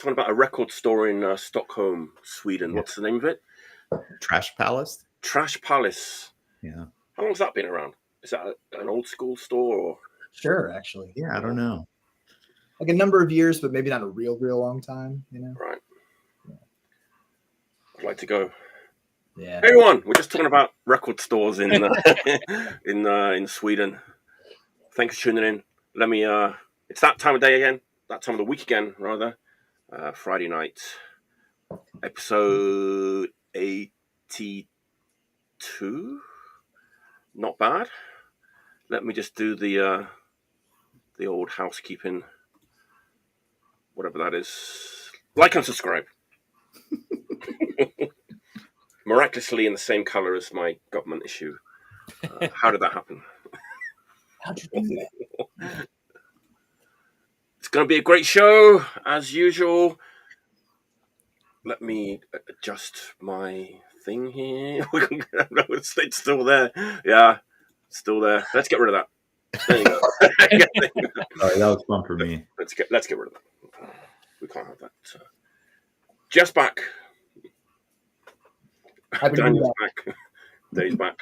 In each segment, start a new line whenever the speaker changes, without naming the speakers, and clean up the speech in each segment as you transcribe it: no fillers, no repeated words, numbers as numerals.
talking about a record store in Stockholm, Sweden. What's the name of it?
Trash Palace.
Trash Palace.
Yeah.
How long has that been around? Is that an old school store? Or?
Sure, actually.
Yeah, I don't know.
Like a number of years, but maybe not a real long time, you know?
Right.
Yeah.
I'd like to go.
Yeah.
Hey, everyone, we're just talking about record stores in in Sweden. Thanks for tuning in. Let me. It's that time of day again. That time of the week again, rather. Friday night, episode 82. Not bad. Let me just do the old housekeeping, whatever that is. Like and subscribe. Miraculously in the same color as my government issue. How did that happen?
How'd you do that?
It's going to be a great show, as usual. Let me adjust my thing here. It's still there. Yeah, it's still there. Let's get rid of that. There you go.
Sorry, that was fun for me.
Let's get rid of that. We can't have that. Jeff's back. Daniel's back. Dave's back.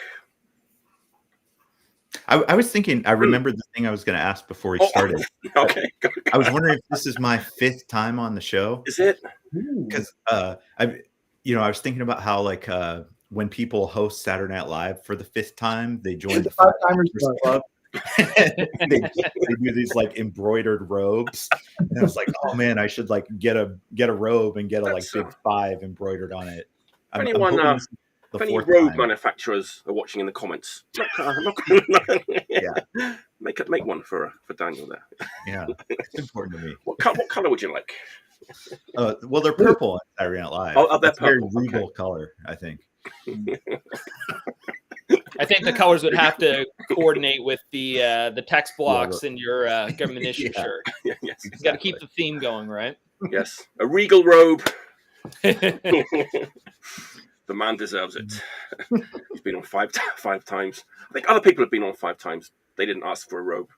I was thinking, I remembered the thing I was going to ask before we started.
Okay.
I was wondering if this is my 5th time on the show.
Is it?
Because I was thinking about how when people host Saturday Night Live for the 5th time, they join the
5-timers club.
they do these embroidered robes, and I was like, oh man, I should get a robe and get a big 5 embroidered on it.
If any robe manufacturers are watching in the comments, yeah, make one for Daniel there.
Yeah, it's important to me.
What color would you like?
Well, they're purple on Saturday Night Live.
Oh, they're
purple. Very regal color, I think.
I think the colors would have to coordinate with the text blocks in your government issue shirt.
Yes, exactly.
You got to keep the theme going, right?
Yes, a regal robe. The man deserves it. He's been on five times. I think other people have been on 5 times. They didn't ask for a robe.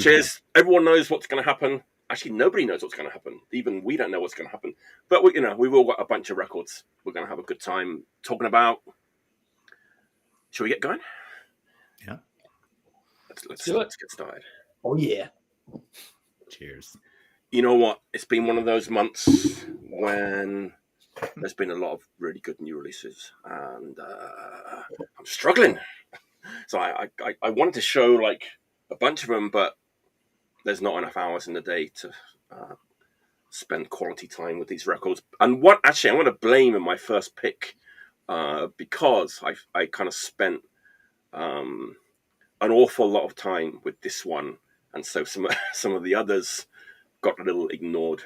Cheers. Everyone knows what's going to happen. Actually, nobody knows what's going to happen. Even we don't know what's going to happen. But we've all got a bunch of records. We're going to have a good time talking about. Shall we get going?
Yeah.
Let's get started.
Oh yeah.
Cheers.
You know what? It's been one of those months when there's been a lot of really good new releases, and I'm struggling. So I wanted to show a bunch of them, but there's not enough hours in the day to spend quality time with these records. And I'm going to blame in my first pick because I kind of spent an awful lot of time with this one, and so some of the others got a little ignored,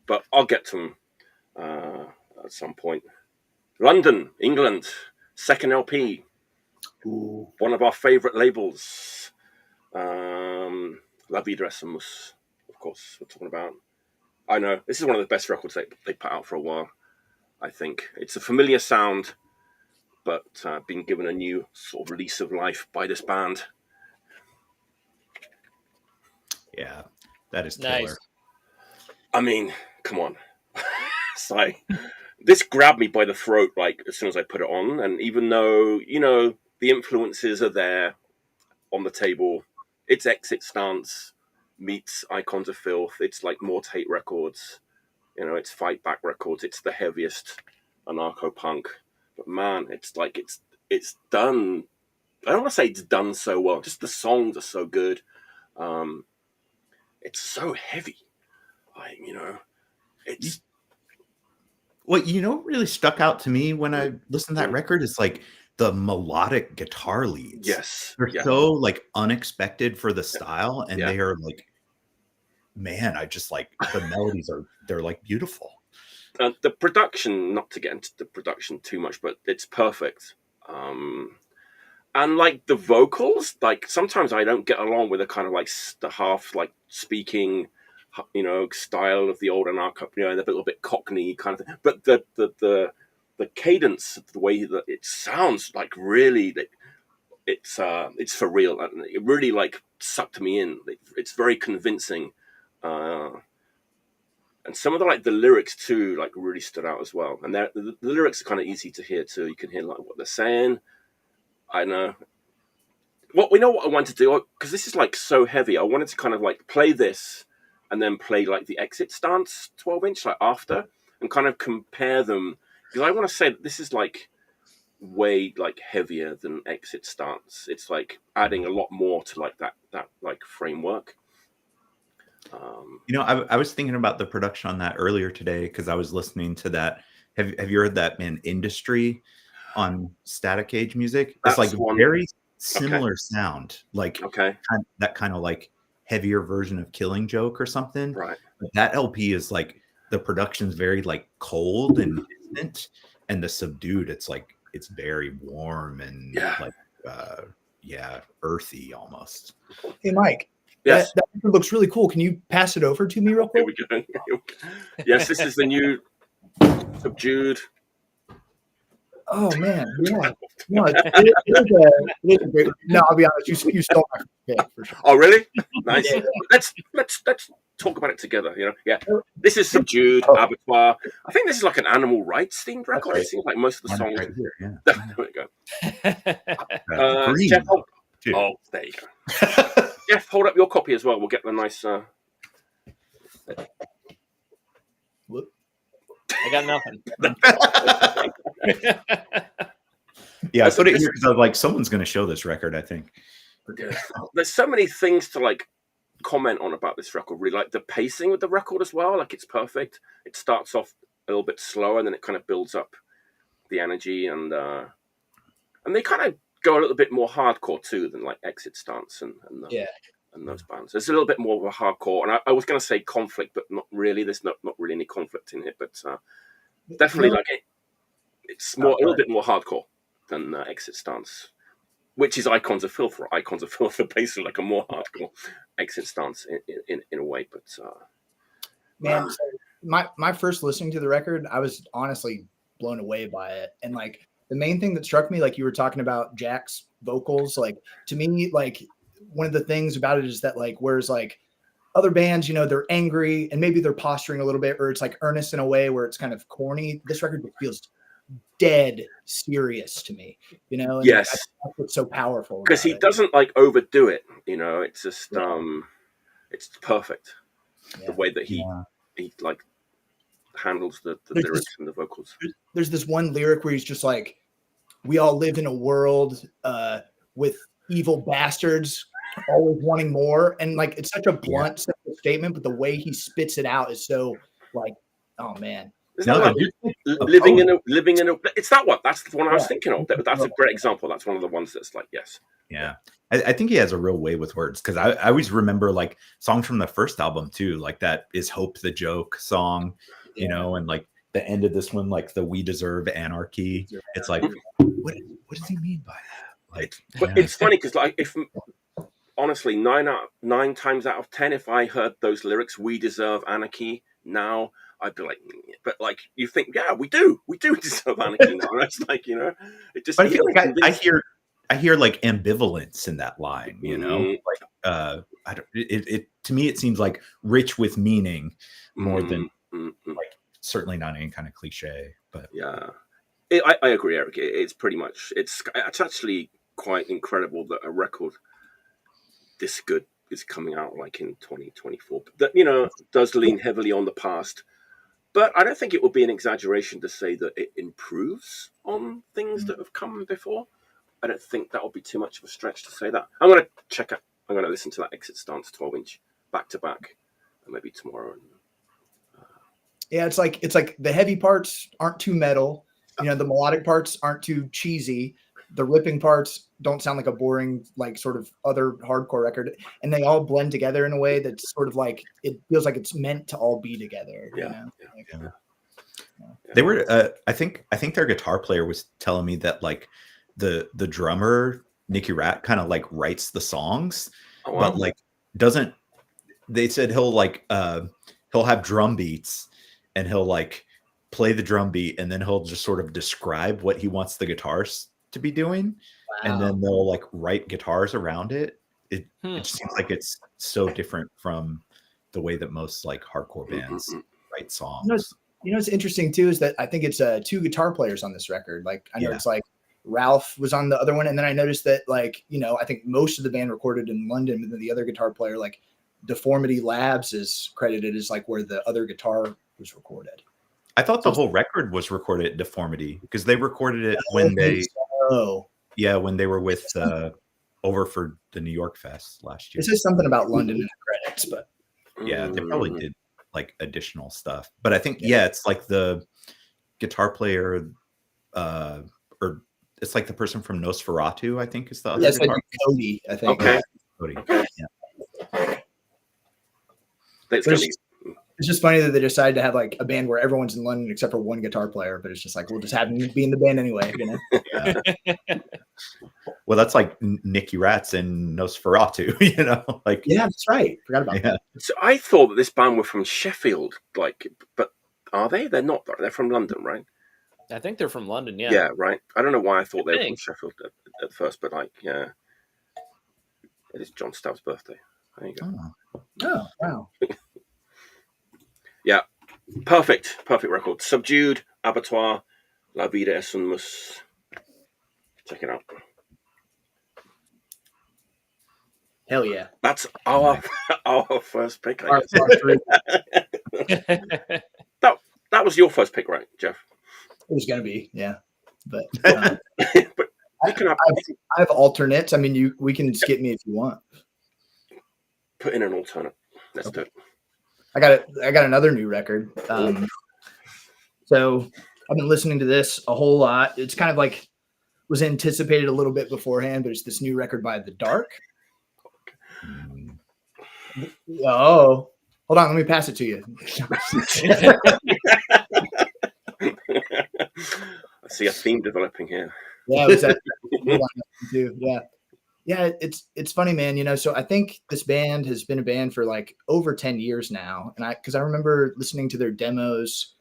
but I'll get to them at some point. London, England, second LP.
Ooh.
One of our favorite labels. La Vida, of course, we're talking about. I know, this is one of the best records they put out for a while, I think. It's a familiar sound, but being given a new sort of release of life by this band.
Yeah, that is killer.
Nice.
I mean, come on. It's this grabbed me by the throat, as soon as I put it on. And even though, the influences are there on the table, it's Exit Stance meets Icons of Filth. It's Mortate Records. It's Fight Back Records. It's the heaviest anarcho-punk. But man, it's done. I don't want to say it's done so well. Just the songs are so good. It's so heavy. It's...
What really stuck out to me when I listened to that record is the melodic guitar leads.
Yes.
They're so unexpected for the style, and they are man, I just the melodies they're beautiful.
The production, not to get into the production too much, but it's perfect. And the vocals, sometimes I don't get along with the kind of the half speaking, style of the old anarcho, the little bit Cockney kind of thing. But the cadence, the way that it sounds really, it's for real, and it really sucked me in. It's very convincing. And some of the lyrics too, like really stood out as well. And the lyrics are kind of easy to hear too. You can hear like what they're saying. I know. We know what I want to do, because this is like so heavy. I wanted to kind of like play this and then play like the Exit Stance 12-inch like after, and kind of compare them, because I want to say that this is like way like heavier than Exit Stance. It's like adding a lot more to like that like framework.
You know, I was thinking about the production on that earlier today, because I was listening to that. Have you heard that man Industry on Static Age Music? It's like very similar sound, like that kind of like heavier version of Killing Joke or something.
Right.
But that LP is like, the production's very like cold and distant, and the Subdued, it's like it's very warm and like earthy almost.
Hey Mike.
Yes.
That looks really cool. Can you pass it over to me real quick?
Here we go. Yes, this is the new Subdued.
Oh man, yeah. No, it is a great. No, I'll be honest. You stole my pick for sure.
Oh really? Nice. Yeah. Let's talk about it together. You know, yeah. This is Subdued, Abbatoir. I think this is like an animal rights themed record. Right. It seems like most of the songs.
Right here, yeah.
There we go. Jeff, oh, there you go. Jeff, hold up your copy as well. We'll get the nice.
Whoop. I got nothing.
Yeah, I put it here because I was like, someone's going to show this record, I think.
There's so many things to like comment on about this record. Really, like the pacing with the record as well. Like it's perfect. It starts off a little bit slower, and then it kind of builds up the energy, and they kind of go a little bit more hardcore too than like Exit Stance and those bands. There's a little bit more of a hardcore, and I was going to say conflict, but not really. There's not really any conflict in it, but definitely like it's more a little bit more hardcore than Exit Stance, which is Icons of Filth. Icons of Filth are basically like a more hardcore Exit Stance in a way. But
man, so my first listening to the record, I was honestly blown away by it, and like the main thing that struck me, like you were talking about Jack's vocals, like to me, like one of the things about it is that like, whereas like other bands, you know, they're angry and maybe they're posturing a little bit, or it's like earnest in a way where it's kind of corny. This record feels dead serious to me, you know? And
yes.
That's what's so powerful.
Because he doesn't like overdo it, you know, it's just, it's perfect. The way that he like handles the lyrics and the vocals.
There's this one lyric where he's just like, we all live in a world with evil bastards always wanting more, and like it's such a blunt simple statement, but the way he spits it out is so like, oh man.
Living in a it's that one. That's the one I was thinking of. That's a great example. That's one of the ones that's like, yes.
Yeah. I think he has a real way with words, because I always remember like songs from the first album too, like that Is Hope the Joke song, you know, and like the end of this one, like the We Deserve Anarchy. It's like, what does he mean by that? Like,
but it's funny because like, if honestly 9 times out of 10, if I heard those lyrics, "We deserve anarchy," now I'd be like, but like you think, yeah, we do deserve anarchy now. That's like, you know, it just.
But I feel like I hear like ambivalence in that line, you know, like I don't. It to me it seems like rich with meaning more than like, certainly not any kind of cliche. But
yeah, I agree, Eric. It's pretty much it's actually quite incredible that a record this good is coming out like in 2024. That, you know, does lean heavily on the past. But I don't think it would be an exaggeration to say that it improves on things that have come before. I don't think that would be too much of a stretch to say that. I'm going to check out. I'm going to listen to that Exit Stance 12-inch back to back, and maybe tomorrow.
Yeah, it's like the heavy parts aren't too metal. You know, the melodic parts aren't too cheesy. The ripping parts don't sound like a boring, like sort of other hardcore record, and they all blend together in a way that's sort of like it feels like it's meant to all be together.
Yeah,
you know?
They were. I think their guitar player was telling me that like the drummer Nicky Rat kind of like writes the songs, but like doesn't. They said he'll like he'll have drum beats and he'll like play the drum beat, and then he'll just sort of describe what he wants the guitars to be doing, and then they'll like write guitars around it. it just seems like it's so different from the way that most like hardcore bands write songs.
You know what's interesting too is that I think it's 2 guitar players on this record. Like I know it's like Ralph was on the other one, and then I noticed that like, you know, I think most of the band recorded in London, but then the other guitar player, like Deformity Labs, is credited as like where the other guitar was recorded.
I thought the whole record was recorded at Deformity because they recorded it when they when they were with over for the New York Fest last year.
It says something about London in the credits, but
yeah, they probably did like additional stuff. But I think it's like the guitar player or it's like the person from Nosferatu, I think is the other guitar.
Like Cody, I think.
Okay.
Cody.
Yeah.
It's just funny that they decided to have like a band where everyone's in London except for one guitar player, but it's just like, we'll just have him be in the band anyway, you know?
Well, that's like Nicky Ratz and Nosferatu, you know? Like,
yeah, that's right. Forgot about that.
So I thought that this band were from Sheffield, like, but are they? They're not. They're from London, right?
I think they're from London. Yeah.
Yeah, right. I don't know why I thought they were from Sheffield at first, but like, yeah, it is John Stout's birthday. There you go.
Oh wow.
Yeah, perfect record. Subdued, Abbatoir, La Vida es un mus. Check it out.
Hell yeah.
That's our first pick. I guess. That was your first pick, right, Jeff?
It was gonna be, yeah. But
but
I have alternates. I mean, we can skip me if you want.
Put in an alternate. Let's do it.
I got another new record. So I've been listening to this a whole lot. It's kind of like was anticipated a little bit beforehand, but it's this new record by The Dark. Oh, hold on. Let me pass it to you.
I see a theme developing here.
Yeah, it was that too. Yeah. Yeah, it's funny, man. You know, so I think this band has been a band for like over 10 years now. And because I remember listening to their demos.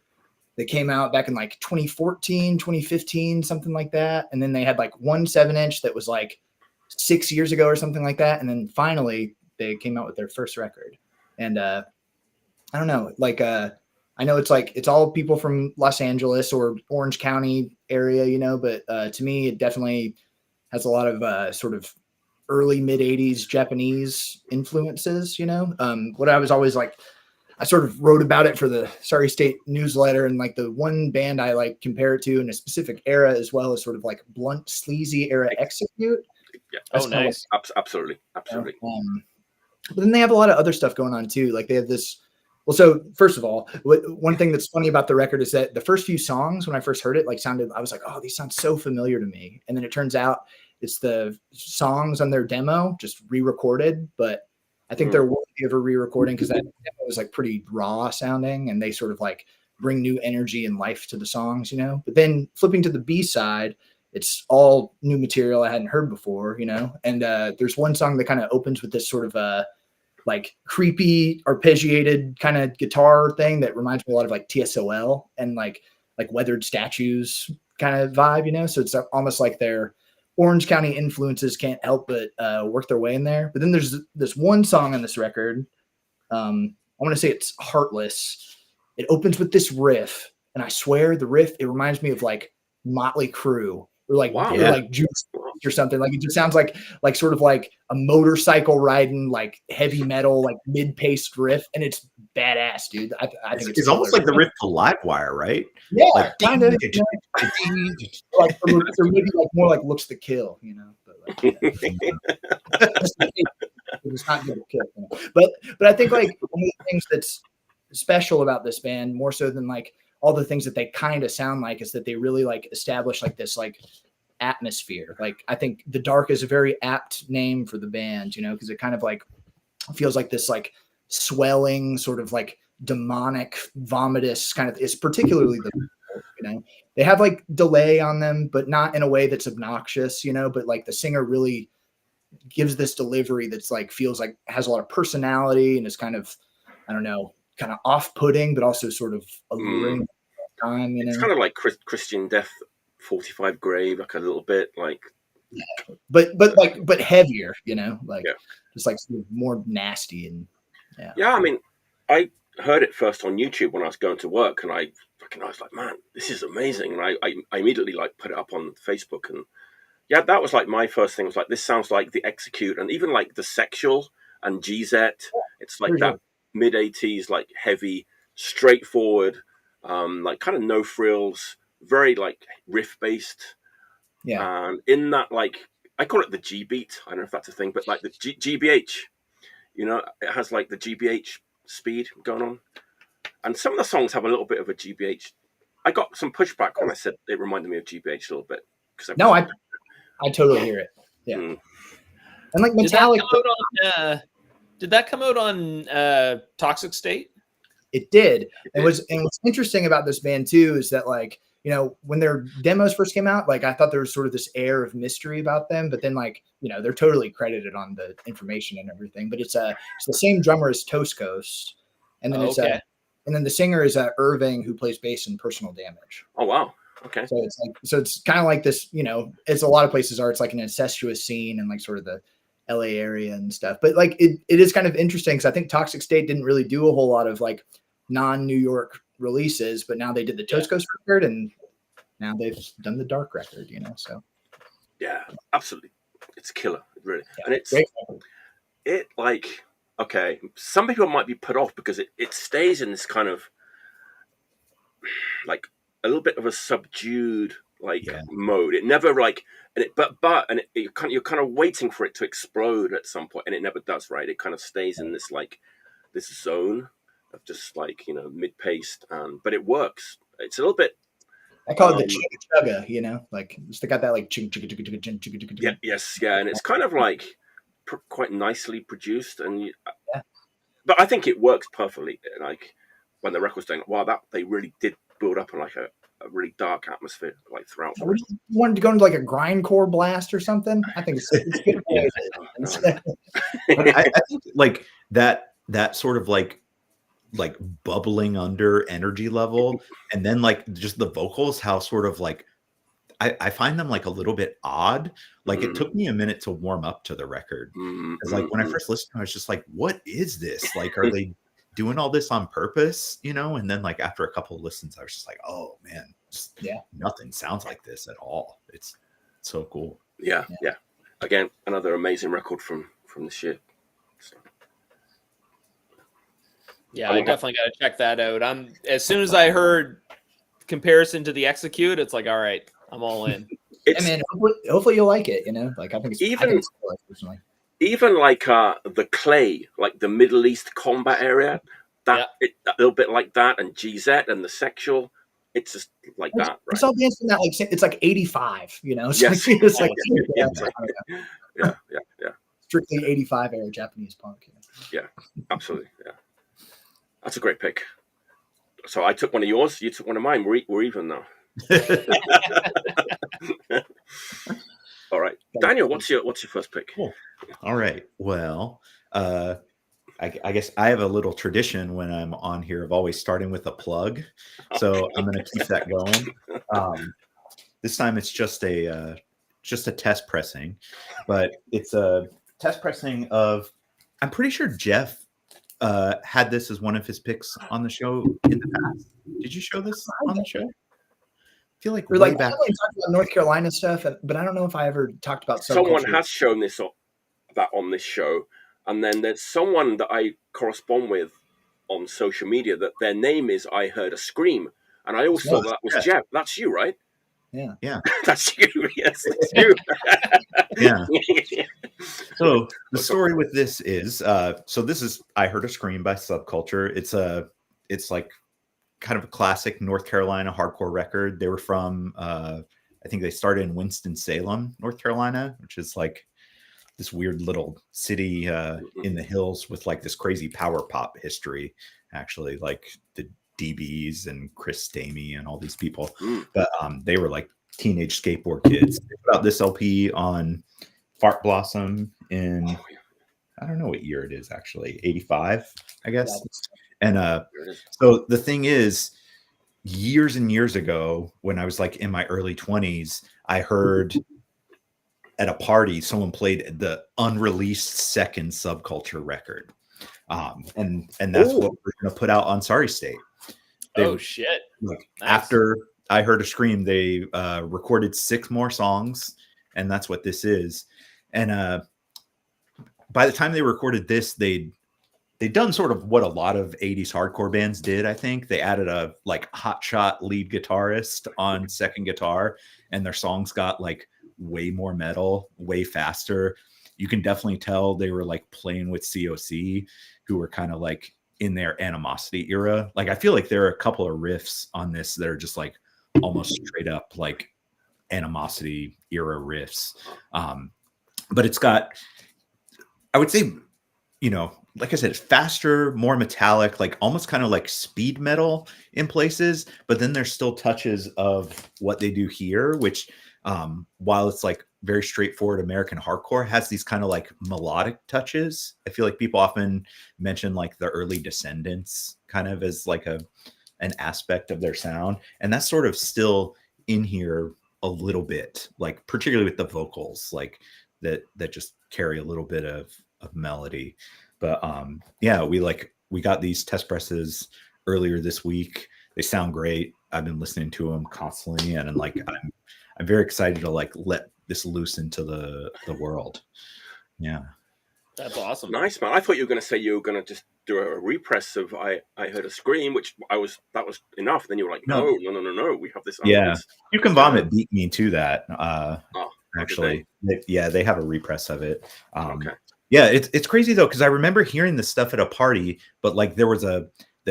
They came out back in like 2014, 2015, something like that. And then they had like one 7-inch that was like 6 years ago or something like that. And then finally they came out with their first record. And I don't know, like I know it's like it's all people from Los Angeles or Orange County area, you know, but to me it definitely has a lot of sort of early mid 80s Japanese influences, you know. What I was always like, I sort of wrote about it for the Sorry State newsletter, and like the one band I like compare it to in a specific era as well as sort of like blunt sleazy era Execute.
Yeah.
Oh, nice.
Absolutely.
But then they have a lot of other stuff going on too. Like they have this. Well, so first of all, one thing that's funny about the record is that the first few songs, when I first heard it, like I was like, oh, these sound so familiar to me. And then it turns out it's the songs on their demo just re-recorded, but I think they're worthy of a re-recording because that demo was like pretty raw sounding, and they sort of like bring new energy and life to the songs, you know. But then flipping to the B side, it's all new material I hadn't heard before, you know. And there's one song that kind of opens with this sort of like creepy arpeggiated kind of guitar thing that reminds me a lot of like TSOL and like Weathered Statues kind of vibe, you know. So it's almost like their Orange County influences can't help but work their way in there. But then there's this one song on this record. I want to say it's Heartless. It opens with this riff, and I swear the riff, it reminds me of like Motley Crue or like Juice or something. Like it just sounds like sort of like a motorcycle riding like heavy metal like mid-paced riff, and it's badass, dude. I think
it's almost like the riff to Livewire, right?
Yeah, like, kind of. Like or maybe like more like Looks to Kill, you know. But like, it's not good to kill, you know? But I think like one of the things that's special about this band, more so than like all the things that they kind of sound like, is that they really like establish like this like atmosphere. Like I think The Dark is a very apt name for the band, you know, because it kind of like feels like this like swelling sort of like demonic vomitous kind of. It's particularly the, you know, they have like delay on them, but not in a way that's obnoxious, you know. But like the singer really gives this delivery that's like feels like has a lot of personality and is kind of, I don't know, kind of off-putting, but also sort of alluring. Time, you know?
It's kind of like Christian Death, 45 Grave, like a little bit like
but heavier, like
Yeah.
just like sort of more nasty and
Yeah, I mean, I heard it first on YouTube when I was going to work, and I was like, man, this is amazing. And I immediately like put it up on Facebook, and yeah, that was like my first thing was like, this sounds like the Execute, and even like the Sexual and GZ. It's like that mid-80s, like heavy, straightforward, like kind of no frills, very like riff based.
Yeah.
And in that, like, I call it the G beat. I don't know if that's a thing, but like the GBH, it has like the GBH speed going on. And some of the songs have a little bit of a GBH. I got some pushback when I said it reminded me of GBH a little bit.
I totally hear it. Yeah. And like Metallic.
Did that come out on Toxic State?
It did. And what's interesting about this band too is that like, when their demos first came out, like I thought there was sort of this air of mystery about them, but then like, they're totally credited on the information and everything, but it's the same drummer as Toscos. And then and then the singer is Irving, who plays bass in Personal Damage.
Oh, wow. Okay.
So it's kind of like this, it's a lot of places are, it's like an incestuous scene and like sort of the LA area and stuff, but like it is kind of interesting because I think Toxic State didn't really do a whole lot of like non-New York releases, but now they did the Toscos record and now they've done the Dark record, so
yeah, absolutely, it's killer, really.
Yeah,
and it like, okay, some people might be put off because it stays in this kind of like a little bit of a subdued mode. It never like, and you're kind of waiting for it to explode at some point, and it never does, right? It kind of stays in this like this zone of just like mid-paced, but it works. It's a little bit.
I call it the chugga chugga, like it's got that like chugga chugga chugga chugga chugga chugga.
Yeah, yes, yeah, and it's kind of like quite nicely produced, and but I think it works perfectly. Like when the record's doing, wow, that they really did build up in like a really dark atmosphere like throughout.
You wanted to go into like a grindcore blast or something? I think it's good.
I think like that sort of like bubbling under energy level, and then like just the vocals, how sort of like I find them like a little bit odd. Like it took me a minute to warm up to the record because like when I first listened, I was just like, what is this? Like, are they doing all this on purpose? And then like after a couple of listens, I was just like, oh man, nothing sounds like this at all. It's so cool.
Yeah. Again, another amazing record from this year.
Yeah, I definitely got to check that out. As soon as I heard comparison to the Execute, it's like, all right, I'm all in.
Hopefully you'll like it. Like I think it's cool, personally.
Even like the Clay, like the Middle East combat area, a little bit like that, and GZ and the Sexual, it's just like that. Right?
It's all dancing that like it's like 85. It's
yes.
like
Yeah.
Strictly 85 era Japanese punk.
Yeah, absolutely. Yeah, that's a great pick. So I took one of yours, you took one of mine. We're even now. All right, Daniel, what's your first pick?
Cool. All right. Well, I guess I have a little tradition when I'm on here of always starting with a plug, so I'm going to keep that going. This time it's just a test pressing, but it's a test pressing of. I'm pretty sure Jeff had this as one of his picks on the show in the past. Did you show this on the show? I feel like
we're
way
like
back.
talking about North Carolina stuff, but I don't know if I ever talked about
someone has shown this that on this show, and then there's someone that I correspond with on social media that their name is I Heard a Scream, and I always thought that was Jeff. That's you, right?
Yeah.
That's you. Yes, that's you.
Yeah. So the story with this is this is I Heard a Scream by Subculture. It's like kind of a classic North Carolina hardcore record. They were from I think they started in Winston-Salem, North Carolina, which is like this weird little city in the hills with like this crazy power pop history, actually, like the DBs and Chris Stamey and all these people. But they were like teenage skateboard kids. They put out this LP on Fart Blossom in I don't know what year it is, actually, 85, I guess. And so the thing is, years and years ago, when I was like in my early 20s, I heard at a party, someone played the unreleased second Subculture record. And that's what we're going to put out on Sorry State.
Shit.
Like,
nice.
After I heard a scream, they recorded 6 more songs, and that's what this is. And by the time they recorded this, they'd done sort of what a lot of 80s hardcore bands did, I think. They added a like hotshot lead guitarist on second guitar, and their songs got like way more metal, way faster. You can definitely tell they were like playing with COC, who were kind of like in their Animosity era. Like, I feel like there are a couple of riffs on this that are just like almost straight up like Animosity era riffs. But it's got, I would say, you know, like I said, it's faster, more metallic, like almost kind of like speed metal in places. But then there's still touches of what they do here, which while it's like very straightforward American hardcore, has these kind of like melodic touches. I feel like people often mention like the early Descendants kind of as like an aspect of their sound. And that's sort of still in here a little bit, like particularly with the vocals, like that just carry a little bit of melody. But yeah, we got these test presses earlier this week. They sound great. I've been listening to them constantly, and I'm very excited to like let this loose into the world. Yeah,
that's awesome.
Nice, man. I thought you were going to say you were going to just do a repress of I Heard a Scream, which that was enough. Then you were like, no, we have this.
Yeah, You Can Vomit beat me to that. Actually, they have a repress of it.
Okay.
Yeah, it's crazy though, because I remember hearing this stuff at a party, but like there was the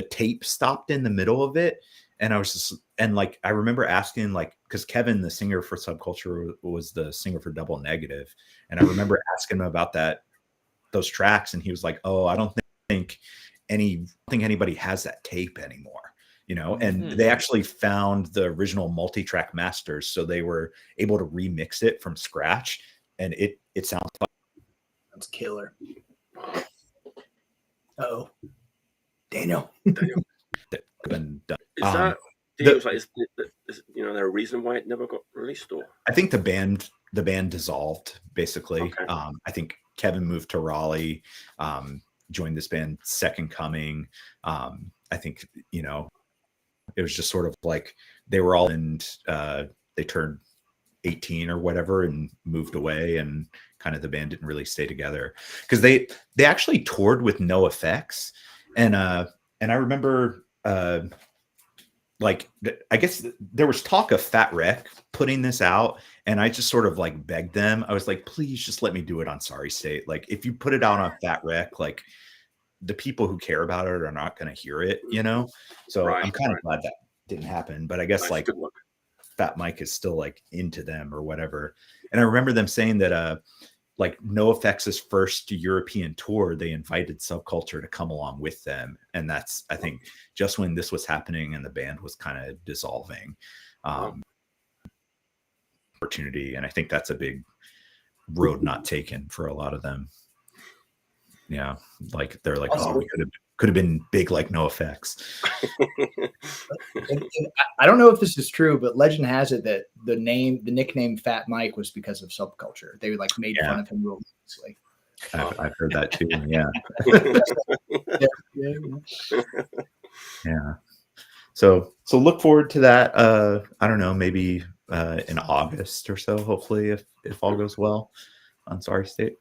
tape stopped in the middle of it, and I was just, and like I remember asking, like, because Kevin, the singer for Subculture, was the singer for Double Negative, and I remember asking him about those tracks, and he was like, "Oh, I don't think anybody has that tape anymore." You know, and they actually found the original multi-track masters, so they were able to remix it from scratch, and it sounds like.
That's killer. Oh, Daniel.
Been done.
Is there a reason why it never got released? Or
I think the band dissolved basically.
Okay.
I think Kevin moved to Raleigh, joined this band Second Coming. I think, you know, it was just sort of like they were all in. They turned 18 or whatever and moved away, and kind of the band didn't really stay together, because they actually toured with No Effects, and I remember like I guess there was talk of Fat Wreck putting this out, and I just sort of like begged them. I was like, please just let me do it on Sorry State. Like, if you put it out on Fat Wreck, like the people who care about it are not going to hear it, you know. So I'm kind of glad that didn't happen, but I guess like Fat Mike is still like into them or whatever. And I remember them saying that like No Effects' first European tour, they invited Subculture to come along with them, and that's, I think, just when this was happening and the band was kind of dissolving. Opportunity, and I think that's a big road not taken for a lot of them. Yeah, like they're like, oh, we could have been big like No Effects.
I don't know if this is true, but legend has it that the nickname Fat Mike was because of Subculture. They like made fun of him real easily.
I've heard that too. Yeah. So look forward to that. I don't know, maybe in August or so, hopefully, if all goes well on Sorry State.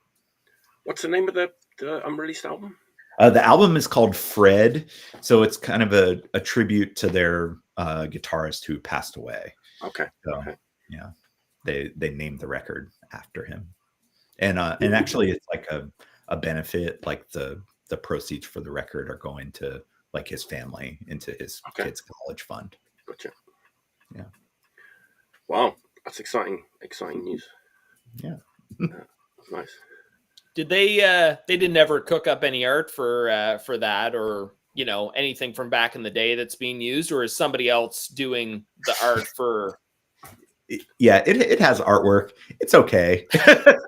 What's the name of the unreleased album?
The album is called Fred, so it's kind of a tribute to their guitarist who passed away.
Okay.
So, yeah, they named the record after him, and actually it's like a benefit. Like the proceeds for the record are going to like his family, into his kids' college fund.
Gotcha.
Yeah.
Wow, that's exciting news.
Yeah.
Nice.
Did they didn't ever cook up any art for that, or, you know, anything from back in the day that's being used, or is somebody else doing the art for?
Yeah, it has artwork. It's okay. I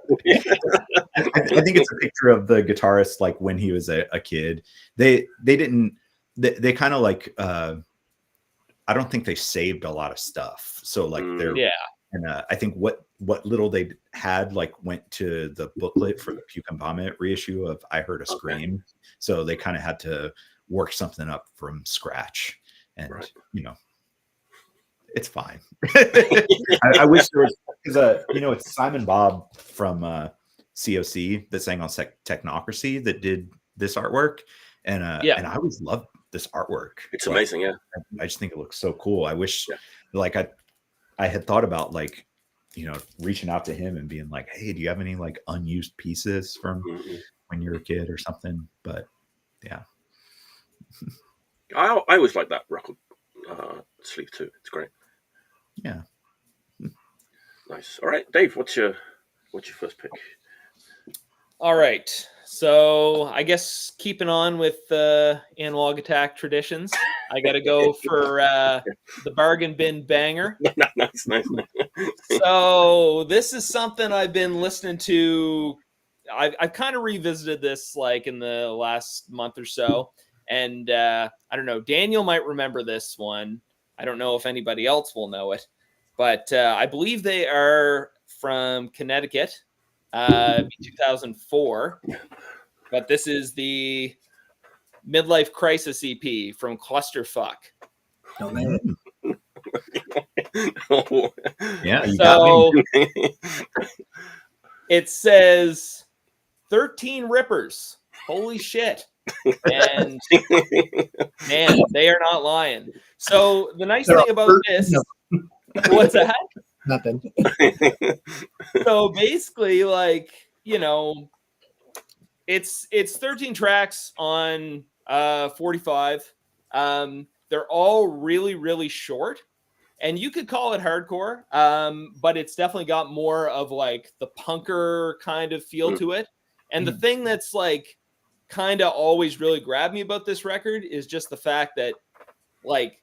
think it's a picture of the guitarist like when he was a kid. They kind of like I don't think they saved a lot of stuff. So like And I think what little they had like went to the booklet for the Puke and Vomit reissue of I Heard a Scream. So they kind of had to work something up from scratch. And, it's fine. I wish there was, because, it's Simon Bob from COC that sang on Technocracy that did this artwork. And and I always loved this artwork.
It's amazing, yeah.
I just think it looks so cool. I wish, like, I had thought about, like, reaching out to him and being like, hey, do you have any like unused pieces from when you were a kid or something? But yeah.
I always like that record sleeve too. It's great.
Yeah.
Nice. All right, Dave, what's your first pick?
All right. So I guess keeping on with Analog Attack traditions, I got to go for the bargain bin banger.
Nice.
So this is something I've been listening to. I've kind of revisited this like in the last month or so. And I don't know, Daniel might remember this one. I don't know if anybody else will know it. But I believe they are from Connecticut, 2004. But this is the Midlife Crisis EP from Clusterfuck.
Oh, man.
Yeah. You
So
got me.
it says 13 rippers. Holy shit. And man, they are not lying. So the nice thing about this, what's that?
Nothing.
So basically, like, it's 13 tracks on 45. They're all really, really short. And you could call it hardcore, but it's definitely got more of like the punker kind of feel to it. And the thing that's like kind of always really grabbed me about this record is just the fact that like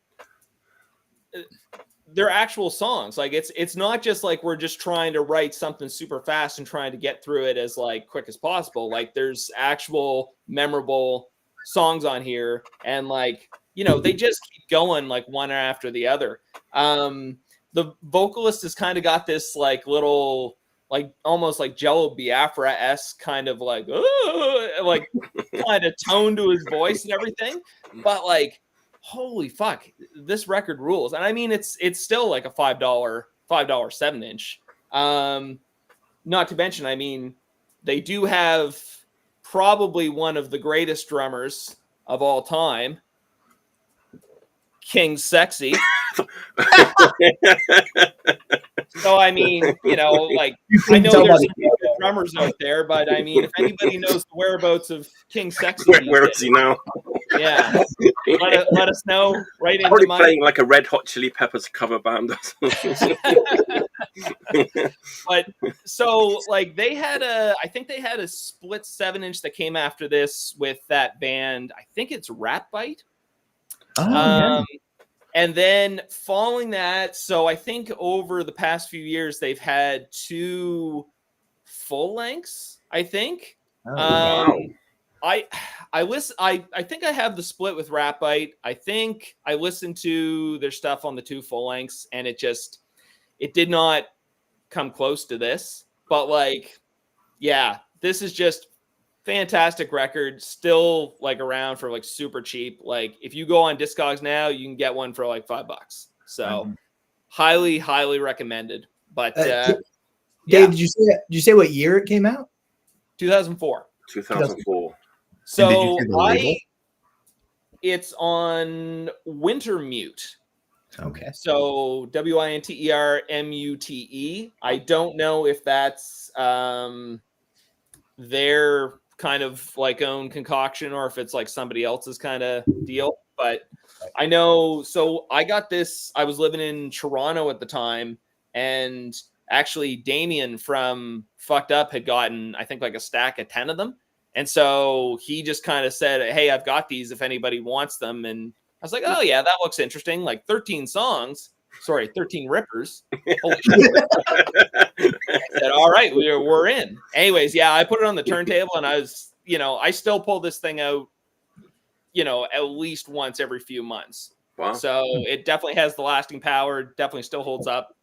they're actual songs. Like it's not just like we're just trying to write something super fast and trying to get through it as like quick as possible. Like there's actual memorable songs on here, and like they just keep going like one after the other. The vocalist has kind of got this like little like almost like Jello Biafra-esque kind of like kind of tone to his voice and everything, but like holy fuck, this record rules. And I mean it's still like a $5 7-inch. Not to mention, I mean, they do have probably one of the greatest drummers of all time, King Sexy. So I mean, like I know there's some good drummers out there, but I mean, if anybody knows the whereabouts of King Sexy,
where is he now?
Yeah, let us know. Right into
Probably
my
playing like a Red Hot Chili Peppers cover band.
But so like I think they had a split 7-inch that came after this with that band. I think it's Rat Bite.
Yeah.
And then following that, so I think over the past few years, they've had 2 full lengths, I think.
Wow.
I think I have the split with Rat Bite. I think I listened to their stuff on the 2 full lengths, and it did not come close to this. But like, yeah, this is just fantastic record, still like around for like super cheap. Like if you go on Discogs now, you can get one for like $5. So highly recommended. But
Dave,
yeah.
did you say what year it came out?
2004.
2004.
So it's on Wintermute.
Okay.
So WINTERMUTE. I don't know if that's their kind of like own concoction or if it's like somebody else's kind of deal, but I know. So I got this, I was living in Toronto at the time, and actually Damien from Fucked Up had gotten, I think, like a stack of 10 of them. And so he just kind of said, hey, I've got these if anybody wants them. And I was like, oh yeah, that looks interesting. Like 13 rippers. Holy shit. I said, all right, we're in. Anyways, yeah, I put it on the turntable, and I was, I still pull this thing out, at least once every few months.
Wow.
So it definitely has the lasting power. Definitely still holds up.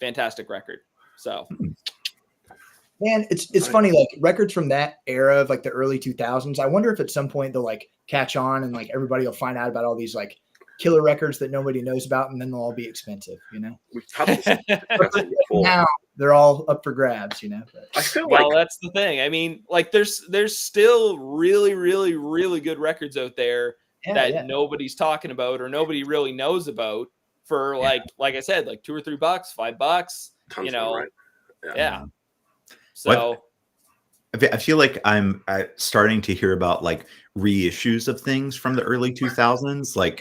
fantastic record. So,
man, it's funny, like records from that era of like the early 2000s. I wonder if at some point they'll like catch on and like everybody will find out about all these like killer records that nobody knows about, and then they'll all be expensive, you know.
We've had this discussion before.
Now they're all up for grabs, you know. But
I feel
well,
like
that's the thing. I mean, like there's still really, really, really good records out there that nobody's talking about or nobody really knows about for like I said, like $2 or $3, $5,
tons
you know.
right?
Yeah. So
I feel like I'm starting to hear about like reissues of things from the early 2000s. Like,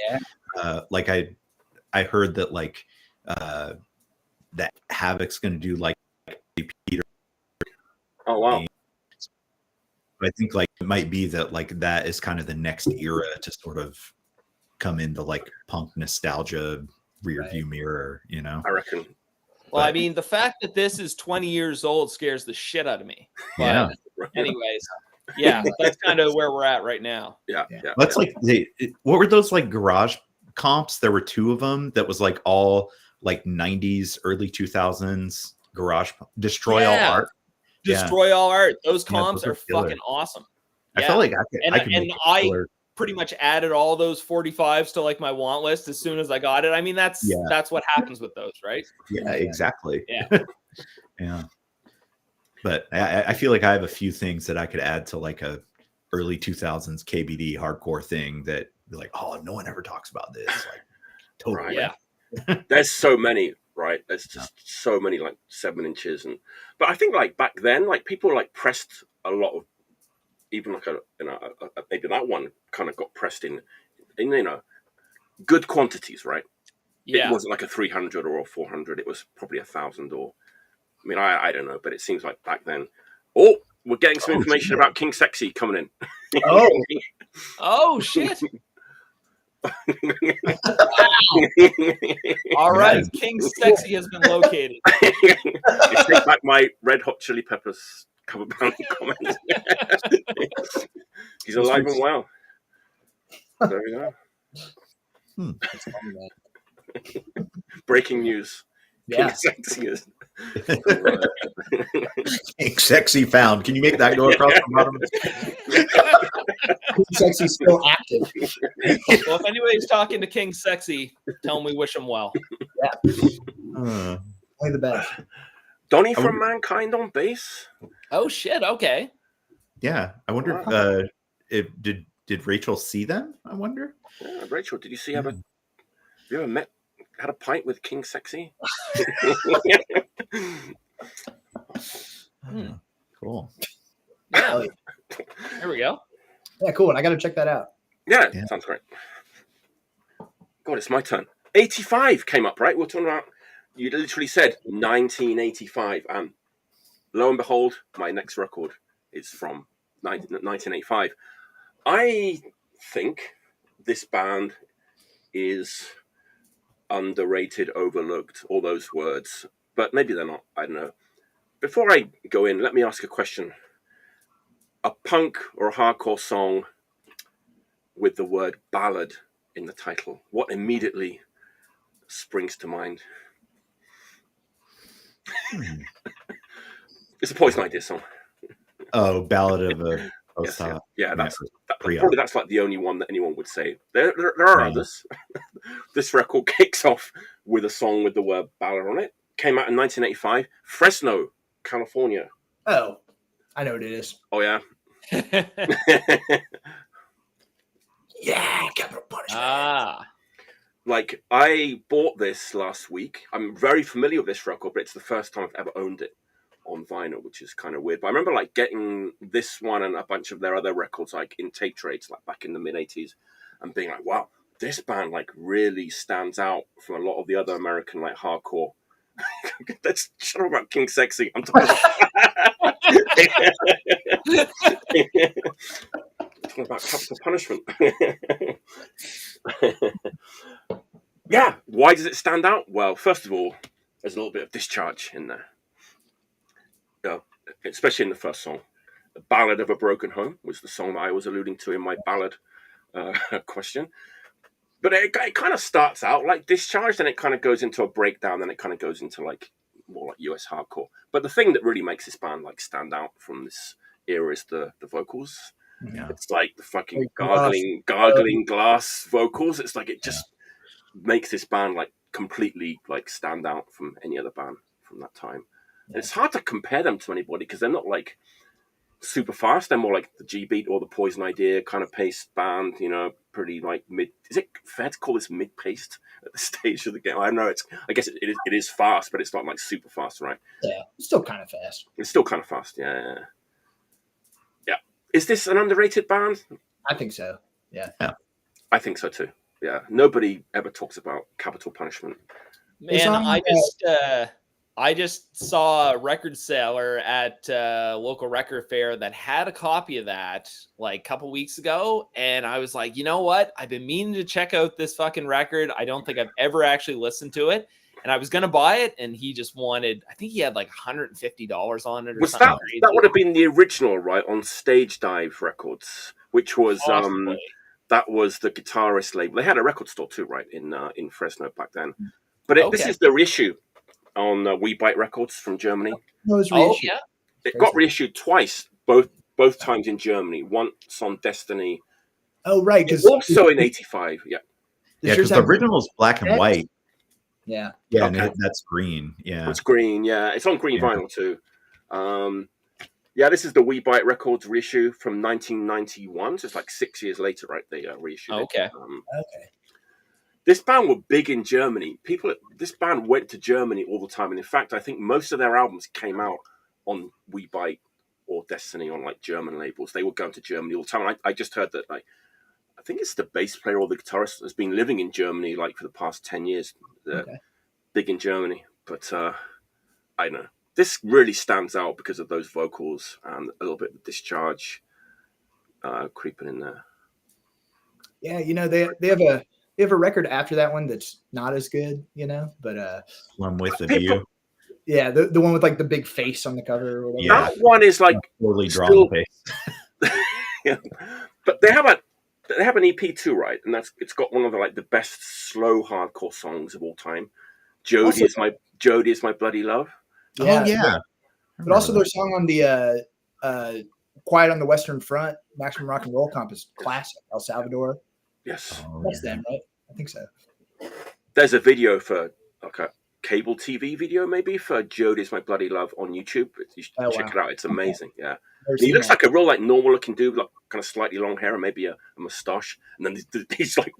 like I heard that like that Havoc's going to do like Peter.
Oh wow!
I think like it might be that like that is kind of the next era to sort of come into like punk nostalgia rear view mirror. You know,
I reckon.
Well, I mean, the fact that this is 20 years old scares the shit out of me. But anyways, yeah, that's kind of where we're at right now.
Yeah.
That's like, what were those like garage comps? There were 2 of them that was like all like 90s, early 2000s garage. Destroy All Art.
Destroy All Art. Those comps are fucking awesome.
I felt like
I pretty much added all those 45s to like my want list as soon as I got it. I mean, that's what happens with those, right?
Yeah, exactly.
Yeah.
Yeah. But I feel like I have a few things that I could add to like a early 2000s KBD hardcore thing that be like, oh, no one ever talks about this. Like, totally.
Right. Yeah. There's so many, right? There's just so many like 7 inches, but I think like back then, like people like pressed a lot of. Even like maybe that one kind of got pressed in good quantities, right?
Yeah,
it wasn't like a 300 or a 400. It was probably 1,000 or, I mean, I don't know, but it seems like back then. Oh, we're getting some information about King Sexy coming in.
Oh shit! All right, King Sexy has been located.
I take back my Red Hot Chili Peppers cover band comment. He's alive and well. There we go. Breaking news.
Yeah.
King Sexy is.
King Sexy found. Can you make that go across the bottom?
King Sexy still active.
Well, if anybody's talking to King Sexy, tell him we wish him well.
Yeah. Only the best.
Donnie from Mankind on bass.
Oh shit! Okay.
Yeah, I wonder if did Rachel see them? I wonder.
Yeah, Rachel, did you see? Have you ever had a pint with King Sexy?
Cool.
Yeah. There we go.
Yeah, cool. And I got to check that out.
Yeah, sounds great. God, it's my turn. 85 came up, right? We're talking about. You literally said 1985, and lo and behold, my next record is from 1985. I think this band is underrated, overlooked, all those words, but maybe they're not. I don't know. Before I go in, let me ask a question. A punk or a hardcore song with the word ballad in the title, what immediately springs to mind? It's a Poison Idea song.
Oh, Ballad of a
probably that's like the only one that anyone would say. There are others. This record kicks off with a song with the word ballad on it. Came out in 1985, Fresno, California.
Oh, I know what it is.
Oh yeah.
Yeah, Capital Punishment.
Like, I bought this last week. I'm very familiar with this record, but it's the first time I've ever owned it on vinyl, which is kind of weird. But I remember like getting this one and a bunch of their other records like in tape trades, like back in the mid-80s, and being like, wow, this band like really stands out from a lot of the other American like hardcore. Let's shut up about King Sexy. I'm talking about Capital Punishment. Yeah, why does it stand out? Well, first of all, there's a little bit of discharge in there. Especially in the first song. The Ballad of a Broken Home was the song that I was alluding to in my ballad question. But it kind of starts out like discharge, then it kind of goes into a breakdown, then it kind of goes into like more like US hardcore. But the thing that really makes this band like stand out from this era is the vocals.
Yeah.
It's like the fucking gargling glass vocals. It's like it just makes this band like completely like stand out from any other band from that time. And it's hard to compare them to anybody because they're not like super fast. They're more like the G Beat or the Poison Idea kind of paced band, you know, pretty like mid. Is it fair to call this mid paced at the stage of the game? I don't know. I guess it is fast, but it's not like super fast, right?
Yeah, it's still kind of fast.
It's still kind of fast, yeah. Is this an underrated band?
I think so. Yeah.
I think so too. Yeah. Nobody ever talks about Capital Punishment.
Man, I just saw a record seller at local record fair that had a copy of that like a couple weeks ago, and I was like, you know what? I've been meaning to check out this fucking record. I don't think I've ever actually listened to it, and I was gonna buy it, and he just wanted. I think he had like $150 on it. Or something crazy.
That would have been the original, right? On Stage Dive Records, which was that was the guitarist label. They had a record store too, right? In Fresno back then. But this is the reissue on WAYLT Records from Germany.
No, it was
yeah.
It got reissued twice, both times in Germany. Once on Destiny.
Oh, right.
Also in '85. Yeah.
Yeah, because the original is black and white.
Yeah.
Yeah, okay. And that's green. Yeah.
It's green. Yeah, it's on green vinyl too. Yeah, this is the WAYLT Records reissue from 1991. So it's like 6 years later, right? They reissued it.
Okay.
This band were big in Germany. This band went to Germany all the time, and in fact, I think most of their albums came out on WAYLT or Destiny on like German labels. They were going to Germany all the time. I just heard that like I think it's the bass player or the guitarist has been living in Germany like for the past 10 years. Big in Germany, but I don't know. This really stands out because of those vocals and a little bit of discharge creeping in there.
Yeah, you know they have a record after that one that's not as good, you know, but
one with the view.
Yeah, the one with like the big face on the cover or whatever.
Yeah. That one is like
poorly drawn face.
Yeah. But they have an EP too, right? And it's got one of the best slow hardcore songs of all time. Jody is my bloody love.
Yeah,
oh yeah.
But also their song on the Quiet on the Western Front, Maximum Rock and Roll Comp is classic. El Salvador.
Yes.
That's them, right? I think so.
There's a video for like a cable TV video maybe for Jody's My Bloody Love on YouTube. You should check it out. It's amazing. Yeah. He looks like a real like normal looking dude, like kind of slightly long hair and maybe a mustache. And then these like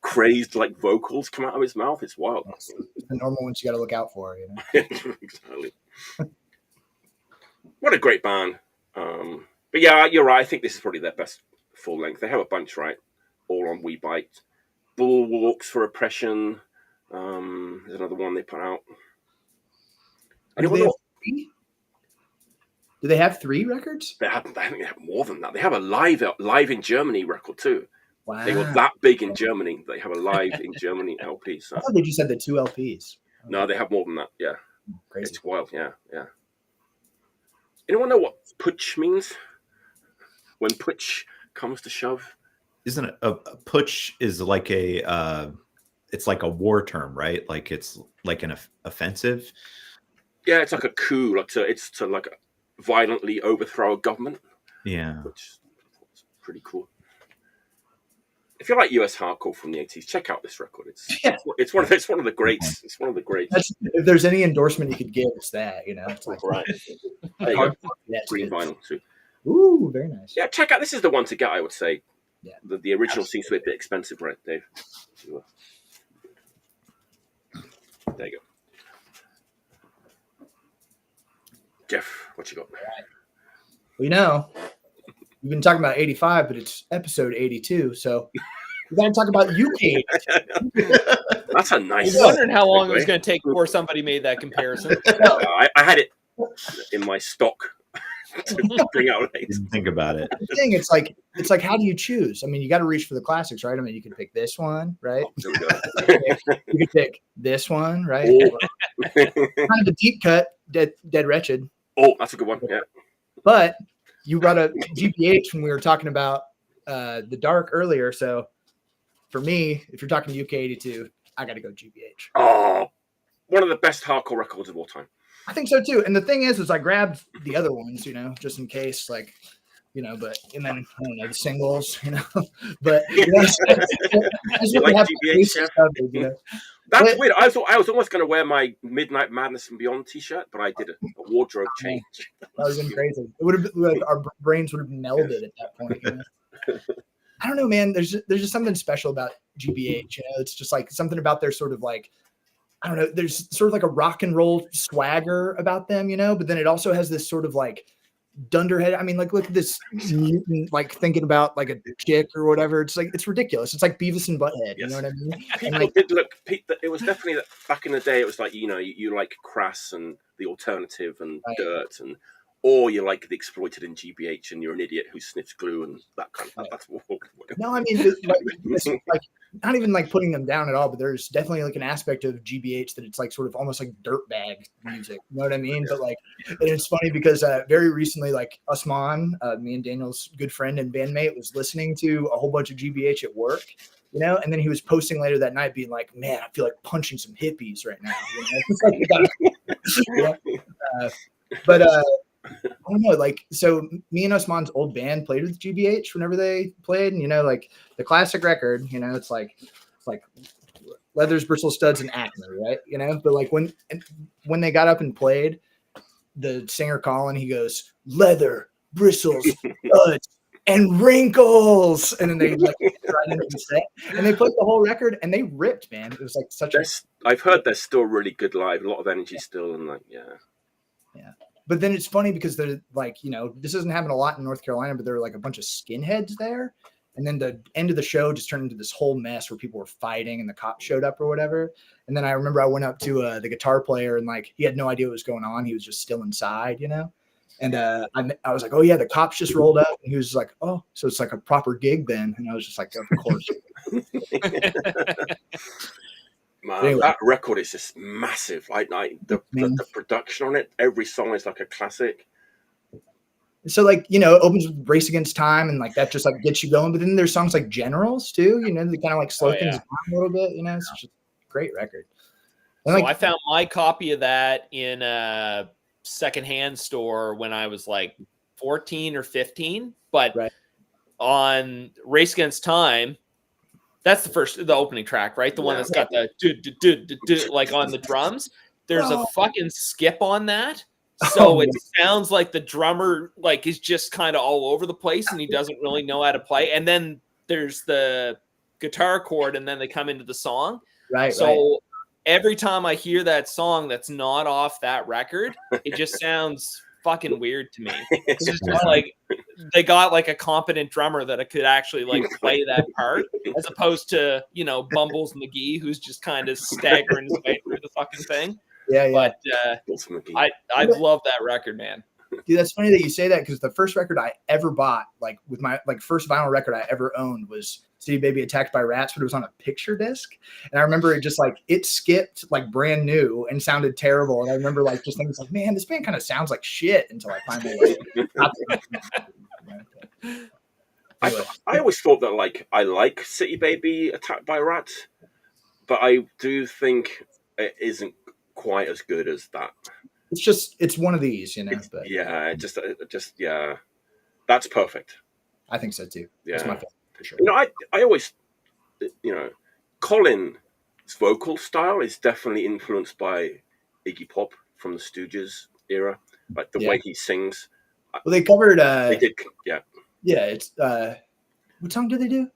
crazed like vocals come out of his mouth. It's wild.
It's the normal ones you got to look out for, you know.
Exactly. What a great band. But yeah, you're right. I think this is probably their best full length. They have a bunch, right? All on WAYLT. Bulwarks for Oppression. There's another one they put out.
Do they have 3 records?
I think they have more than that. They have a live in Germany record too.
Wow.
They were that big in Germany. They have a live in Germany LP. So.
I thought they just had the 2 LPs.
No, they have more than that. Yeah.
Crazy.
It's wild. Yeah. Anyone know what Putsch means? When Putsch comes to shove?
Isn't it a Putsch is like it's like a war term, right? Like it's like an offensive.
Yeah, it's like a coup. It's to violently overthrow a government.
Yeah,
which is pretty cool. If you like US hardcore from the 80s, check out this record. It's one of the greats. It's one of the greats.
If there's any endorsement you could give, it's that, you know. It's like,
right. There you go. Green vinyl too.
Ooh, very nice.
Yeah, check out. This is the one to get, I would say.
Yeah.
The original seems to be a bit expensive, right, Dave? There you go. Jeff, what you got?
Well, you know, we've been talking about 85, but it's episode 82, so we got to talk about UK.
That's a nice.
I was wondering how long it was going to take before somebody made that comparison.
I had it in my stock to bring out.
Didn't think about it.
The thing, it's like, how do you choose? I mean, you got to reach for the classics, right? I mean, you can pick this one, right?
Oh, there we go.
You can pick this one, right? Kind of a deep cut, Dead Wretched.
Oh, that's a good one. Yeah.
But you brought up GBH when we were talking about the Dark earlier. So for me, if you're talking UK 82, I got to go GBH.
Oh, one of the best hardcore records of all time.
I think so too. And the thing is I grabbed the other ones, you know, just in case, like, you know, but and then I don't know the singles, you know, but you know,
you like GBH, yeah?
Covered, you know?
That's weird. I was almost going to wear my Midnight Madness and Beyond T-shirt, but I did a wardrobe change.
That would have been crazy. It would have been like our brains would have melded at that point. You know? I don't know, man. There's just something special about GBH. You know, it's just like something about their sort of like, I don't know. There's sort of like a rock and roll swagger about them, you know. But then it also has this sort of like dunderhead. I mean, like look at this mutant, like thinking about like a chick or whatever. It's like it's ridiculous. It's like Beavis and Butthead. You know what I mean?
People like, did look. It was definitely that back in the day. It was like you like Crass and the Alternative and Dirt and. Or you're like the exploited in GBH and you're an idiot who sniffs glue and that kind of stuff. That's what
no, I mean, like, not even like putting them down at all, but there's definitely like an aspect of GBH that it's like sort of almost like dirtbag music. You know what I mean? But like, and it's funny because very recently, like Usman, me and Daniel's good friend and bandmate, was listening to a whole bunch of GBH at work. You know, and then he was posting later that night being like, man, I feel like punching some hippies right now. You know? But I don't know, like, so me and Usman's old band played with GBH whenever they played, and you know, like the classic record, you know, it's like leathers, bristle studs, and Acme, right? You know, but like when they got up and played, the singer Colin, he goes, leather, bristles, studs, and wrinkles, and then they like right into the set, and they played the whole record, and they ripped, man. It was like such
I've heard they're still really good live, a lot of energy still, and like yeah.
But then it's funny because they're like, you know, this doesn't happen a lot in North Carolina, but there were like a bunch of skinheads there. And then the end of the show just turned into this whole mess where people were fighting and the cops showed up or whatever. And then I remember I went up to the guitar player and like, he had no idea what was going on. He was just still inside, you know? And I was like, oh yeah, the cops just rolled up. And he was like, oh, so it's like a proper gig then. And I was just like, of course.
Man, anyway. That record is just massive. Like the production on it, every song is like a classic.
So like, you know, it opens with Race Against Time and like that just like gets you going. But then there's songs like Generals too, you know, they kind of like slow things down a little bit, you know. It's just a great record.
And so I found my copy of that in a secondhand store when I was like 14 or 15. But on Race Against Time, that's the opening track, right? The one that's got the like on the drums. There's a fucking skip on that. So it sounds like the drummer like is just kind of all over the place and he doesn't really know how to play. And then there's the guitar chord and then they come into the song.
Right.
So every time I hear that song that's not off that record, it just sounds fucking weird to me. It's just like they got like a competent drummer that could actually like play that part as opposed to, you know, Bumbles McGee, who's just kind of staggering his way through the fucking thing.
Yeah.
But I love that record, man.
Dude, that's funny that you say that because the first record I ever bought, like with my like first vinyl record I ever owned was City Baby Attacked by Rats, but it was on a picture disc. And I remember it just like it skipped like brand new and sounded terrible. And I remember like just thinking like, man, this band kind of sounds like shit until I finally
I always thought that like I like City Baby Attacked by Rats, but I do think it isn't quite as good as that.
It's one of these, you know. But
just that's perfect.
I think so too.
Yeah,
it's my favorite for sure.
You know, I always, you know, Colin's vocal style is definitely influenced by Iggy Pop from the Stooges era, like the way he sings.
Well, they covered.
They did, yeah.
It's what song did they do?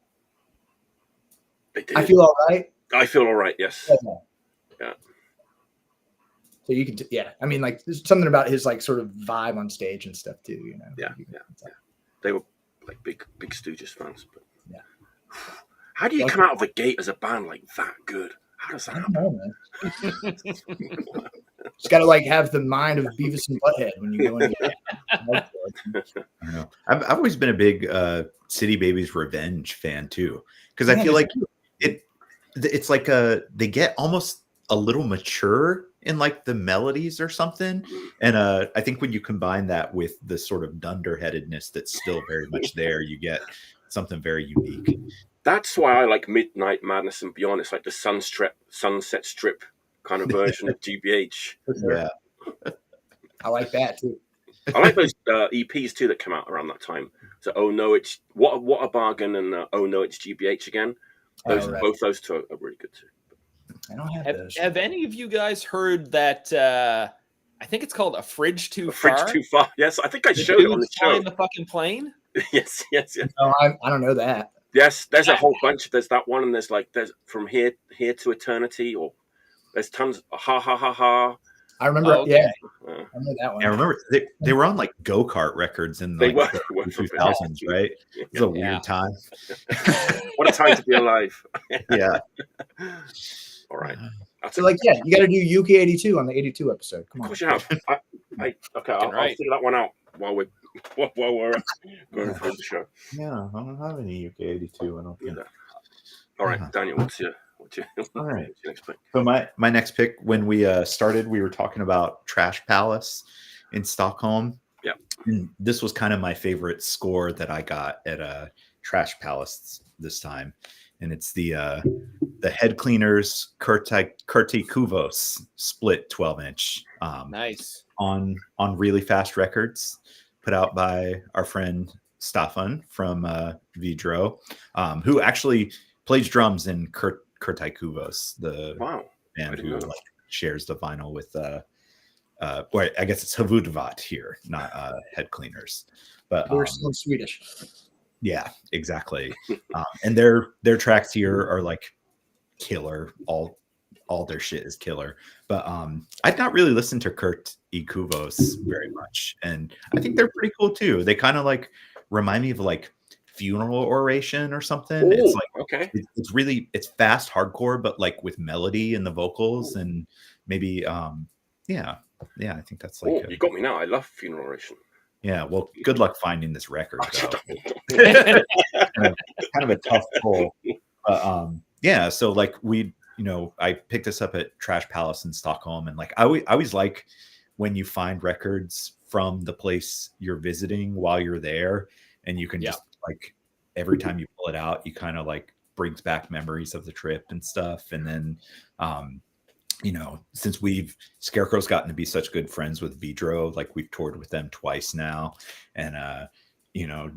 They did.
I Feel All Right.
I Feel All Right. Yes. Yeah.
So you can, I mean, like, there's something about his like sort of vibe on stage and stuff too, you know.
Yeah. They were like big Stooges fans, but how do you come out of the gate as a band like that good? How does that happen?
I don't know, man. Just got to like have the mind of Beavis and Butthead when you go into it.
I know. I've always been a big City Babies Revenge fan too, because I feel like it's like they get almost a little mature in like the melodies or something, and I think when you combine that with the sort of dunderheadedness that's still very much there, you get something very unique.
That's why I like Midnight Madness and Beyond. It's like the Sunset Strip kind of version of GBH.
Yeah. I like that too.
I like those EPs too that come out around that time. So oh no, it's what a bargain, and oh no, it's GBH again. Those both those two are really good too.
I don't have those.
Have any of you guys heard that? I think it's called A Fridge Too
Far.
Far.
Fridge Too Far. Yes, I think I showed it on the show.
The fucking plane.
yes.
No, I don't know that.
Yes, there's a whole bunch. There's that one, and there's From Here to Eternity, or there's tons. Ha ha ha ha.
I remember. Yeah, I remember that one.
Yeah, I remember they were on like go-kart records in like the 2000s, right? It was a weird time.
What a time to be alive.
Yeah.
All right.
So like, yeah, you got to do UK 82 on the 82 episode. Come on.
Of course you have. I'll figure that one out while we're going through the show.
Yeah, I don't have any UK 82. I don't think.
All right, Daniel, what's your
all right.
What's your next pick?
So my next pick, when we started, we were talking about Trash Palace in Stockholm.
Yeah.
And this was kind of my favorite score that I got at Trash Palace this time. And it's the Head Cleaners Kurti Kuvos split 12-inch.
Nice.
On Really Fast Records, put out by our friend Staffan from Vidro, who actually plays drums in Kurti Kuvos, the band who shares the vinyl with well, I guess it's Havudvat here, not Head Cleaners. But
we're still Swedish.
Yeah, exactly. And their tracks here are like killer. All their shit is killer. But I'd not really listened to Kurti Kuvos very much, and I think they're pretty cool too. They kind of like remind me of like funeral oration or something. It's like it's fast hardcore, but like with melody in the vocals, and maybe I think that's like
you got me now. I love funeral oration.
Yeah, well, good luck finding this record though. kind of a tough pull. But yeah, so like I picked this up at Trash Palace in Stockholm, and like I always like when you find records from the place you're visiting while you're there, and you can just like every time you pull it out, you kind of like brings back memories of the trip and stuff. And then since Scarecrow's gotten to be such good friends with Vidro, like we've toured with them twice now, and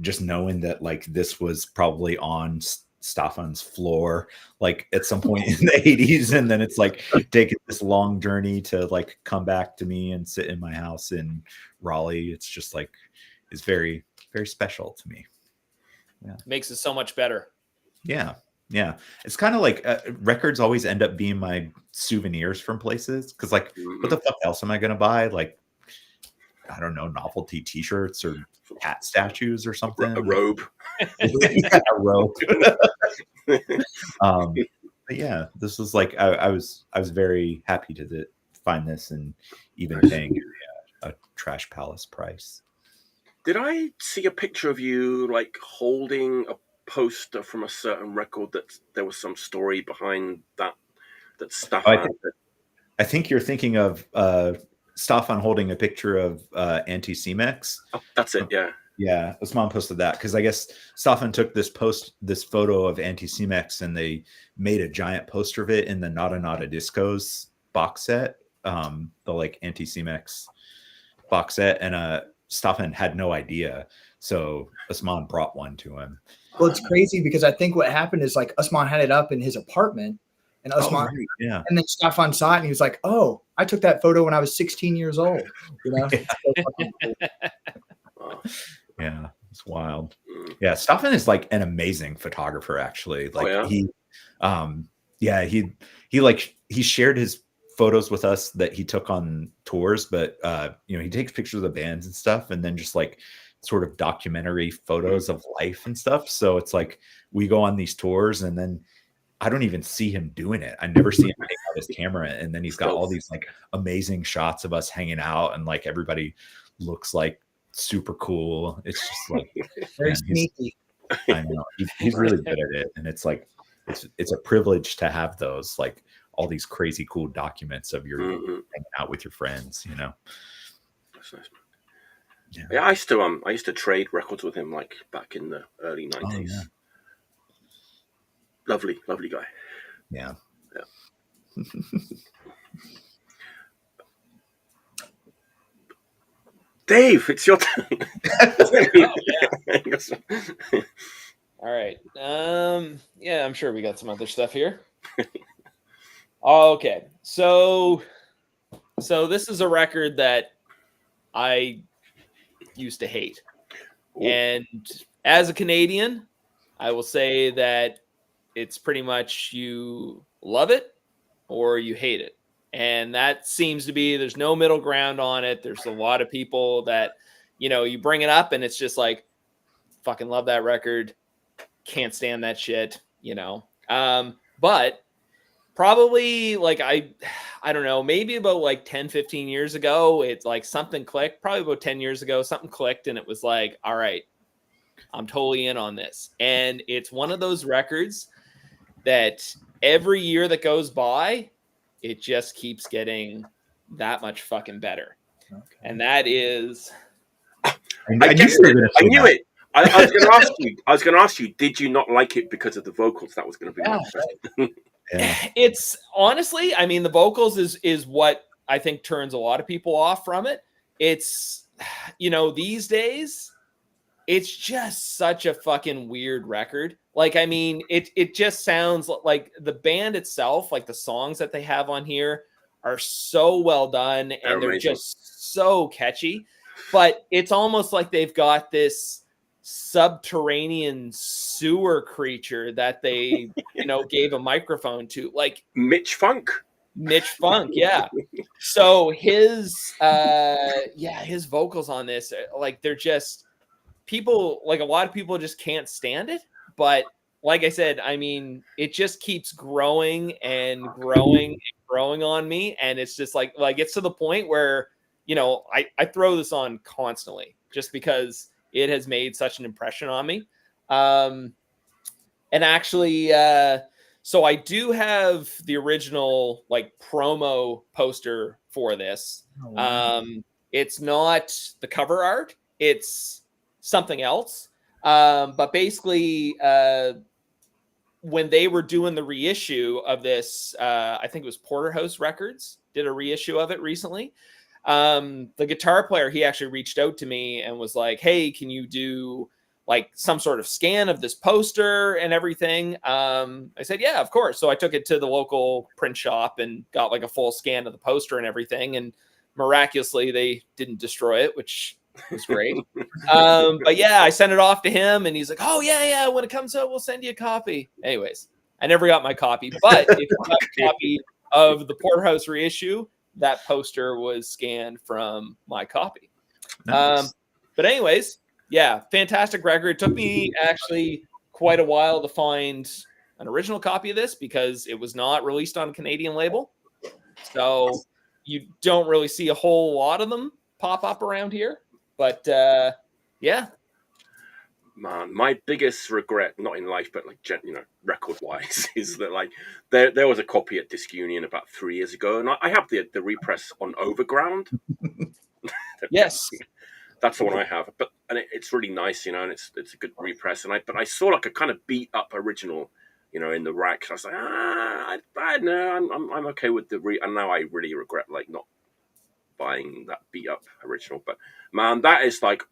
just knowing that like this was probably on Staffan's floor like at some point in the 80s, and then it's like taking this long journey to like come back to me and sit in my house in Raleigh. It's just like it's very, very special to me. Yeah,
makes it so much better.
Yeah, it's kind of like records always end up being my souvenirs from places, because like what the fuck else am I gonna buy? Like, I don't know, novelty t-shirts or cat statues or something.
A robe.
A robe. But yeah, this was like I was very happy to find this, and even paying a Trash Palace price.
Did I see a picture of you like holding a poster from a certain record that there was some story behind that Staffan?
I think you're thinking of Staffan holding a picture of Anti-Cemex.
Oh, that's it.
Yeah, Usman posted that because I guess Staffan took this photo of Anti-Cemex, and they made a giant poster of it in the Nada Nada Discos box set, the like Anti-Cemex box set, and Staffan had no idea, so Usman brought one to him.
Well, it's crazy because I think what happened is like Usman had it up in his apartment, and Usman, and then Staffan saw it, and he was like, "Oh, I took that photo when I was 16 years old."
Yeah, it's wild. Yeah, Staffan is like an amazing photographer, actually. Like he shared his photos with us that he took on tours, but he takes pictures of the bands and stuff, and then just like sort of documentary photos of life and stuff. So it's like we go on these tours, and then I don't even see him doing it. I never see him take out his camera, and then he's got all these like amazing shots of us hanging out, and like everybody looks like super cool. It's just like
very sneaky.
I know he's really good at it, and it's like it's a privilege to have those like all these crazy cool documents of your hanging out with your friends.
That's nice. Yeah, I used to trade records with him like back in the early 90s.
Oh, yeah.
Lovely guy.
Yeah.
Dave, it's your turn.
All right. Yeah, I'm sure we got some other stuff here. Okay. So this is a record that I used to hate. Ooh. And as a Canadian, I will say that it's pretty much you love it or you hate it. And that seems to be, there's no middle ground on it. There's a lot of people that, you know, you bring it up and it's just like, fucking love that record. Can't stand that shit, you know. But probably like, I don't know, maybe about like 10, 15 years ago, it's like something clicked. Probably about 10 years ago, something clicked and it was like, all right, I'm totally in on this. And it's one of those records that every year that goes by, it just keeps getting that much fucking better. Okay. And that is...
I knew it. I was going to ask you, did you not like it because of the vocals? That was going to be my question.
Yeah. It's honestly, I mean, the vocals is what I think turns a lot of people off from it. It's, you know, these days, it's just such a fucking weird record. Like, I mean, it just sounds like the band itself, like the songs that they have on here are so well done and they're just so catchy. But it's almost like they've got this subterranean sewer creature that they, you know, gave a microphone to, like
Mitch Funk,
yeah. So his vocals on this, like they're just, people, like a lot of people just can't stand it. But like I said, I mean, it just keeps growing and growing and growing on me. And it's just like it's to the point where, you know, I throw this on constantly just because it has made such an impression on me. And actually, so I do have the original like promo poster for this. Oh, wow. It's not the cover art. It's something else. But basically, when they were doing the reissue of this, I think it was Porterhouse Records did a reissue of it recently. The guitar player, he actually reached out to me and was like, hey, can you do like some sort of scan of this poster and everything? I said, yeah, of course. So I took it to the local print shop and got like a full scan of the poster and everything. And miraculously, they didn't destroy it, which was great. But yeah, I sent it off to him and he's like, oh yeah, when it comes out, we'll send you a copy. Anyways, I never got my copy, but if you got a copy of the Porterhouse reissue, that poster was scanned from my copy. Nice. But anyways, yeah, fantastic record. It took me actually quite a while to find an original copy of this because it was not released on a Canadian label. So you don't really see a whole lot of them pop up around here. But yeah.
Man, my biggest regret, not in life, but like, you know, record-wise, is that like there was a copy at Disc Union about 3 years ago, and I have the repress on Overground.
Yes,
that's the one I have. But it's really nice, you know, and it's a good repress. But I saw like a kind of beat up original, you know, in the rack. So I was like, I know, I'm okay with the and now I really regret like not buying that beat up original. But man, that is like.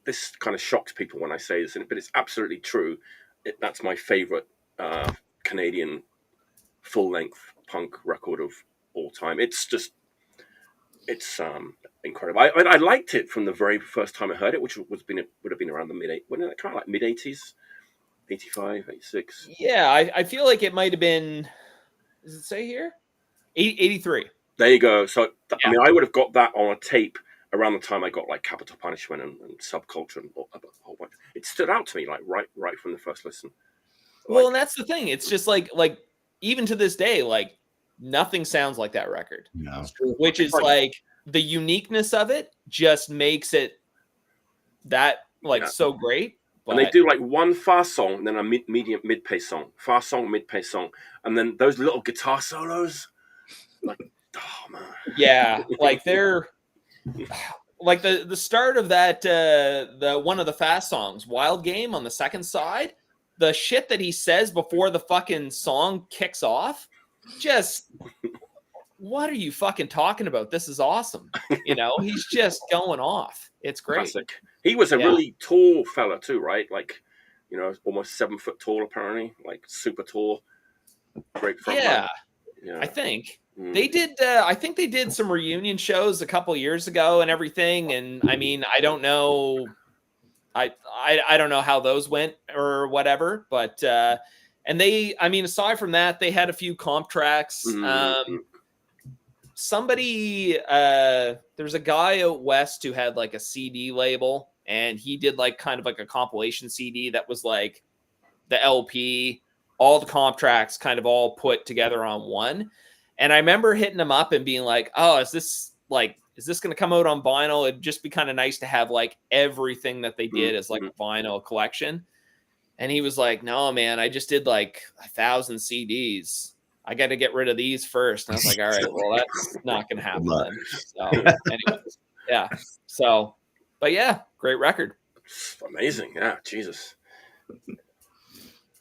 This kind of shocks people when I say this, but it's absolutely true. That's my favorite Canadian full-length punk record of all time. It's incredible. I liked it from the very first time I heard it, which would have been around the mid-80s, 85, 86.
Yeah, I feel like it might have been. Does it say here? 83.
There you go. So yeah. I mean, I would have got that on a tape around the time I got like Capital Punishment and Subculture and a whole bunch. It stood out to me like right from the first listen.
Well, and that's the thing. It's just like even to this day, like nothing sounds like that record.
No.
Which is like the uniqueness of it just makes it that so great. But...
And they do like one fast song and then a mid-pace song, fast song, mid-pace song, and then those little guitar solos. Like, oh man.
Yeah, like they're. Like the start of that the one of the fast songs, Wild Game, on the second side, the shit that he says before the fucking song kicks off, just what are you fucking talking about? This is awesome. You know, he's just going off. It's great.
Classic. He was a really tall fella too, right? Like, you know, almost 7 foot tall, apparently, like super tall. Great front line. Yeah.
I think they did. I think they did some reunion shows a couple years ago and everything. And I mean, I don't know. I don't know how those went or whatever, but and they, I mean, aside from that, they had a few comp tracks. Somebody, there's a guy out west who had like a CD label, and he did like kind of like a compilation CD that was like the LP, all the comp tracks kind of all put together on one. And I remember hitting him up and being like, oh, is this going to come out on vinyl? It'd just be kind of nice to have like everything that they did as like a vinyl collection. And he was like, no, man, I just did like 1,000 CDs. I got to get rid of these first. And I was like, all right, well, that's not going to happen then. So anyways, yeah. So, but yeah, great record.
Amazing. Yeah. Jesus.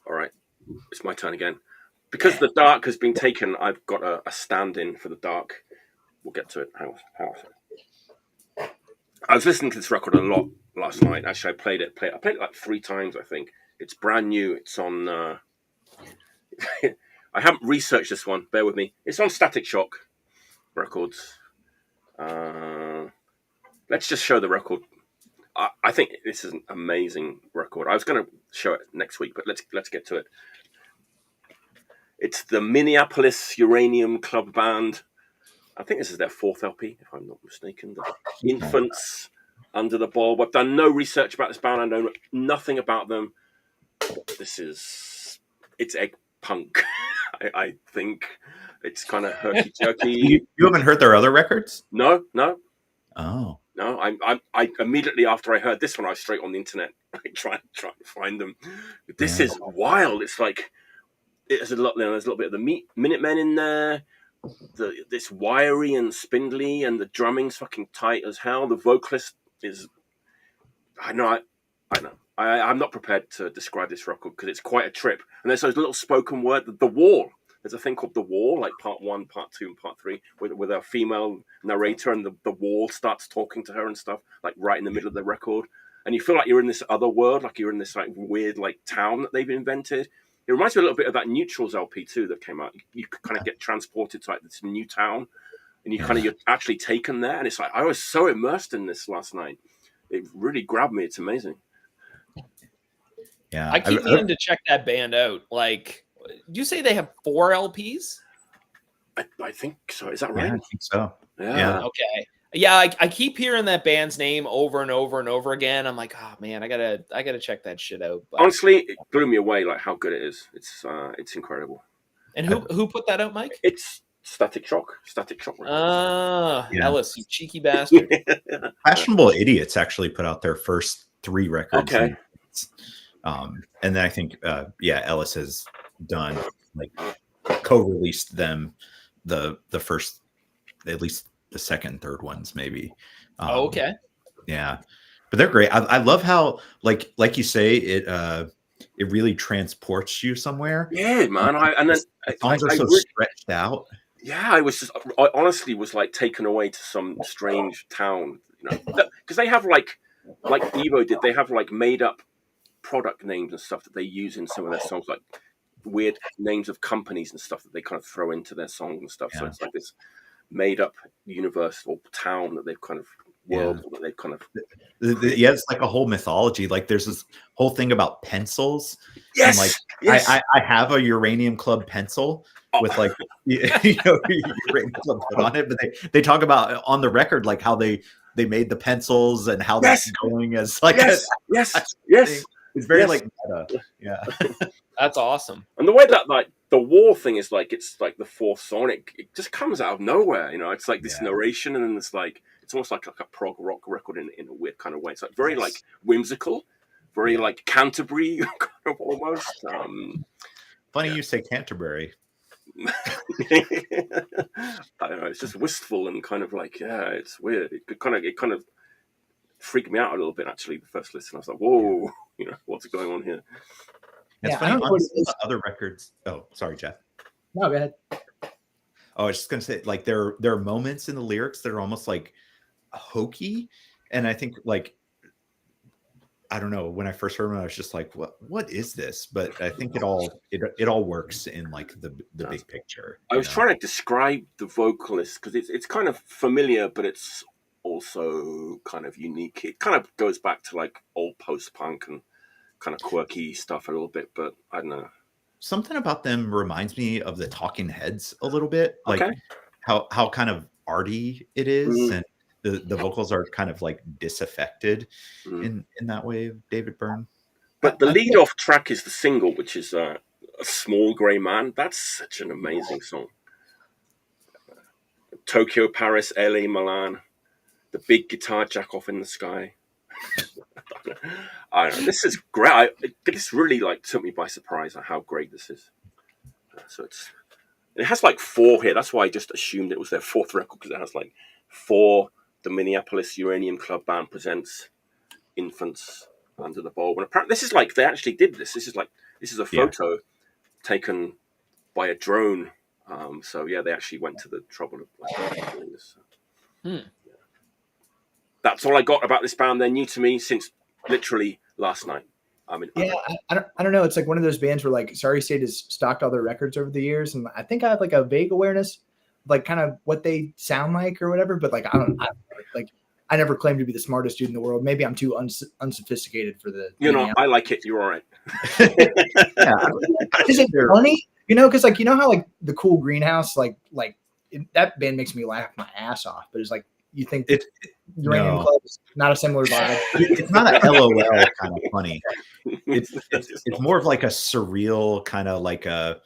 All right. It's my turn again. Because the dark has been taken, I've got a stand-in for the dark. We'll get to it. Hang on. I was listening to this record a lot last night. Actually, I played it like 3 times, I think. It's brand new. It's on... I haven't researched this one. Bear with me. It's on Static Shock Records. Let's just show the record. I think this is an amazing record. I was going to show it next week, but let's get to it. It's the Minneapolis Uranium Club Band. I think this is their 4th LP, if I'm not mistaken. The Infants Under the Bulb. I've done no research about this band. I know nothing about them. It's egg punk. I think it's kind of herky-jerky.
You haven't heard their other records?
No.
Oh.
No, I immediately after I heard this one, I was straight on the internet trying to find them. This is wild. It's like there's a little bit of the Minutemen in there. This wiry and spindly, and the drumming's fucking tight as hell. The vocalist is, I know. I'm not prepared to describe this record because it's quite a trip. And there's those little spoken word, the wall. There's a thing called The Wall, like part 1, part 2, and part 3, with a female narrator, and the wall starts talking to her and stuff, like right in the middle of the record. And you feel like you're in this other world, like you're in this like weird like town that they've invented. It reminds me a little bit of that Neutrals LP too that came out. You kind of get transported to like this new town, and you're actually taken there. And it's like I was so immersed in this last night. It really grabbed me. It's amazing.
Yeah,
I keep meaning to check that band out. Like, did you say they have 4 LPs?
I think so. Is that right?
Yeah, I think so.
Yeah.
Okay. Yeah, I keep hearing that band's name over and over and over again. I'm like, oh man, I gotta check that shit out. But
honestly, it blew me away, like how good it is. It's incredible.
And who put that out, Mike?
It's Static Shock.
Ellis, you cheeky bastard.
Fashionable Idiots actually put out their first 3 records.
Okay.
And then I think Ellis has done like co-released them the first, at least the second and third ones maybe.
Okay.
Yeah, but they're great. I love how like you say it really transports you somewhere.
Yeah, man. The
songs are so stretched out.
Yeah, I honestly was like taken away to some strange town, you know, because they have like Evo did. They have like made up product names and stuff that they use in some of their songs, like weird names of companies and stuff that they kind of throw into their songs and stuff. Yeah. So it's like this made up universe or town that they've kind of that they've kind of
it's like a whole mythology. Like there's this whole thing about pencils.
Yes,
and like I have a Uranium Club pencil with like Uranium Club put on it, but they talk about on the record like how they made the pencils and how that's going as like
yes.
It's very like meta. Yeah.
That's awesome.
And the way that like the war thing is like it's like the 4th song, it just comes out of nowhere, you know. It's like this narration, and then it's like it's almost like a prog rock record in a weird kind of way. It's like very like whimsical, very like Canterbury kind of almost.
Funny you say Canterbury.
I don't know, it's just wistful and kind of like it's weird. It kind of freaked me out a little bit actually the first listen. I was like, whoa, you know, what's going on here?
It's funny on other records. Oh, sorry, Jeff.
No, go ahead.
I was just gonna say, like, there are moments in the lyrics that are almost like hokey, and I think, like, I don't know, when I first heard them, I was just like, what is this? But I think it all works in like the big picture.
I was trying to describe the vocalist because it's kind of familiar, but it's also kind of unique. It kind of goes back to like old post-punk and kind of quirky stuff a little bit, but I don't know.
Something about them reminds me of the Talking Heads a little bit, like how kind of arty it is, and the vocals are kind of like disaffected in that way of David Byrne.
But the lead-off track is the single, which is a Small Grey Man. That's such an amazing song. Tokyo, Paris, LA, Milan, the big guitar jack off in the sky. I don't know. This is great. This really like took me by surprise on how great this is. So it has like 4 here. That's why I just assumed it was their 4th record, because it has like 4. The Minneapolis Uranium Club Band presents Infants Under the Bowl. And apparently, this is like they actually did this. This is a photo taken by a drone. So yeah, they actually went to the trouble of like, doing this. That's all I got about this band. They're new to me since literally last night. I mean,
I don't know. It's like one of those bands where like Sorry State has stocked all their records over the years, and I think I have like a vague awareness, like kind of what they sound like or whatever. But like I never claimed to be the smartest dude in the world. Maybe I'm too unsophisticated for the.
I like it. You're all right.
Is it funny? Because like how like the Cool Greenhouse, like that band makes me laugh my ass off. But it's like you think Uranium Club is not a similar vibe.
It's not a LOL kind of funny. It's more of like a surreal kind of like a.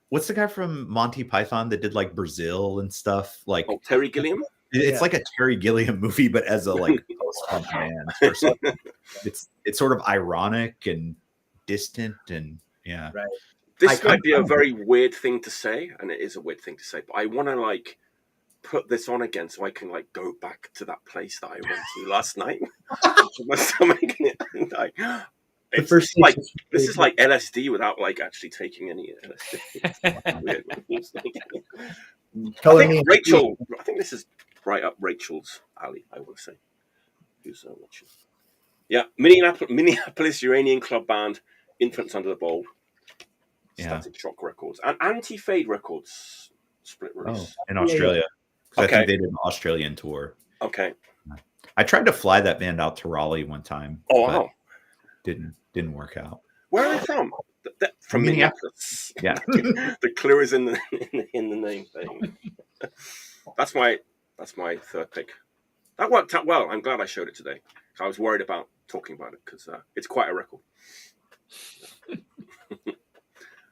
What's the guy from Monty Python that did like Brazil and stuff? Like
Terry Gilliam.
It's like a Terry Gilliam movie, but as a like post-punk band. Or something. It's sort of ironic and distant, and
right.
This might be a very weird thing to say, and it is a weird thing to say, but I want to like put this on again so I can like go back to that place that I went to last night. My stomach, like, this is like LSD without like actually taking any LSD. Weird. I think this is right up Rachel's alley, I will say. Who's watching? Yeah, Minneapolis Uranium Club Band, Infants Under the Bowl, Static Shock Records, and Anti-Fade Records split release.
In Australia. I think they did an Australian tour.
Okay.
I tried to fly that band out to Raleigh one time.
Oh, wow.
Didn't work out.
Where are they from? From Minneapolis.
Yeah.
The clue is in the name thing. That's my 3rd pick. That worked out well. I'm glad I showed it today. I was worried about talking about it because it's quite a record.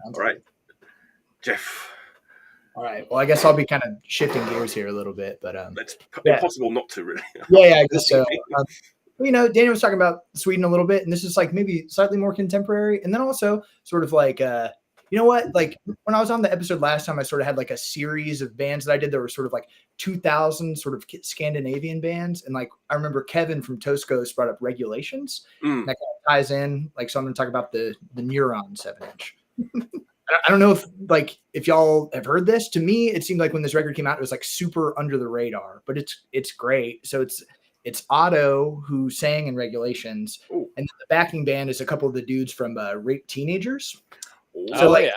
All right, Jeff.
All right. Well, I guess I'll be kind of shifting gears here a little bit, but
it's impossible not to, really.
I guess so. Daniel was talking about Sweden a little bit, and this is like maybe slightly more contemporary, and then also sort of like like when I was on the episode last time, I sort of had like a series of bands that I did that were sort of like 2000 sort of Scandinavian bands, and like I remember Kevin from Toscos brought up Regulations. And that kind of ties in. Like, so I'm going to talk about the Neuron 7-inch. I don't know if y'all have heard this. To me, it seemed like when this record came out, it was like super under the radar, but it's great. So it's Otto who sang in Regulations, and the backing band is a couple of the dudes from Rape Teenagers. So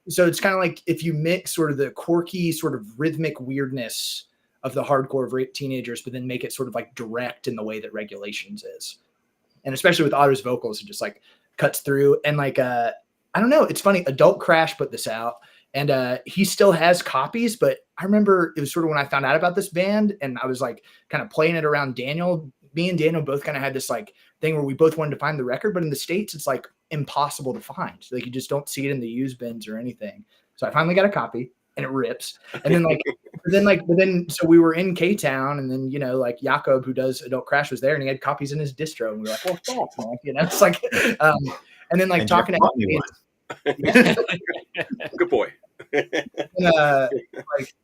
so it's kind of like if you mix sort of the quirky sort of rhythmic weirdness of the hardcore of Rape Teenagers, but then make it sort of like direct in the way that Regulations is, and especially with Otto's vocals, it just like cuts through. And like I don't know, it's funny. Adult Crash put this out, and he still has copies, but I remember it was sort of when I found out about this band, and I was like kind of playing it around Daniel. Me and Daniel both kind of had this like thing where we both wanted to find the record, but in the States, it's like impossible to find. Like you just don't see it in the used bins or anything. So I finally got a copy, and it rips. And then so we were in K-Town, and then like Jakob, who does Adult Crash, was there, and he had copies in his distro, and we were like, well, thanks, man. It's like, and then like and talking to
good boy.
And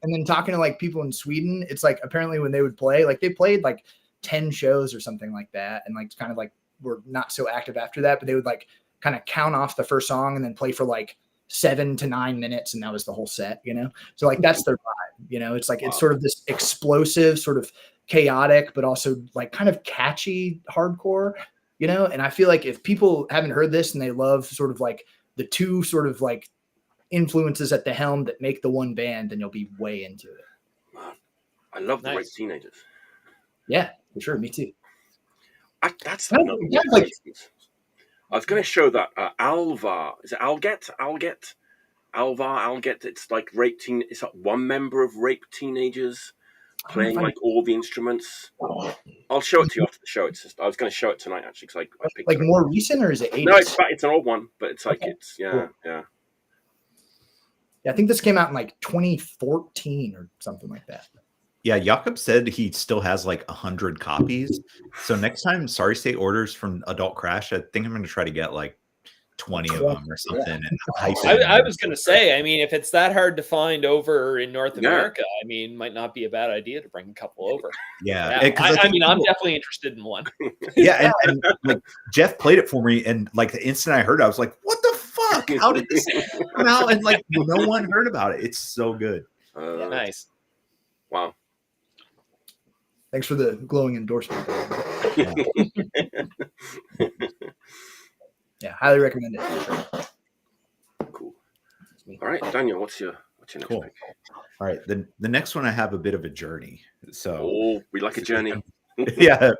then talking to like people in Sweden, it's like apparently when they would play, like they played like 10 shows or something like that, and like kind of like were not so active after that, but they would like kind of count off the first song and then play for like 7 to 9 minutes, and that was the whole set, you know? So like that's their vibe, you know, it's like it's sort of this explosive, sort of chaotic, but also like kind of catchy hardcore, you know? And I feel like if people haven't heard this and they love sort of like the two sort of like influences at the helm that make the one band, then you'll be way into it.
Wow. I love the Rape Teenagers.
Yeah, for sure. Me too.
That's another one. I was going to show that Alvar. Is it Alget? Alget. It's like It's like one member of Rape Teenagers playing like all the instruments. I'll show it to you after the show. It's just I was going to show it tonight actually because I picked
like
it
more recent, or is it 80s?
No, it's an old one, but it's like it's
Cool.
yeah.
I think this came out in like 2014 or something like that.
Yeah, Jakob said he still has like 100 copies. So next time Sorry State orders from Adult Crash, I think I'm going to try to get like 20 of them or something.
Yeah. And I was going to say, I mean, if it's that hard to find over in North America, I mean, might not be a bad idea to bring a couple over.
Yeah.
I mean, I'm definitely interested in one.
Yeah. And like Jeff played it for me. And like the instant I heard it, I was like, what the fuck? How did this come out? And like no one heard about it. It's so good.
Nice.
Wow.
Thanks for the glowing endorsement. Yeah, highly recommend it.
Cool. All right, Daniel, what's your next pick?
All right, the next one I have a bit of a journey. So
we like a journey.
Yeah.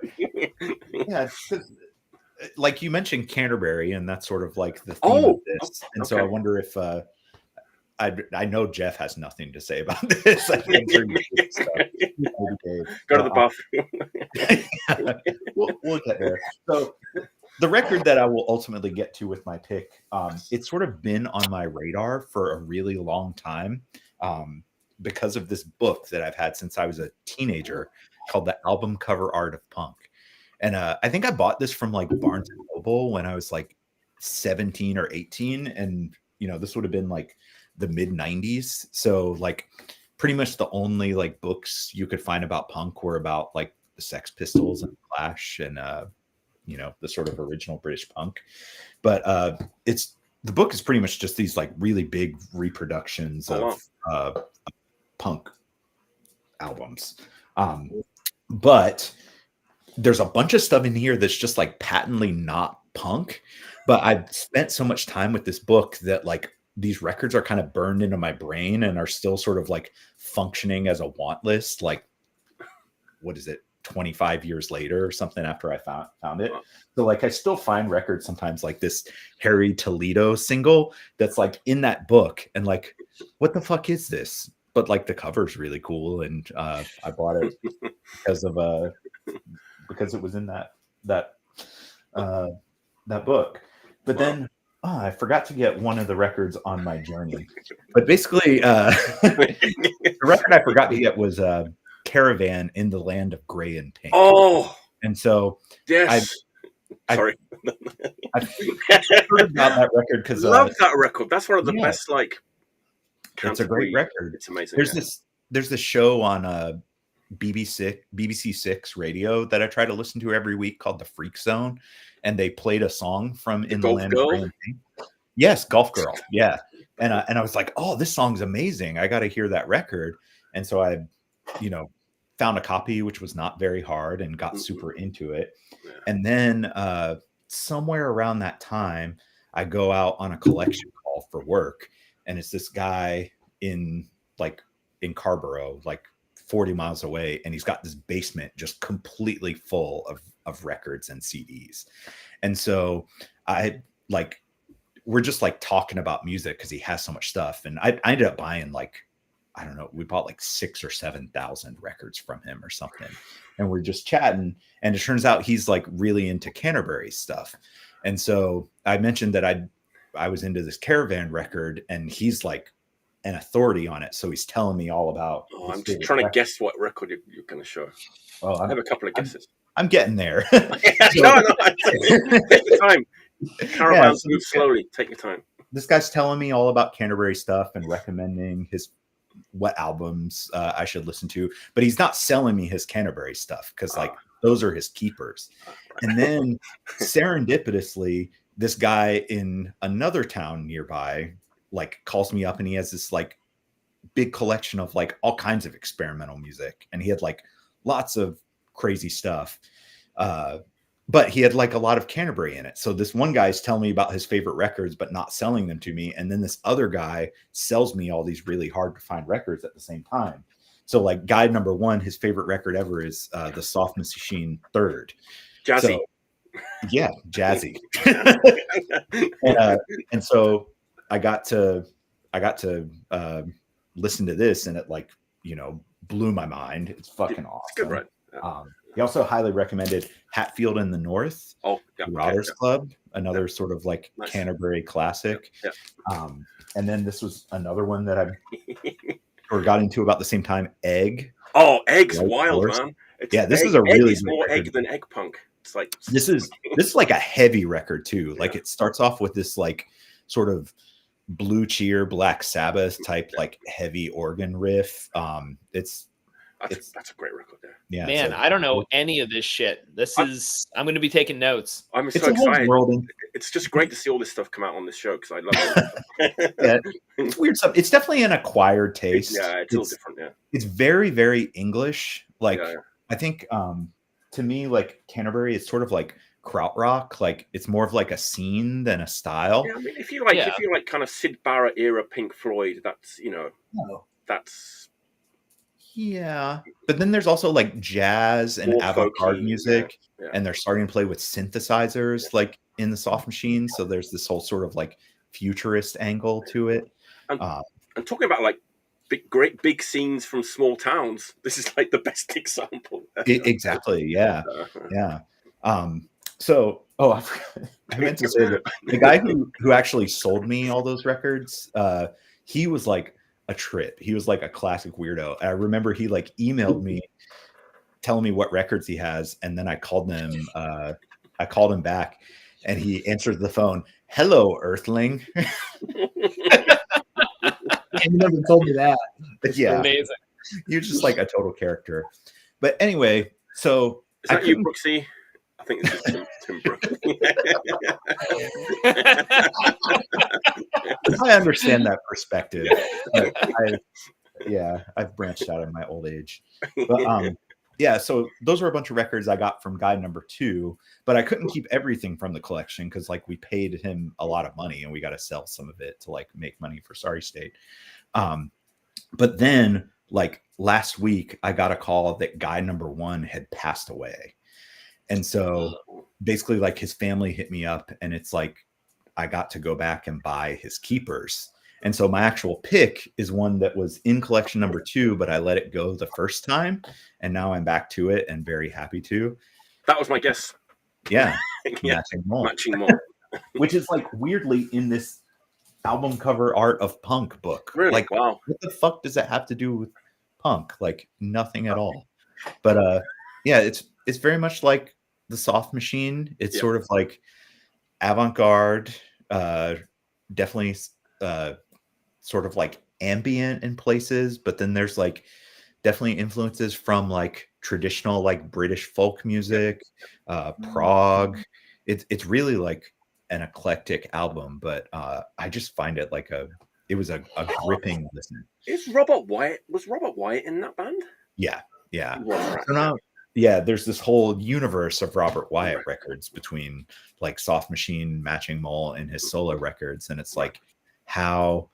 Like you mentioned Canterbury, and that's sort of like the theme of this. And so I wonder if I know Jeff has nothing to say about this. I think go
to the bathroom.
We'll get there. So the record that I will ultimately get to with my pick, it's sort of been on my radar for a really long time because of this book that I've had since I was a teenager called The Album Cover Art of Punk. And I think I bought this from like Barnes and Noble when I was like 17 or 18. And, you know, this would have been like the mid 90s. So like pretty much the only like books you could find about punk were about like the Sex Pistols and Clash and, you know, the sort of original British punk. But the book is pretty much just these like really big reproductions of punk albums. But there's a bunch of stuff in here that's just like patently not punk. But I've spent so much time with this book that like these records are kind of burned into my brain and are still sort of like functioning as a want list. Like, what is it? 25 years later or something after I found it. So like I still find records sometimes like this Harry Toledo single that's like in that book and like, what the fuck is this? But like the cover's really cool. And I bought it because it was in that book. But then I forgot to get one of the records on my journey. But basically the record I forgot to get was Caravan in the Land of Gray and Pink. And so
yes, sorry,
I've heard about that record because
love that record. That's one of the best. Like,
it's a great record.
It's amazing.
There's this show on BBC Six radio that I try to listen to every week called The Freak Zone, and they played a song from In the Land of Gray and Pink. Yes, Golf Girl. Yeah, and I was like, oh, this song's amazing. I got to hear that record. And so I, you know, found a copy, which was not very hard, and got super into it. And then somewhere around that time, I go out on a collection call for work, and it's this guy in Carborough, like 40 miles away, and he's got this basement just completely full of records and CDs. And so we're just like talking about music because he has so much stuff. And I ended up buying like, I don't know, we bought like 6,000 or 7,000 records from him or something. And we're just chatting. And it turns out he's like really into Canterbury stuff. And so I mentioned that I was into this Caravan record, and he's like an authority on it. So he's telling me all about.
I'm just trying to guess what record you're going to show.
Oh,
I have a couple of guesses.
I'm getting there.
No, take your time. Caravans move slowly. Take your time.
This guy's telling me all about Canterbury stuff and recommending what albums I should listen to, but he's not selling me his Canterbury stuff because like those are his keepers. And then serendipitously, this guy in another town nearby like calls me up and he has this like big collection of like all kinds of experimental music, and he had like lots of crazy stuff. But he had like a lot of Canterbury in it. So this one guy's telling me about his favorite records, but not selling them to me. And then this other guy sells me all these really hard to find records at the same time. So like guy number one, his favorite record ever is the Soft Machine Third.
Jazzy.
So, yeah, jazzy. And so I got to listen to this, and it like, you know, blew my mind. It's fucking awesome.
It's good, right? Yeah.
He also highly recommended Hatfield in the North, Rotters Club, another sort of like Canterbury classic. And then this was another one that I got into about the same time, Egg.
Oh, Egg's wild, man.
This is a really
Egg more Egg than Egg Punk. It's like
this is like a heavy record too. Like it starts off with this like sort of Blue Cheer, Black Sabbath type like heavy organ riff.
That's a great record there.
Yeah,
man, I don't know any of this shit. I'm going to be taking notes.
I'm so excited. It's just great to see all this stuff come out on this show because I love it.
Yeah, it's weird stuff. It's definitely an acquired taste.
It's all different. Yeah,
it's very, very English. Like I think to me, like Canterbury is sort of like krautrock. Like it's more of like a scene than a style.
Yeah, I mean, if you like kind of Syd Barrett era Pink Floyd, that's that's.
Yeah, but then there's also like jazz and avant-garde music, and they're starting to play with synthesizers like in the Soft Machine. So there's this whole sort of like futurist angle to it.
And talking about like great big scenes from small towns, this is like the best example.
Exactly. Yeah. So, I meant to say that the guy who actually sold me all those records, he was like a trip. He was like a classic weirdo. I remember he like emailed me telling me what records he has, and then I called him back, and he answered the phone. Hello, Earthling.
You never told me that.
Yeah,
amazing.
You're just like a total character. But anyway, so
is that you, Brooksy? I think it's just Tim Brooks.
I understand that perspective. I've branched out in my old age. But so those were a bunch of records I got from guy number 2, but I couldn't keep everything from the collection because like we paid him a lot of money and we got to sell some of it to like make money for Sorry State. But then like last week I got a call that guy number 1 had passed away. And so basically like his family hit me up and it's like I got to go back and buy his keepers. And so my actual pick is one that was in collection number 2, but I let it go the first time. And now I'm back to it and very happy to.
That was my guess.
Yeah.
Matching more.
Which is like weirdly in this album cover art of punk book.
Really?
Like,
wow.
What the fuck does that have to do with punk? Like nothing at all. But it's very much like the Soft Machine. It's sort of like avant-garde, definitely sort of like ambient in places, but then there's like definitely influences from like traditional like British folk music, prog. It's really like an eclectic album, but I just find it like it was a gripping listen.
Was Robert Wyatt in that band?
Yeah. So now, there's this whole universe of Robert Wyatt records between like Soft Machine, Matching Mole, and his solo records, and it's like how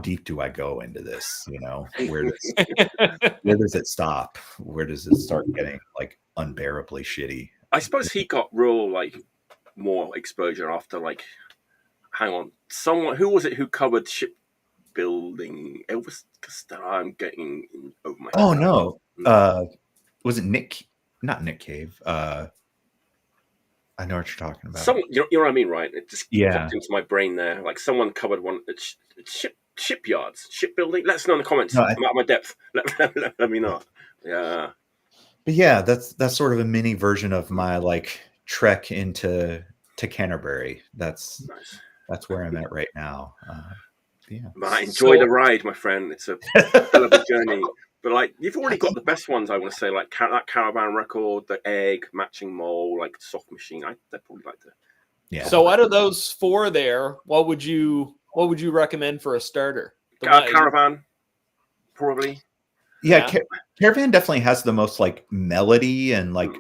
deep do I go into this? You know, where does it stop? Where does it start getting like unbearably shitty?
I suppose he got real like more exposure after like, hang on, someone who was it who covered shipbuilding? It was I'm getting over my.
Oh no, was it not Nick Cave? I know what you're talking about.
Someone, you know what I mean, right? It just popped into my brain there. Like someone covered one at shipyards, shipbuilding. Let us know in the comments. I'm out of my depth. Let me know. Yeah.
But yeah, that's sort of a mini version of my like trek into Canterbury. That's
nice.
That's where I'm at right now.
Enjoy the ride, my friend. It's a hell of a journey. But like, you've already got the best ones. I want to say, like that Caravan record, the Egg, Matching Mole, like Soft Machine. I'd probably like to.
Yeah.
So out of those 4 there, what would you what would you recommend for a starter?
Caravan, probably.
Yeah, Caravan definitely has the most like melody and like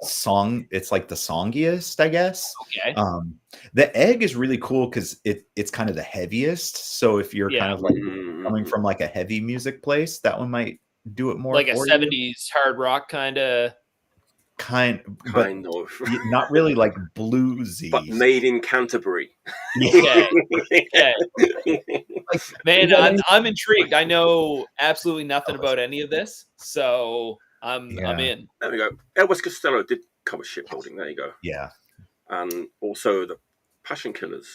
song. It's like the songiest, I guess.
Okay.
The Egg is really cool because it's kind of the heaviest. So if you're kind of like coming from like a heavy music place, that one might do it more
like
for
a 70s hard rock kind of.
Kind of not really like bluesy,
but made in Canterbury.
Okay. Man, I'm intrigued. I know absolutely nothing about any of this, so I'm in.
There we go. Elvis Costello did cover shipbuilding. There you go.
Yeah,
and also the Passion Killers.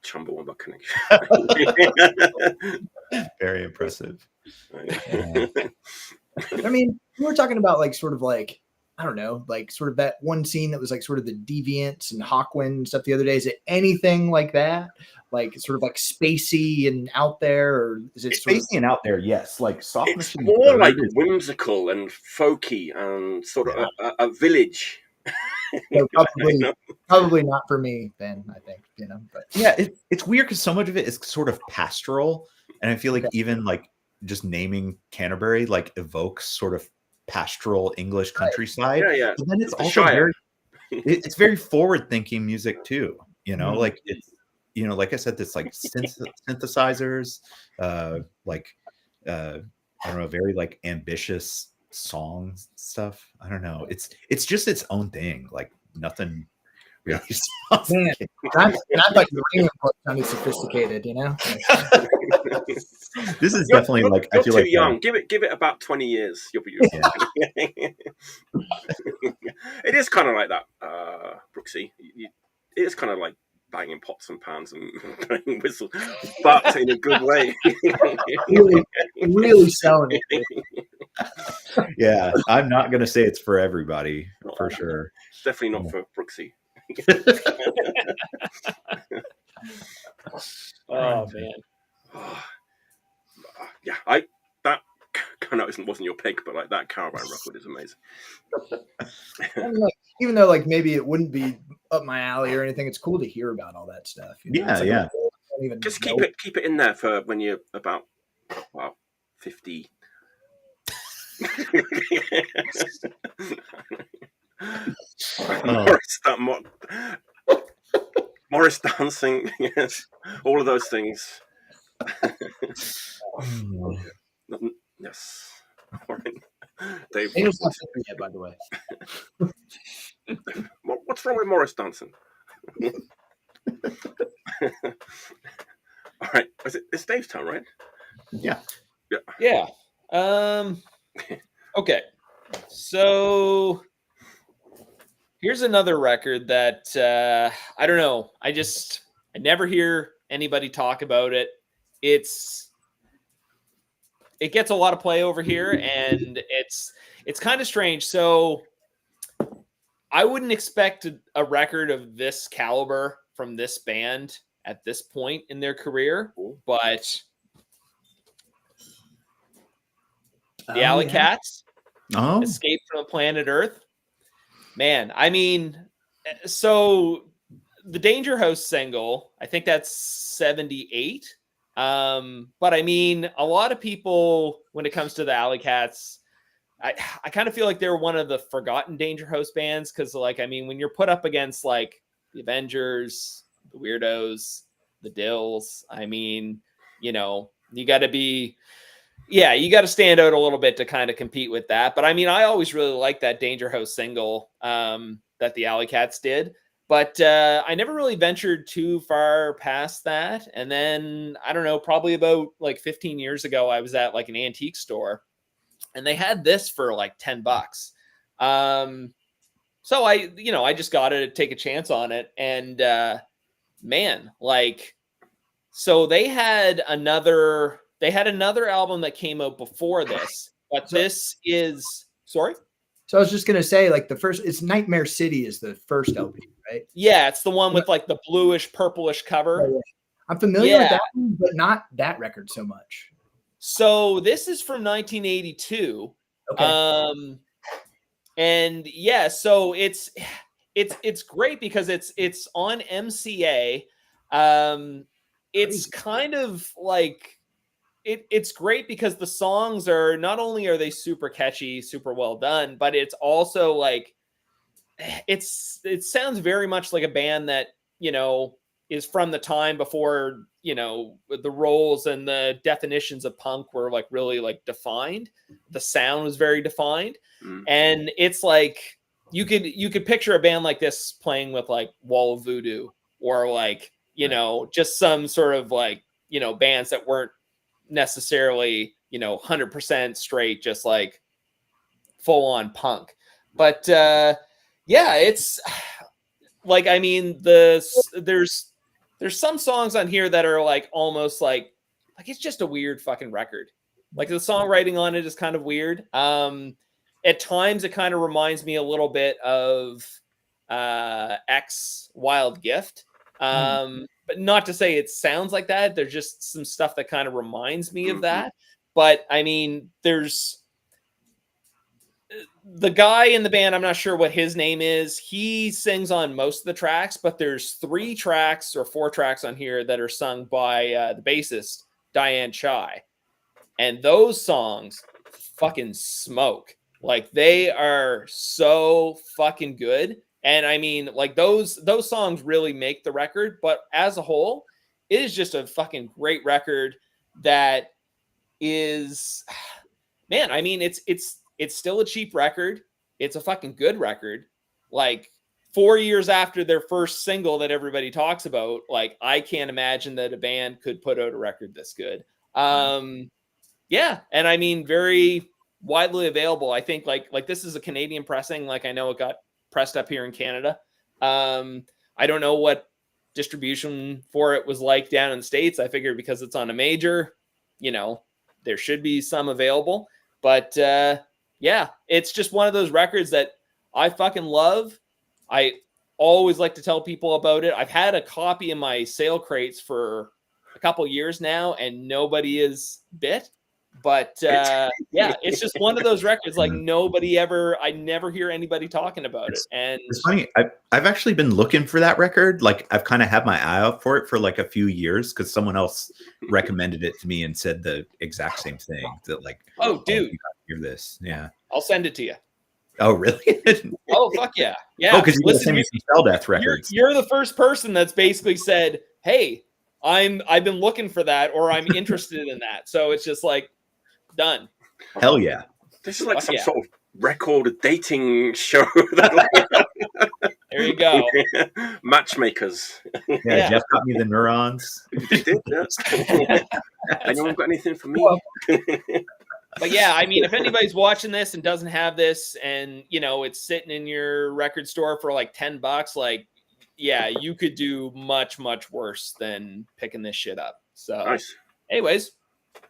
Chumbawamba connection.
Very impressive.
I mean, we were talking about like sort of like, I don't know, like sort of that one scene that was like sort of the Deviants and Hawkwind and stuff the other day. Is it anything like that? Like sort of like spacey and out there, or is it
spacey and out there? Yes, like Soft
it's
Machine.
More like whimsical and folky and sort of a village.
So probably not for me then, I think, you know. But
yeah, it's weird because so much of it is sort of pastoral, and I feel like even like just naming Canterbury like evokes sort of pastoral English countryside.
Yeah.
But then it's also very it's very forward thinking music too, you know, like it's, you know, like I said, it's like synthesizers, like I don't know, very like ambitious songs stuff. I don't know. It's just its own thing. Like nothing really sounds
not like the Uranium sounding sophisticated, you know.
This is definitely like I feel
too
like
young. Give it about 20 years. You'll be. It is kind of like that, Brooksy. It is kind of like banging pots and pans and playing whistles, but in a good way.
really selling it.
Yeah, I'm not gonna say it's for everybody, for sure.
Definitely not for Brooksy.
Oh man.
Yeah, that kind of wasn't your pick, but like that Caravan record is amazing.
Even though like maybe it wouldn't be up my alley or anything, it's cool to hear about all that stuff. You know?
Yeah.
Just keep it in there for when you're about 50. Morris dancing, yes, all of those things. Yes. Dave,
Daniel's not there yet, by the way.
What's wrong with Morris dancing? All right, it's Dave's turn, right?
Yeah. Okay, so here's another record that I don't know. I never hear anybody talk about it. It gets a lot of play over here, and it's kind of strange. So I wouldn't expect a record of this caliber from this band at this point in their career, but the Alley Cats, Escape from Planet Earth. Man, I mean, so the Danger House single, I think that's 78. But I mean, a lot of people, when it comes to the Alley Cats, I kind of feel like they're one of the forgotten Danger House bands. Cause like, I mean, when you're put up against like the Avengers, the Weirdos, the Dills, I mean, you know, you got to stand out a little bit to kind of compete with that. But I mean, I always really liked that Danger House single, that the Alley Cats did. But I never really ventured too far past that. And then, I don't know, probably about like 15 years ago, I was at like an antique store and they had this for like $10. So I just got to take a chance on it. And man, like, so they had another album that came out before this, but this is, sorry?
So I was just going to say, like, it's Nightmare City is the first LP, right?
Yeah, it's the one with like the bluish, purplish cover.
Oh, yeah. I'm familiar with that one, but not that record so much.
So this is from 1982.
Okay.
And yeah, so it's great because it's on M.I.A. It's kind of like it's great because the songs are not only are they super catchy, super well done, but it's also like it sounds very much like a band that, you know, is from the time before, you know, the roles and the definitions of punk were like really like defined. The sound was very defined. And it's like you could picture a band like this playing with like Wall of Voodoo or like, you know, just some sort of like, you know, bands that weren't necessarily, you know, 100% straight, just like full on punk. But yeah, it's like, I mean, there's some songs on here that are like almost like it's just a weird fucking record. Like the songwriting on it is kind of weird. At times it kind of reminds me a little bit of X Wild Gift. But not to say it sounds like that. There's just some stuff that kind of reminds me of that. But I mean, there's the guy in the band, I'm not sure what his name is. He sings on most of the tracks, but there's 3 tracks or 4 tracks on here that are sung by the bassist, Diane Chai. And those songs fucking smoke. Like they are so fucking good. And I mean, like those songs really make the record, but as a whole, it is just a fucking great record that is, man, I mean, it's still a cheap record. It's a fucking good record. Like 4 years after their first single that everybody talks about, like I can't imagine that a band could put out a record this good. Yeah, and I mean, very widely available. I think like this is a Canadian pressing. Like I know it got pressed up here in Canada. I don't know what distribution for it was like down in the States. I figured because it's on a major, you know, there should be some available. But yeah, it's just one of those records that I fucking love. I always like to tell people about it. I've had a copy in my sale crates for a couple years now, and nobody is bit. But yeah, it's just one of those records like I never hear anybody talking about it. And
it's funny, I've actually been looking for that record. Like I've kind of had my eye out for it for like a few years because someone else recommended it to me and said the exact same thing. That like,
oh dude,
you gotta hear this. Yeah,
I'll send it to you.
Oh really?
Oh fuck yeah, yeah.
Oh, because you listen to some Cell Death records.
You're the first person that's basically said, "Hey, I've been looking for that, or I'm interested in that." So it's just like done.
Hell yeah!
This is like some sort of record dating show. There
you go.
Matchmakers.
Yeah, Jeff got me the neurons.
You did, yes. Anyone got anything for me?
But yeah, I mean, if anybody's watching this and doesn't have this, and you know it's sitting in your record store for like $10, like yeah, you could do much worse than picking this shit up. So,
nice.
Anyways,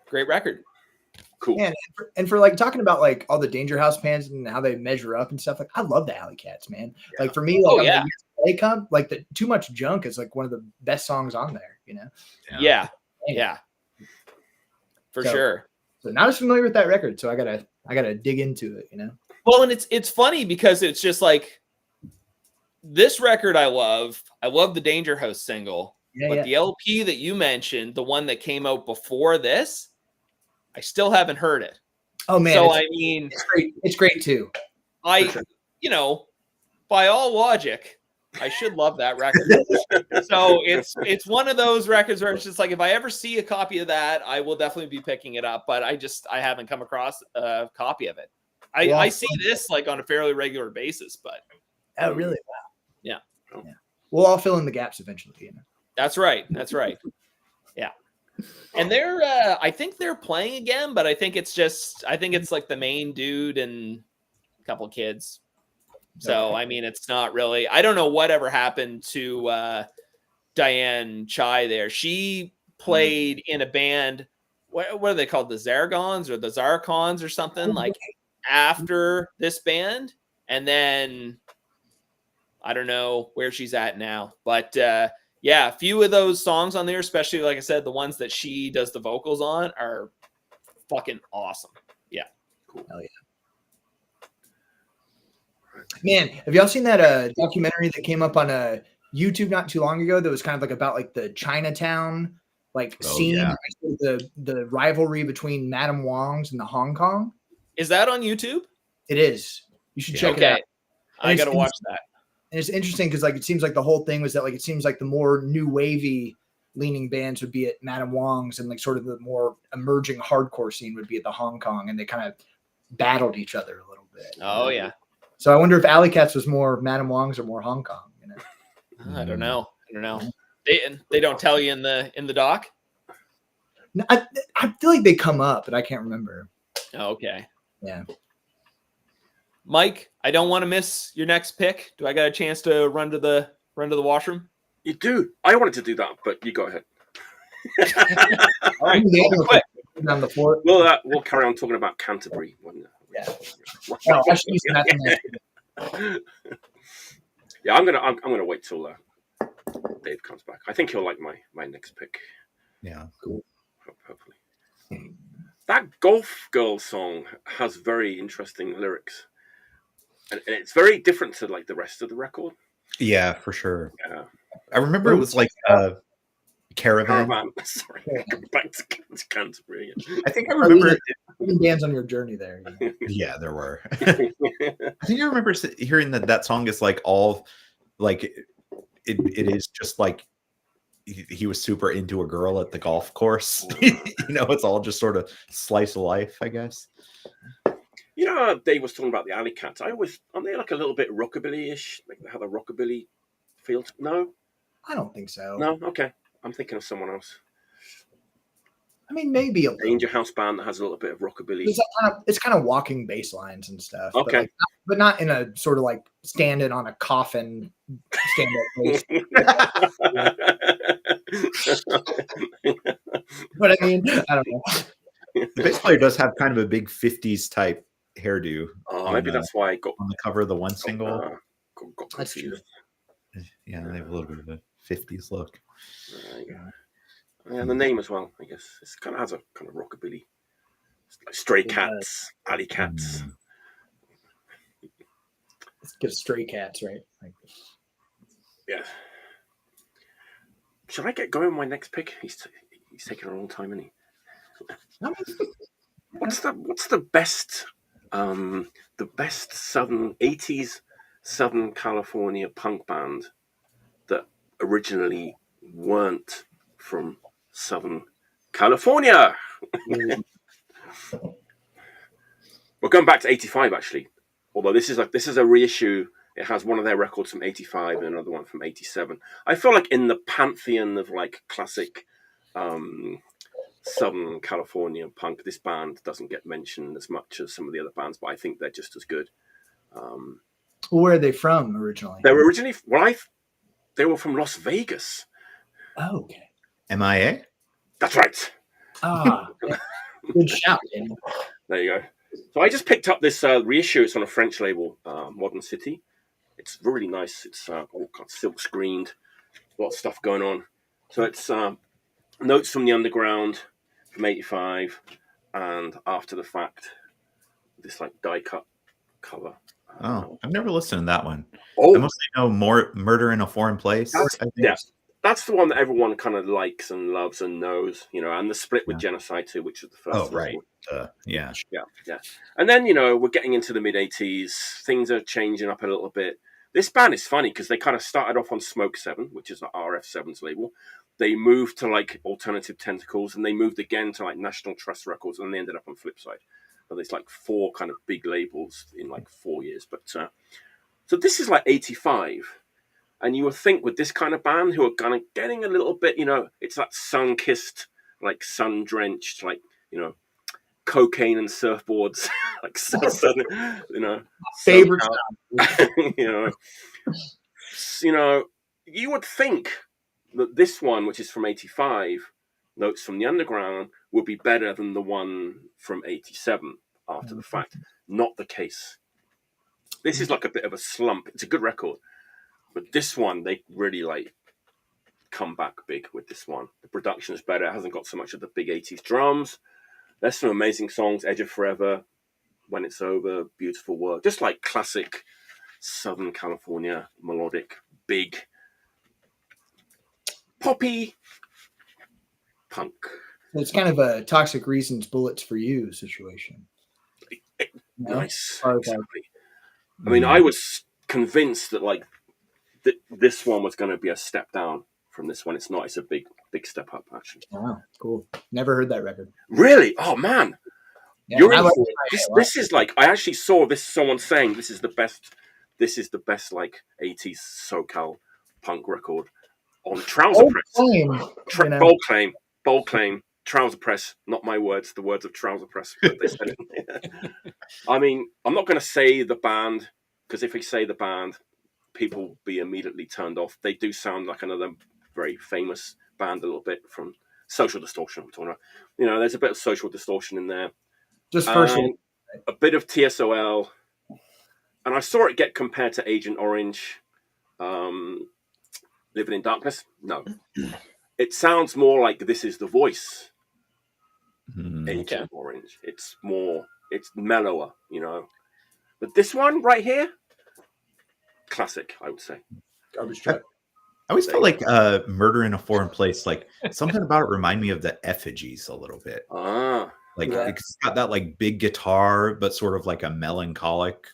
great record.
Cool.
Yeah, and for like talking about like all the Danger House bands and how they measure up and stuff, like I love the Alley Cats, man. Yeah. Like for me, like they come like the Too Much Junk is like one of the best songs on there, you know?
Yeah. For sure.
So not as familiar with that record, so I gotta dig into it, you know.
Well, and it's funny because it's just like this record I love the Danger House single, but the LP that you mentioned, the one that came out before this, I still haven't heard it.
Oh man!
So I mean,
it's great too.
You know, by all logic, I should love that record. So it's one of those records where it's just like if I ever see a copy of that, I will definitely be picking it up. But I haven't come across a copy of it. I see this like on a fairly regular basis, but
oh really? Wow.
Yeah.
We'll all fill in the gaps eventually, you know.
That's right. Yeah. And they're I think they're playing again, but I think it's like the main dude and a couple kids. So I mean it's not really, I don't know whatever happened to Diane Chai there. She played in a band, what are they called? The Zargons or the Zarkons or something, like after this band. And then I don't know where she's at now, but yeah, a few of those songs on there, especially like I said, the ones that she does the vocals on are fucking awesome. Yeah.
Cool. Hell yeah. Man, have y'all seen that documentary that came up on YouTube not too long ago that was kind of like about like the Chinatown scene, the rivalry between Madame Wong's and the Hong Kong.
Is that on YouTube?
It is. You should check it out.
I got to watch that.
And it's interesting because it seems like the whole thing was that it seems like the more new wavy leaning bands would be at Madame Wong's, and sort of the more emerging hardcore scene would be at the Hong Kong, and they kind of battled each other a little bit.
Oh yeah.
So I wonder if Alley Cats was more Madame Wong's or more Hong Kong.
I don't know. They don't tell you in the doc.
No, I feel like they come up, but I can't remember.
Oh, okay.
Yeah.
Mike, I don't want to miss your next pick. Do I got a chance to run to the washroom?
You do. I wanted to do that, but you go ahead.
All right.
On the floor.
We'll carry on talking about Canterbury.
Yeah. No, I should use that.
Yeah, I'm gonna wait till Dave comes back. I think he'll like my next pick.
Yeah,
cool.
Hopefully. That Golf Girl song has very interesting lyrics, and it's very different to the rest of the record.
Yeah, for sure.
Yeah.
I remember it was like Caravan.
Sorry, go back to Canterbury.
I think I remember
bands on your journey there.
Yeah, there were. I think I remember hearing that song is all it is just he was super into a girl at the golf course. It's all just sort of slice of life, I guess.
Dave was talking about the Alley Cats. Aren't they a little bit rockabilly-ish? Like they have a rockabilly feel? No?
I don't think so.
No? Okay. I'm thinking of someone else.
I mean, maybe a
Danger House band that has a little bit of rockabilly.
It's kind of walking bass lines and stuff.
Okay.
But not in a sort of standing on a coffin stand-up bass. But I mean, I don't know.
The bass player does have kind of a big 50s type hairdo.
Maybe that's why I got
on the cover of the one single.
Got
that's true.
Yeah, they have a little bit of a 50s look.
And the name as well, I guess. It kind of has a kind of rockabilly. Stray Cats, Alley Cats.
Let's get Stray Cats, right?
Yeah. Should I get going with my next pick? He's taking a long time, isn't he? What's the best Southern 80s Southern California punk band that originally weren't from Southern California? We're going back to 85 actually. Although this is a reissue. It has one of their records from 85 and another one from 87. I feel like in the pantheon of classic Southern California punk, this band doesn't get mentioned as much as some of the other bands, but I think they're just as good.
Where are they from originally?
They were originally they were from Las Vegas.
Oh, okay.
M.I.A?
That's right.
Good shout. Man.
There you go. So I just picked up this reissue. It's on a French label, Modern City. It's really nice. It's all silk screened, a lot of stuff going on. So it's Notes from the Underground from 85 and After the Fact, this die cut cover.
I've never listened to that one.
I
mostly know more Murder in a Foreign Place.
That's the one that everyone kind of likes and loves and knows, and the split with Genocide too, which was the first.
Oh, right. Yeah.
And then, we're getting into the mid-80s. Things are changing up a little bit. This band is funny because they kind of started off on Smoke 7, which is RF7's label. They moved to Alternative Tentacles, and they moved again to National Trust Records, and they ended up on Flipside. So there's 4 kind of big labels in 4 years. But so this is 85. And you would think with this kind of band who are kind of getting a little bit, it's that sun-kissed, sun-drenched, cocaine and surfboards,
favorite.
You would think that this one, which is from 85, Notes from the Underground, would be better than the one from 87 After the Fact. Not the case. This is a bit of a slump. It's a good record. But this one, they really come back big with this one. The production is better. It hasn't got so much of the big 80s drums. There's some amazing songs. Edge of Forever, When It's Over, Beautiful Work. Just classic Southern California melodic, big poppy punk.
It's kind of a Toxic Reasons Bullets for You situation.
Nice.
Okay.
Exactly. I mean, I was convinced that like this one was going to be a step down from this one. It's not. It's a big step up, actually.
Wow, cool. Never heard that record.
Really? Oh man.
Yeah,
You're in
like
for it. This is like, I actually saw this, someone saying this is the best like 80s SoCal punk record on Trouser Press. Bold claim, Trouser Press, not my words, the words of Trouser Press. But they said it. I mean, I'm not going to say the band, because if we say the band, people will be immediately turned off. They do sound like another very famous band a little bit from Social Distortion. I'm talking about. You know, there's a bit of Social Distortion in there.
Just first one.
A bit of TSOL, and I saw it get compared to Agent Orange. Living in Darkness? No. It sounds more like This Is the Voice. Agent Orange. It's mellower, you know. But this one right here, classic, I would say.
Garbage truck.
I always felt like Murder in a Foreign Place, like something about it remind me of the Effigies a little bit. Like it's got that like big guitar, but sort of like a melancholic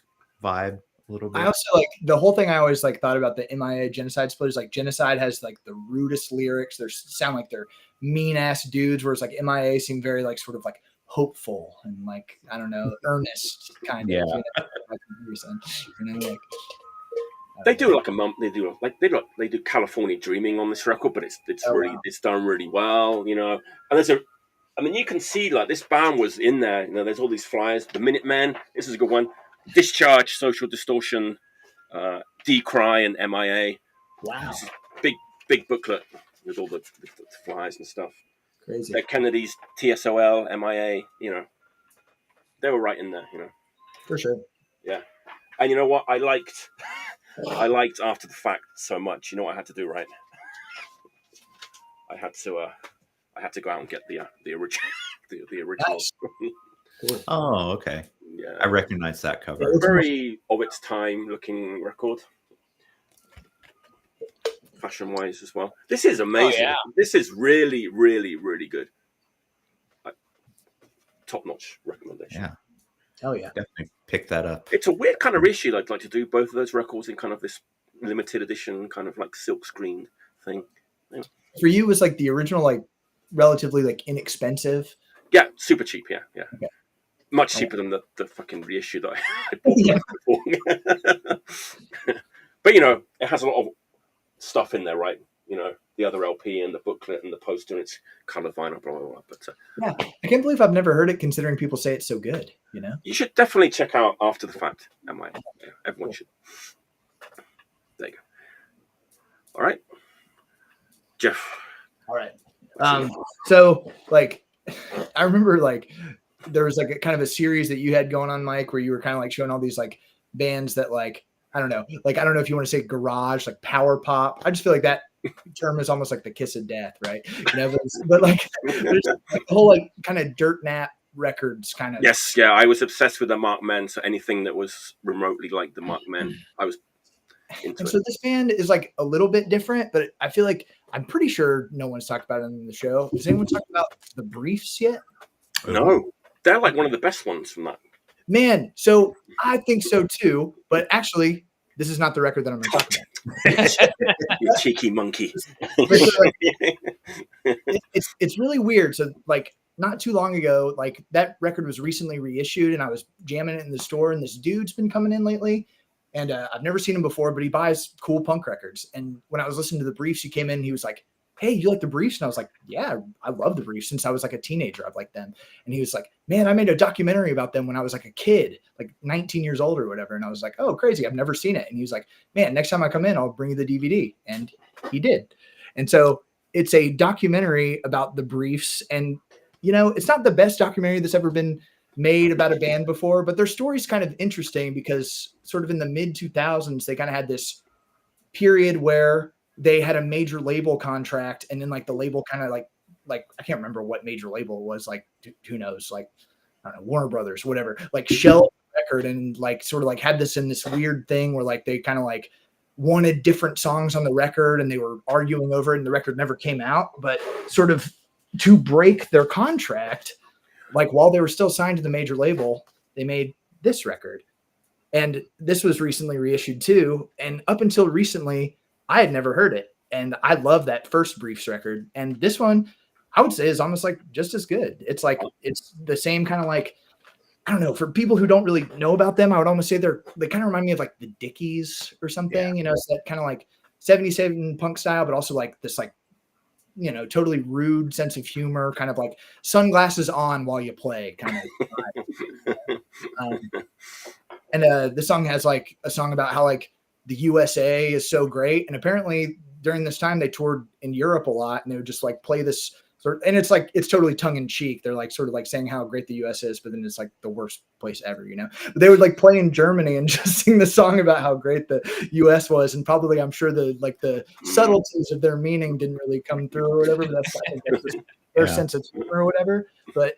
vibe a little bit.
I also like the whole thing. I always like thought about the M.I.A. Genocide split is like Genocide has like the rudest lyrics. They sound like they're mean ass dudes, whereas like M.I.A. seem very like sort of like hopeful and like, I don't know, earnest kind of. You know, like,
they do like they do California Dreaming on this record, but it's done really well, you know. And I mean, you can see like this band was in there. You know, there's all these flyers. The Minutemen, this is a good one. Discharge, Social Distortion, Decry, and M.I.A.
Wow,
this is big booklet with all the flyers and stuff.
Crazy.
Kennedy's, TSOL, M.I.A. You know, they were right in there. You know,
for sure.
Yeah, and you know what? I liked After the Fact so much. You know what I had to do, right? I had to go out and get the original. the original.
Nice.
Oh, okay.
Yeah,
I recognize that cover.
Very of its time looking record, fashion wise as well. This is amazing.
Oh, yeah.
This is really, really, really good. Top notch recommendation.
Yeah.
Oh yeah,
definitely pick that up.
It's a weird kind of reissue. I'd like to do both of those records in kind of this limited edition, kind of like silk screen thing. Yeah.
For you, was like the original like relatively like inexpensive.
Yeah, super cheap. Yeah.
Okay.
Much cheaper than the fucking reissue that I bought before. But you know, it has a lot of stuff in there, right? You know, the other LP and the booklet and the poster, and it's color vinyl, blah blah blah. But
yeah, I can't believe I've never heard it, considering people say it's so good. You know,
you should definitely check out After the Fact. M.I.A. Yeah, everyone should. There you go. All right, Jeff.
All right. So like, I remember like there was like a kind of a series that you had going on, Mike, where you were kind of like showing all these like bands that like, I don't know if you want to say garage, like power pop. I just feel like that term is almost like the kiss of death, right? You know, but like there's like the whole like kind of dirt nap records kind of.
Yes, yeah, I was obsessed with the Mark Men, so anything that was remotely like the Mark Men, I was into
and so this band is like a little bit different, but I feel like I'm pretty sure no one's talked about it in the show. Has anyone talked about the Briefs yet?
No, they're like one of the best ones from that.
Man, so I think so too, but actually, this is not the record that I'm going to talk about.
You cheeky monkey.
It's really weird. So like not too long ago, like that record was recently reissued, and I was jamming it in the store, and this dude's been coming in lately, and I've never seen him before, but he buys cool punk records. And when I was listening to the Briefs, he came in and he was like, "Hey, you like the Briefs?" And I was like, "Yeah, I love the Briefs. Since I was like a teenager, I've liked them." And he was like, "Man, I made a documentary about them when I was like a kid, like 19 years old or whatever." And I was like, "Oh, crazy. I've never seen it." And he was like, "Man, next time I come in, I'll bring you the DVD." And he did. And so it's a documentary about the Briefs. And, you know, it's not the best documentary that's ever been made about a band before, but their story's kind of interesting because sort of in the mid 2000s, they kind of had this period where they had a major label contract, and then like the label kind of like I can't remember what major label it was, like who knows, like I don't know, Warner Brothers, whatever, like shelved the record, and like sort of like had this in this weird thing where like they kind of like wanted different songs on the record and they were arguing over it and the record never came out. But sort of to break their contract, like while they were still signed to the major label, they made this record. And this was recently reissued too. And up until recently, I had never heard it. And I love that first Briefs record. And this one, I would say, is almost like just as good. It's like, it's the same kind of like, I don't know, for people who don't really know about them, I would almost say they kind of remind me of like the Dickies or something, you know, it's that kind of like 77 punk style, but also like this, like, you know, totally rude sense of humor, kind of like sunglasses on while you play kind of. And the song has like a song about how like the USA is so great. And apparently during this time they toured in Europe a lot and they would just like play this and it's like, it's totally tongue in cheek. They're like sort of like saying how great the US is, but then it's like the worst place ever, you know, but they would like play in Germany and just sing the song about how great the US was. And probably, I'm sure the subtleties of their meaning didn't really come through or whatever, but that's just their sense of humor or whatever. But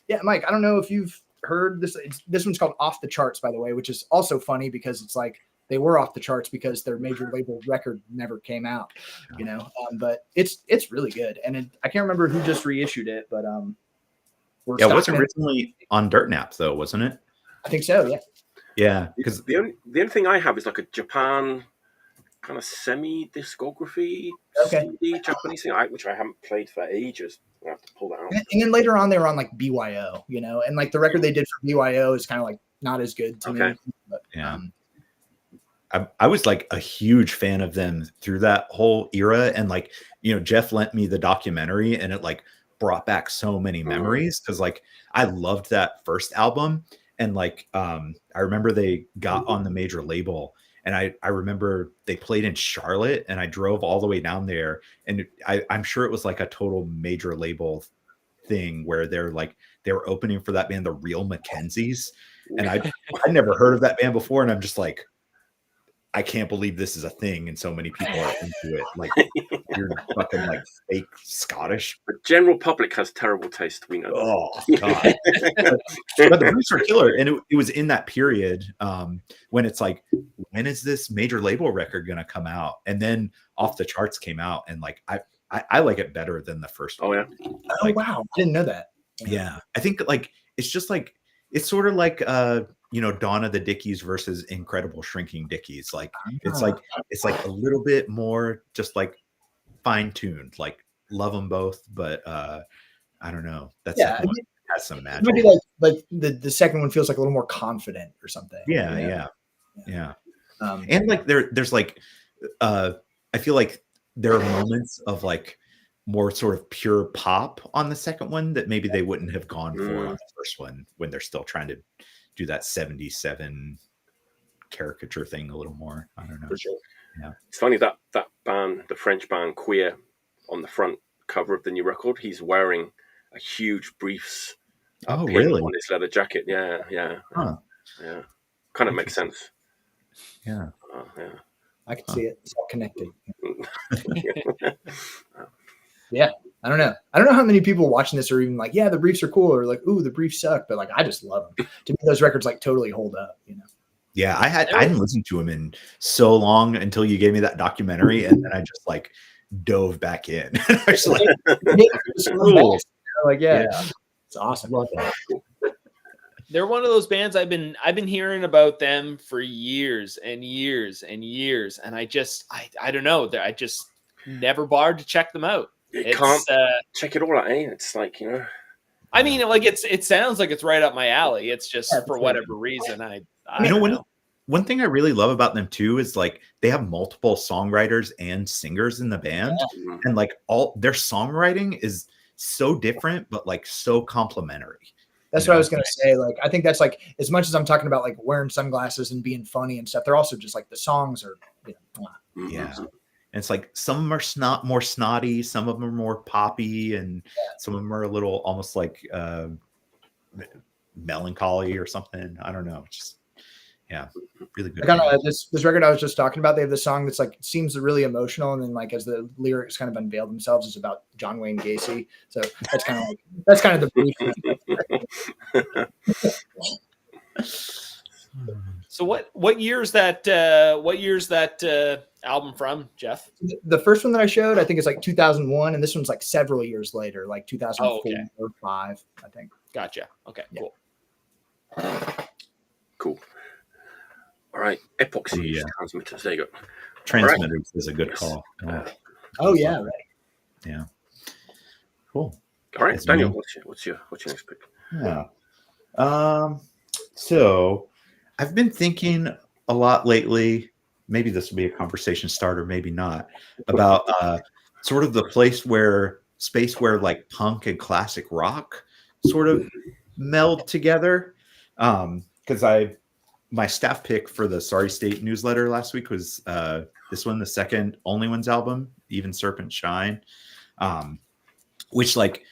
yeah, Mike, I don't know if you've heard this. This one's called Off the Charts, by the way, which is also funny because it's like, they were off the charts because their major label record never came out, you know. But it's really good, and I can't remember who just reissued it, but
it was originally on Dirt Nap though, wasn't it?
I think so. Yeah.
Yeah, because
the only thing I have is like a Japan kind of semi discography CD, Japanese thing, which I haven't played for ages. I have to pull that out.
And then later on, they were on like BYO, you know, and like the record they did for BYO is kind of like not as good to me. But,
yeah. I was like a huge fan of them through that whole era. And like, you know, Jeff lent me the documentary and it like brought back so many memories. Cause like, I loved that first album. And like, I remember they got on the major label and I remember they played in Charlotte and I drove all the way down there. And I'm sure it was like a total major label thing where they were opening for that band, the Real Mackenzies. And I'd never heard of that band before. And I'm just like, I can't believe this is a thing and so many people are into it. Like you're fucking like fake Scottish.
The general public has terrible taste. We know.
Oh God! but the Briefs are killer, and it was in that period when it's like, when is this major label record gonna come out? And then Off the Charts came out, and like I like it better than the first one.
Oh yeah.
Like, oh wow, I didn't know that.
Yeah, I think like it's just like it's sort of like you know, Dawn of the Dickies versus Incredible Shrinking Dickies. Like it's like a little bit more just like fine tuned. Like love them both, but I don't know. That's has some magic.
Maybe like the second one feels like a little more confident or something.
Yeah, you know? Yeah. And like there's like I feel like there are moments of like more sort of pure pop on the second one that maybe they wouldn't have gone for on the first one when they're still trying to do that 77 caricature thing a little more. I don't know.
For sure.
Yeah.
It's funny that band, the French band Queer, on the front cover of the new record, he's wearing a huge Briefs
really?
on his leather jacket. Yeah.
Huh.
Yeah. Kind of makes sense.
Yeah.
Yeah.
I can see it. It's all connected. Yeah. I don't know how many people watching this are even like, yeah, the Briefs are cool, or like, ooh, the Briefs suck, but like I just love them. To me, those records like totally hold up, you know.
Yeah, I hadn't listened to him in so long until you gave me that documentary, and then I just like dove back in. I was like,
cool. Like, yeah, it's awesome. Love that.
They're one of those bands I've been hearing about them for years and years and years, and I don't know. I just never bothered to check them out.
You can't check it all out, eh? It's like, you know.
I mean, like it sounds like it's right up my alley. It's just for whatever reason, I don't know.
One thing I really love about them too is like they have multiple songwriters and singers in the band, and like all their songwriting is so different, but like so complementary.
That's what I was gonna say. Like, I think that's like as much as I'm talking about like wearing sunglasses and being funny and stuff. They're also just like the songs are, you know,
yeah. And it's like some of them are more snotty, some of them are more poppy, and some of them are a little almost like melancholy or something. I don't know. It's just really good.
This record I was just talking about, they have this song that's like seems really emotional, and then like as the lyrics kind of unveil themselves, it's about John Wayne Gacy. So that's kind of the brief.
So what year's that album from, Jeff?
The first one that I showed, I think, is like 2001, and this one's like several years later, like 2004 or 5, I think.
Gotcha. Okay, yeah.
Cool. All right, epoxy transmitters. There you go.
Transmitters is a good call.
Oh yeah, right.
Yeah. Cool.
All right, Daniel, what's your next pick?
Yeah. So I've been thinking a lot lately. Maybe this will be a conversation starter, maybe not, about sort of the space where like punk and classic rock sort of meld together. Because my staff pick for the Sorry State newsletter last week was this one, the second Only Ones album, Even Serpent Shine, which, like,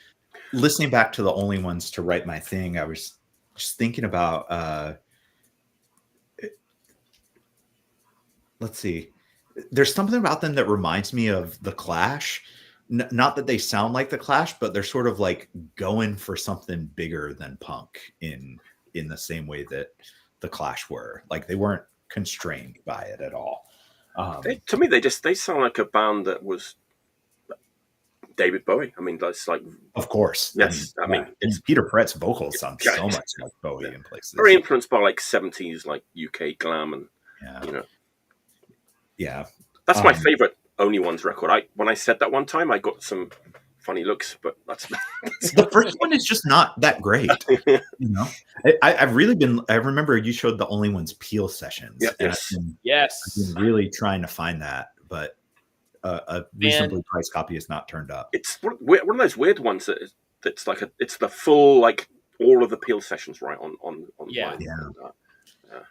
listening back to the Only Ones to write my thing, I was just thinking about let's see, there's something about them that reminds me of the Clash. Not that they sound like the Clash, but they're sort of like going for something bigger than punk in the same way that the Clash were. Like, they weren't constrained by it at all.
To me, they sound like a band that was David Bowie. I mean, that's like,
of course.
Yes, I mean,
it's Peter Pratt's vocals sound so much like Bowie in places.
Very influenced by like 70s like UK glam and you know.
Yeah,
that's my favorite Only Ones record. When I said that one time, I got some funny looks, but that's
the first one is just not that great. You know, I've really been. I remember you showed the Only Ones Peel sessions.
Yes.
I've been really trying to find that, but a reasonably priced copy has not turned up.
It's one of those weird ones that's like it's the full, like, all of the Peel sessions right on.
Yeah.
Yeah.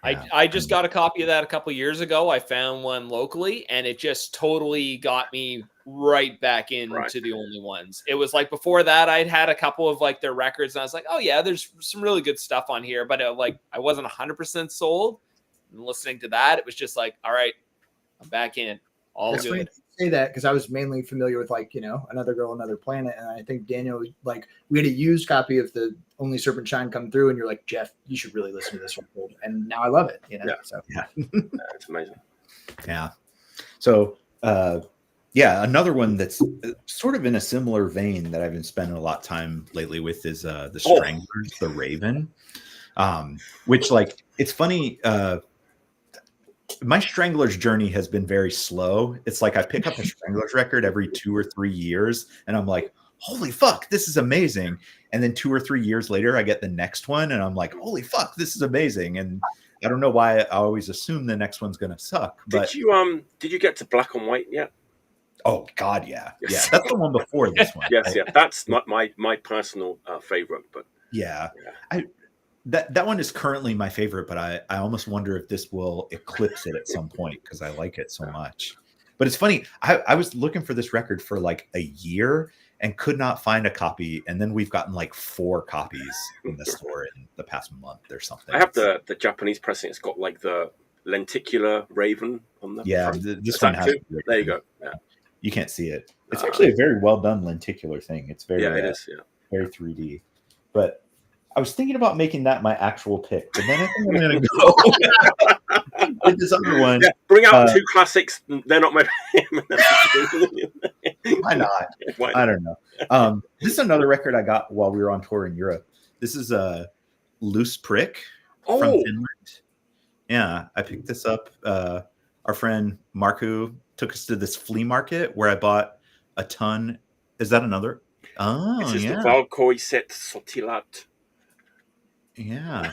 I just got a copy of that a couple years ago. I found one locally, and it just totally got me right back into the Only Ones. It was like, before that, I'd had a couple of like their records, and I was like, oh yeah, there's some really good stuff on here, but I wasn't 100% sold. And listening to that, it was just like, all right, I'm back in. All good.
Say that because I was mainly familiar with, like, you know, Another Girl, Another Planet, and I think Daniel, like, we had a used copy of the Only Serpent Shine come through, and you're like, Jeff, you should really listen to this one, and now I love it. You know,
it's amazing.
Yeah. So, another one that's sort of in a similar vein that I've been spending a lot of time lately with is the Stranglers, The Raven, which, like, it's funny. My Stranglers journey has been very slow. It's like I pick up a Stranglers record every 2 or 3 years, and I'm like, holy fuck, this is amazing. And then 2 or 3 years later, I get the next one, and I'm like, holy fuck, this is amazing. And I don't know why I always assume the next one's gonna suck. But
did you get to Black and White yet?
Oh God, yeah. Yes. Yeah, that's the one before this one.
Yes, right? Yeah. That's not my personal favorite, but
yeah. That one is currently my favorite, but I almost wonder if this will eclipse it at some point because I like it so much. But it's funny. I was looking for this record for like a year and could not find a copy. And then we've gotten like 4 copies in the store in the past month or something.
I have the Japanese pressing. It's got like the lenticular raven on the front.
This one has.
There you go. Yeah.
You can't see it. It's actually a very well done lenticular thing. It's very
it is. Yeah.
Very 3D. But I was thinking about making that my actual pick, but then I think I'm going to go with this other one.
Yeah, bring out 2 classics. They're not my.
Why not? I don't know. This is another record I got while we were on tour in Europe. This is a Loose Prick from Finland. Yeah, I picked this up. Our friend Marku took us to this flea market where I bought a ton. Is that another? Oh,
this is the Valkoiset Sotilat.
Yeah.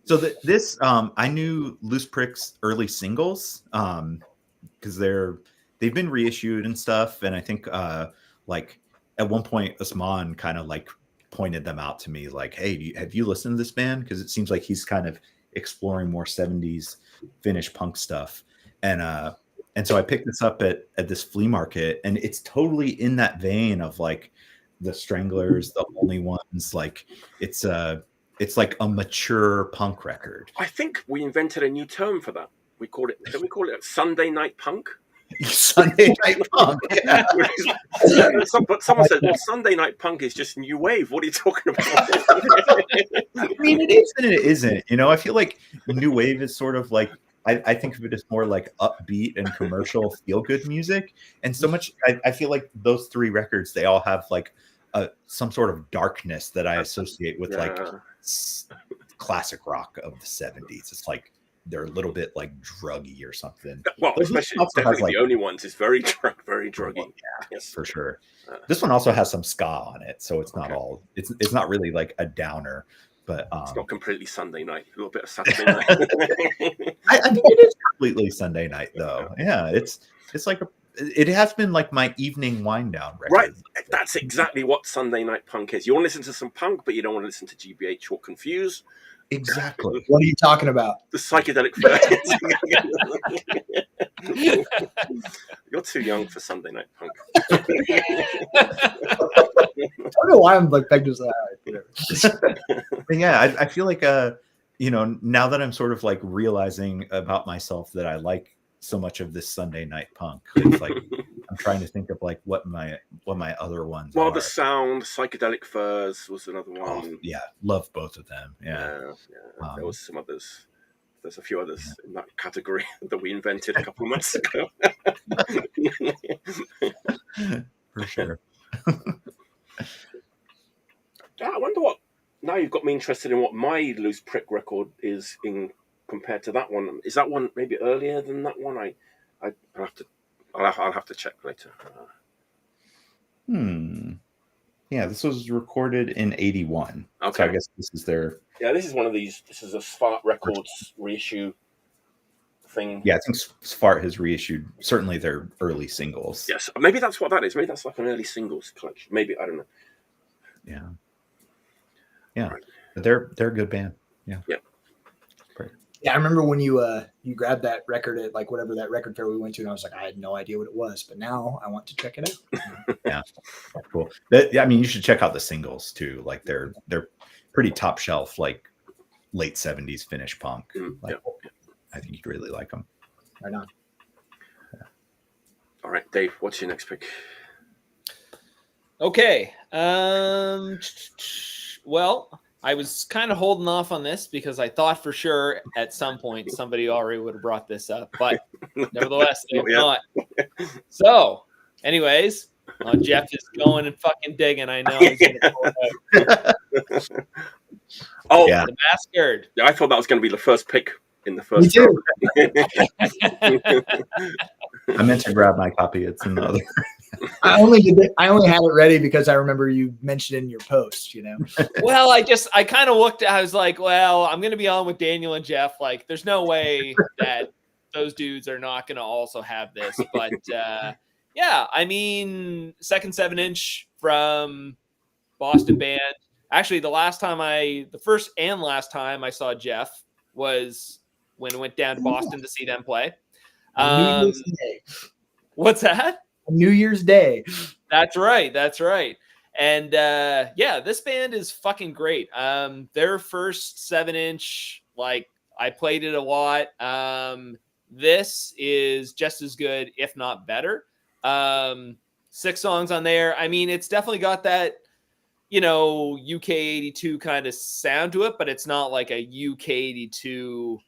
So this I knew Loose Prick's early singles because they've been reissued and stuff, and I think like at one point Usman kind of like pointed them out to me, like, hey, have you listened to this band? Because it seems like he's kind of exploring more 70s Finnish punk stuff, and so I picked this up at this flea market, and it's totally in that vein of like the Stranglers, the Only Ones. Like it's like a mature punk record.
I think we invented a new term for that. We call it Sunday night punk.
Sunday night punk. Yeah.
But someone said, well, Sunday night punk is just new wave. What are you talking about?
I mean, it is and it isn't. You know, I feel like new wave is sort of like, I think of it as more like upbeat and commercial feel-good music. And so much, I feel like those three records, they all have like some sort of darkness that I associate with like classic rock of the 70s. It's like they're a little bit like druggy or something.
Well, especially the only ones is very druggy.
Yeah, yes, for sure. This one also has some ska on it, so it's not all. It's not really like a downer, but
it's not completely Sunday night. A little bit of Saturday night.
I think it is completely Sunday night, though. Yeah, it's like it has been like my evening wind down record.
Right, that's exactly what Sunday night punk is. You want to listen to some punk, but you don't want to listen to GBH or Confuse.
Exactly.
What are you talking about?
The psychedelic. You're too young for Sunday night punk.
I don't know why I'm like pegged as that.
But yeah, I feel like you know, now that I'm sort of like realizing about myself that I like so much of this Sunday night punk, it's like I'm trying to think of like what my other ones are.
The Sound, Psychedelic Furs was another one.
Oh, yeah, love both of them. Yeah.
There was some others. There's a few others in that category that we invented a couple of months ago.
For sure.
I wonder what. Now you've got me interested in what my Loose Prick record is in compared to that one. Is that one maybe earlier than that one? I'll have to check later.
Yeah, this was recorded in 81.
Okay.
So I guess this is their...
Yeah, this is one of these. This is a Svart Records reissue thing.
Yeah, I think Svart has reissued certainly their early singles.
Yes, maybe that's what that is. Maybe that's like an early singles collection. Maybe, I don't know.
Yeah. Yeah,
right.
But they're a good band. Yeah.
Yeah, I remember when you grabbed that record at like whatever that record fair we went to, and I was like, I had no idea what it was, but now I want to check it out.
Yeah, cool. I mean, you should check out the singles too. Like they're pretty top shelf, like late 70s Finnish punk. I think you'd really like them.
Right on.
Yeah. All right, Dave, what's your next pick?
Okay. Well, I was kind of holding off on this because I thought for sure at some point somebody already would have brought this up, but nevertheless, they have not. So, anyways, Jeff is going and fucking digging. I know. He's gonna pull it out. The Massacred.
Yeah, I thought that was going to be the first pick in the first.
Me too.
I meant to grab my copy. It's in the other.
I only had it ready because I remember you mentioned in your post, you know.
Well, I kind of looked. I was like, well, I'm going to be on with Daniel and Jeff. Like, there's no way that those dudes are not going to also have this. But yeah, I mean, second 7-inch from Boston band. Actually, the first and last time I saw Jeff was when I went down to Boston to see them play.
New Year's Day.
What's that?
New Year's Day.
That's right. And this band is fucking great. Their first 7-inch, like I played it a lot. This is just as good, if not better. 6 songs on there. I mean, it's definitely got that, UK 82 kind of sound to it, but it's not like a UK 82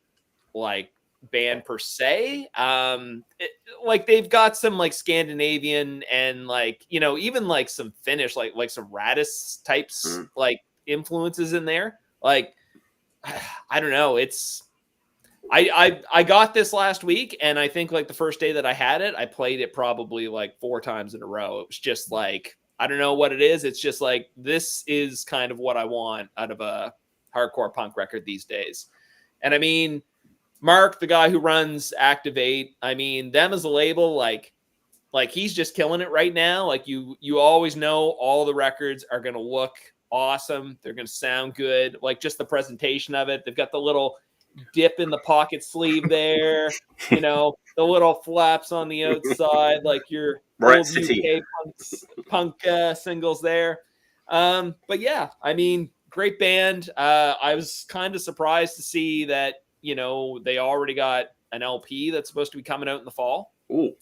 like band per se. Like they've got some like Scandinavian and like, even like some Finnish, like some Radis types, like influences in there. Like, I don't know. I got this last week, and I think like the first day that I had it, I played it probably like 4 times in a row. It was just like, I don't know what it is. It's just like, this is kind of what I want out of a hardcore punk record these days. And I mean, Mark, the guy who runs Activate, I mean, them as a label, like he's just killing it right now. Like you always know all the records are going to look awesome. They're going to sound good. Like just the presentation of it. They've got the little dip in the pocket sleeve there, the little flaps on the outside, like your old UK punk singles there. But yeah, I mean, great band. I was kind of surprised to see that, they already got an LP that's supposed to be coming out in the fall.
Ooh.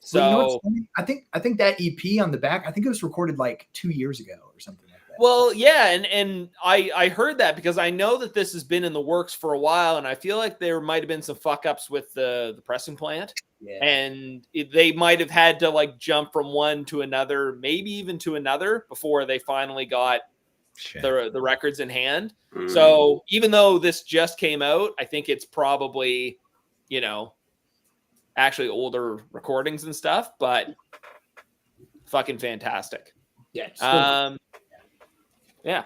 So
well, you know what's funny? I think that EP on the back, I think it was recorded like 2 years ago or something like that.
Well, yeah, and I heard that because I know that this has been in the works for a while, and I feel like there might have been some fuck ups with the pressing plant.
Yeah.
And they might have had to like jump from one to another, maybe even to another, before they finally got the records in hand. So even though this just came out, I think it's probably, you know, actually older recordings and stuff, but fucking fantastic.
Yeah.
Yeah.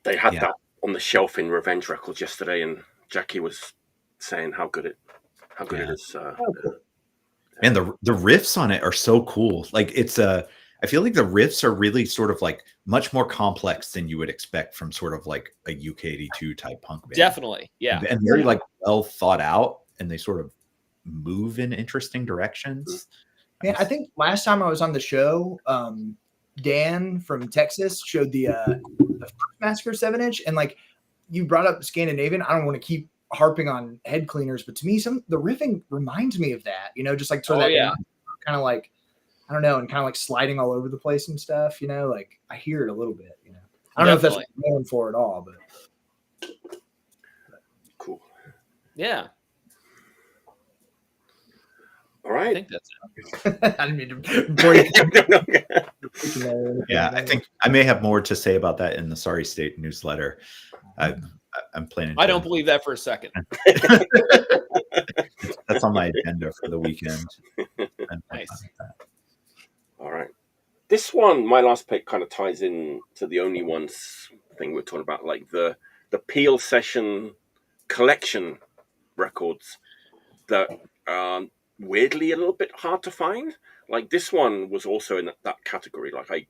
They had that on the shelf in Revenge Records yesterday, and Jackie was saying how good it is.
And the riffs on it are so cool. Like it's I feel like the riffs are really sort of like much more complex than you would expect from sort of like a UK82 type punk band.
Definitely. Yeah.
And very like well thought out, and they sort of move in interesting directions.
Yeah, I think last time I was on the show, Dan from Texas showed the Massacre 7-inch, and like you brought up Scandinavian. I don't want to keep harping on Head Cleaners, but to me, the riffing reminds me of that. You know, just like sort of kind of like, I don't know, and kind of like sliding all over the place and stuff. You know, like I hear it a little bit. You know, I don't know if that's what I'm going for at all, but
cool.
Yeah.
All right.
I think that's it.
I didn't mean to break.
Yeah, I think I may have more to say about that in the Sorry State newsletter. I'm planning.
I don't believe that for a second.
That's on my agenda for the weekend.
Nice.
All right. This one, my last pick, kind of ties in to the Only Ones thing we're talking about, like the Peel Session collection records that are weirdly a little bit hard to find. Like this one was also in that category. Like I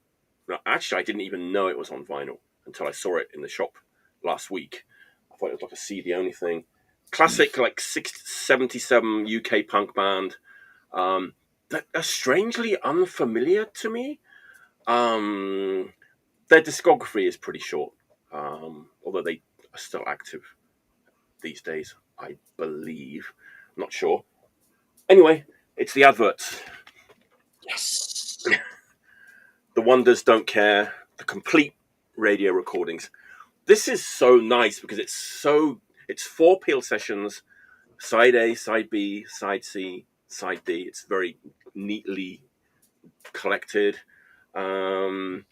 didn't even know it was on vinyl until I saw it in the shop last week. I thought it was like a CD only thing. Classic, like 77 UK punk band that are strangely unfamiliar to me. Their discography is pretty short, although they are still active these days, I believe. I'm not sure. Anyway, it's the Adverts.
Yes.
The Wonders Don't Care, the complete radio recordings. This is so nice because it's 4 Peel sessions, side A, side B, side C, side D. It's very neatly collected. One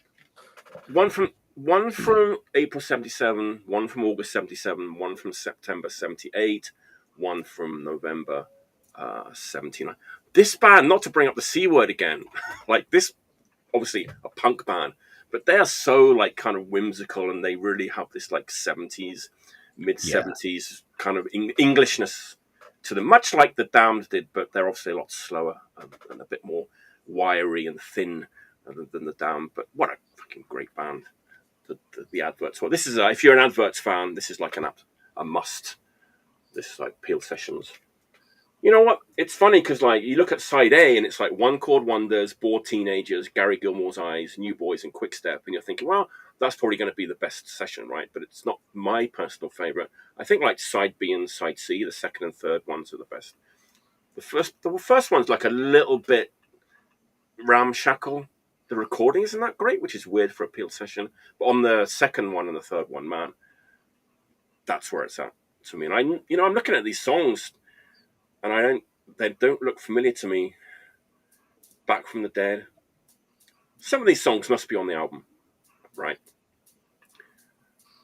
from April 77, one from August 77, one from September 78, one from November 79. This band, not to bring up the C word again, like this, obviously a punk band, but they are so like kind of whimsical, and they really have this like 70s, mid 70s kind of Englishness to them, much like the Damned did, but they're obviously a lot slower and a bit more wiry and thin than the Damned. But what a fucking great band, the Adverts. Well, this is if you're an Adverts fan, this is like a must. This is like Peel Sessions. You know what? It's funny because like you look at side A and it's like One Chord Wonders, Bored Teenagers, Gary Gilmore's Eyes, New Boys, and Quickstep, and you're thinking, well, that's probably going to be the best session, right? But it's not my personal favorite. I think like side B and side C, the second and third ones are the best. The first one's like a little bit ramshackle. The recording isn't that great, which is weird for a Peel session. But on the second one and the third one, man, that's where it's at to me. And I'm looking at these songs, and they don't look familiar to me. Back from the Dead. Some of these songs must be on the album, right?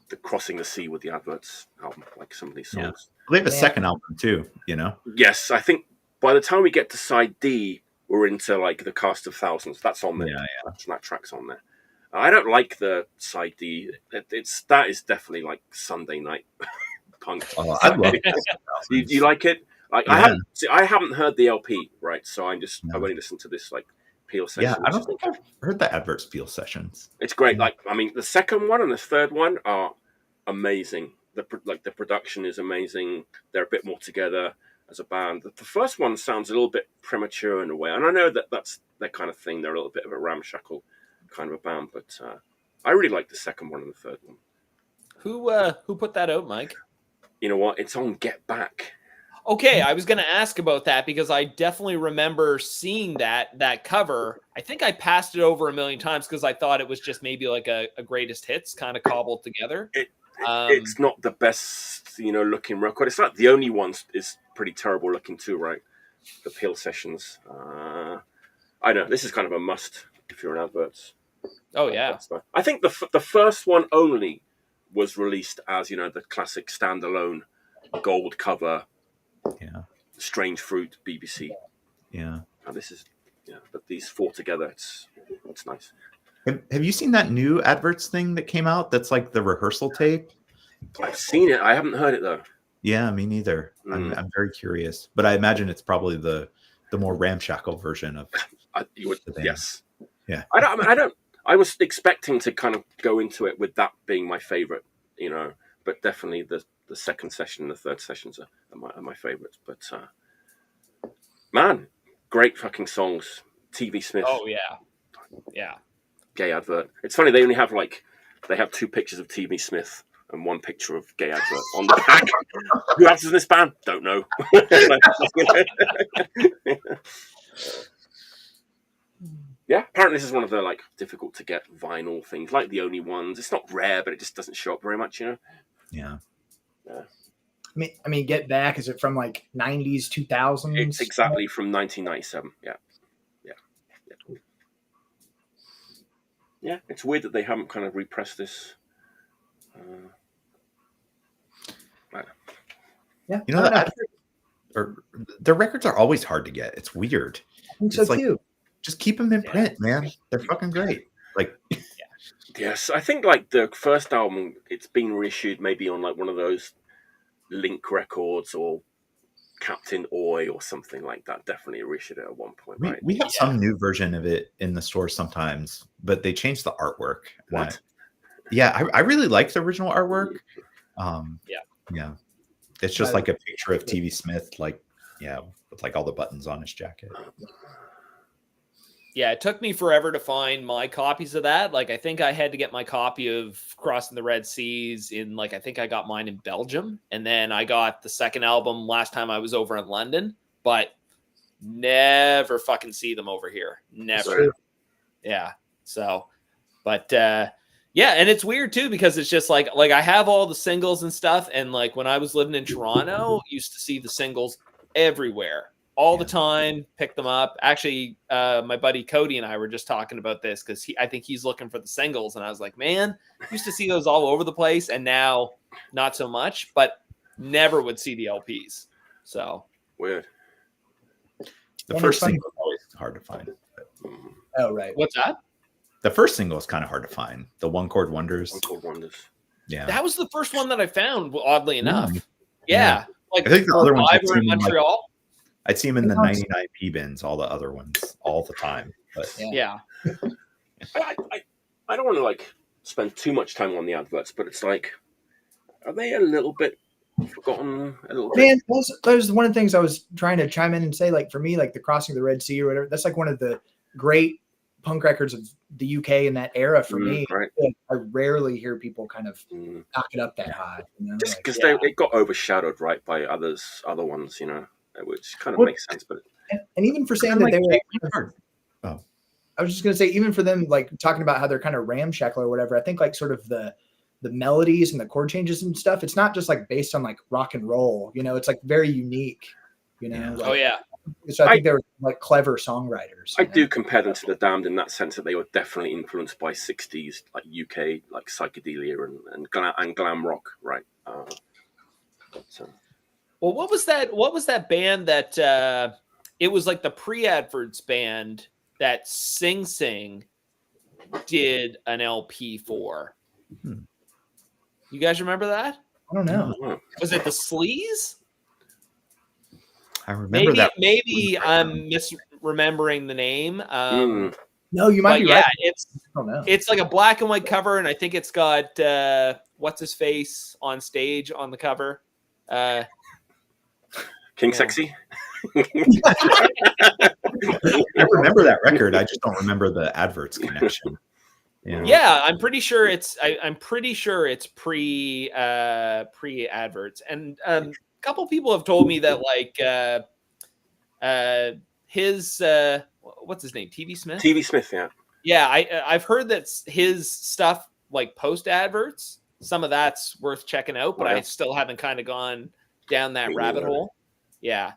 The Crossing the Sea with the Adverts album, like some of these songs.
Yeah. They have a second album too, you know?
Yes, I think by the time we get to side D, we're into like the Cast of Thousands. That's on there. Yeah. That track's on there. I don't like the side D. That is definitely like Sunday night punk.
Oh, I love it.
You like it? Like, yeah. I haven't heard the LP, right? So I've only listened to this like Peel session.
Yeah, I don't think I've heard the Adverts Peel sessions.
It's great. Like, I mean, the second one and the third one are amazing. The production is amazing. They're a bit more together as a band. The first one sounds a little bit premature in a way, and I know that's their kind of thing. They're a little bit of a ramshackle kind of a band, but I really like the second one and the third one.
Who put that out, Mike?
You know what? It's on Get Back.
Okay, I was going to ask about that because I definitely remember seeing that cover. I think I passed it over a million times because I thought it was just maybe like a greatest hits kind of cobbled together.
It's not the best, looking record. It's like The Only One is pretty terrible looking too, right? The Peel Sessions. I know this is kind of a must if you're an Adverts.
Oh yeah,
I think the first one only was released as the classic standalone gold cover.
Yeah.
Strange Fruit BBC.
Yeah.
And this is but these four together, it's nice.
Have you seen that new Adverts thing that came out that's like the rehearsal tape?
I've seen it. I haven't heard it though.
Yeah, me neither. I'm very curious, but I imagine it's probably the more ramshackle version of
yes.
Yeah.
I was expecting to kind of go into it with that being my favorite, but definitely the second session and the third sessions are my favorites. But man, great fucking songs. TV Smith.
Oh yeah, yeah.
Gay Advert. It's funny they only have they have two pictures of TV Smith and one picture of Gay Advert on the back. Who else is in this band? Don't know. Yeah, apparently this is one of the difficult to get vinyl things, like The Only Ones. It's not rare, but it just doesn't show up very much,
Yeah.
I mean, Get Back, is it from 90s, 2000s?
It's exactly from 1997. Yeah, it's weird that they haven't kind of repressed this.
Yeah,
their records are always hard to get. It's weird.
I think so too.
Just keep them in print, man. They're fucking great.
Yes, I think the first album, it's been reissued maybe on one of those Link Records or Captain Oi or something like that. Definitely reissued it at one point. Right?
We have some new version of it in the store sometimes, but they changed the artwork.
What?
I really like the original artwork.
Yeah.
It's just like a picture of TV Smith, with all the buttons on his jacket.
Yeah, it took me forever to find my copies of that. I think I had to get my copy of Crossing the Red Seas in I think I got mine in Belgium. And then I got the second album last time I was over in London, but never fucking see them over here. Never.
Sure.
Yeah. So, but, yeah, and it's weird too because it's just like I have all the singles and stuff, and when I was living in Toronto, used to see the singles everywhere all the time, pick them up. Actually, my buddy Cody and I were just talking about this because I think he's looking for the singles, and I was like, man, used to see those all over the place, and now not so much, but never would see the LPs. So
weird.
The first single is always hard to find.
Oh, right.
What's that?
The first single is kind of hard to find. The One Chord Wonders.
One Chord Wonders.
Yeah.
That was the first one that I found, oddly enough. Yeah.
I think the other ones
were in Montreal.
I'd see them in the 99p bins, all the other ones, all the time. But
yeah.
I don't want to spend too much time on the Adverts, but it's are they a little bit forgotten? A little bit?
Man, that was one of the things I was trying to chime in and say. For me, the Crossing the Red Sea or whatever, that's one of the great punk records of the UK in that era for me.
Right.
I rarely hear people kind of knock it up that high.
Just because it got overshadowed, right, by other ones, which kind of makes sense. But
and even for saying that they were, I was just going to say, even for them, talking about how they're kind of ramshackle or whatever, I think sort of the melodies and the chord changes and stuff, it's not just based on rock and roll, it's very unique,
Oh yeah.
So I think they were clever songwriters.
I do compare them to the Damned in that sense that they were definitely influenced by 60s UK psychedelia and glam rock, right?
Well, what was that band that it was the pre-Adverts band that Sing Sing did an LP for? You guys remember that?
I don't know.
Was it the Sleaze?
I remember that.
Maybe I'm misremembering the name.
No, you might be right.
It's a black and white cover, and I think it's got what's his face on stage on the cover.
King Sexy.
I remember that record. I just don't remember the Adverts connection.
Yeah, I'm pretty sure it's. I'm pretty sure it's pre Adverts, and couple people have told me that like his what's his name? TV Smith?
TV Smith, yeah.
Yeah, I've heard that his stuff like post adverts, some of that's worth checking out, but I still haven't kind of gone down that rabbit hole. Yeah.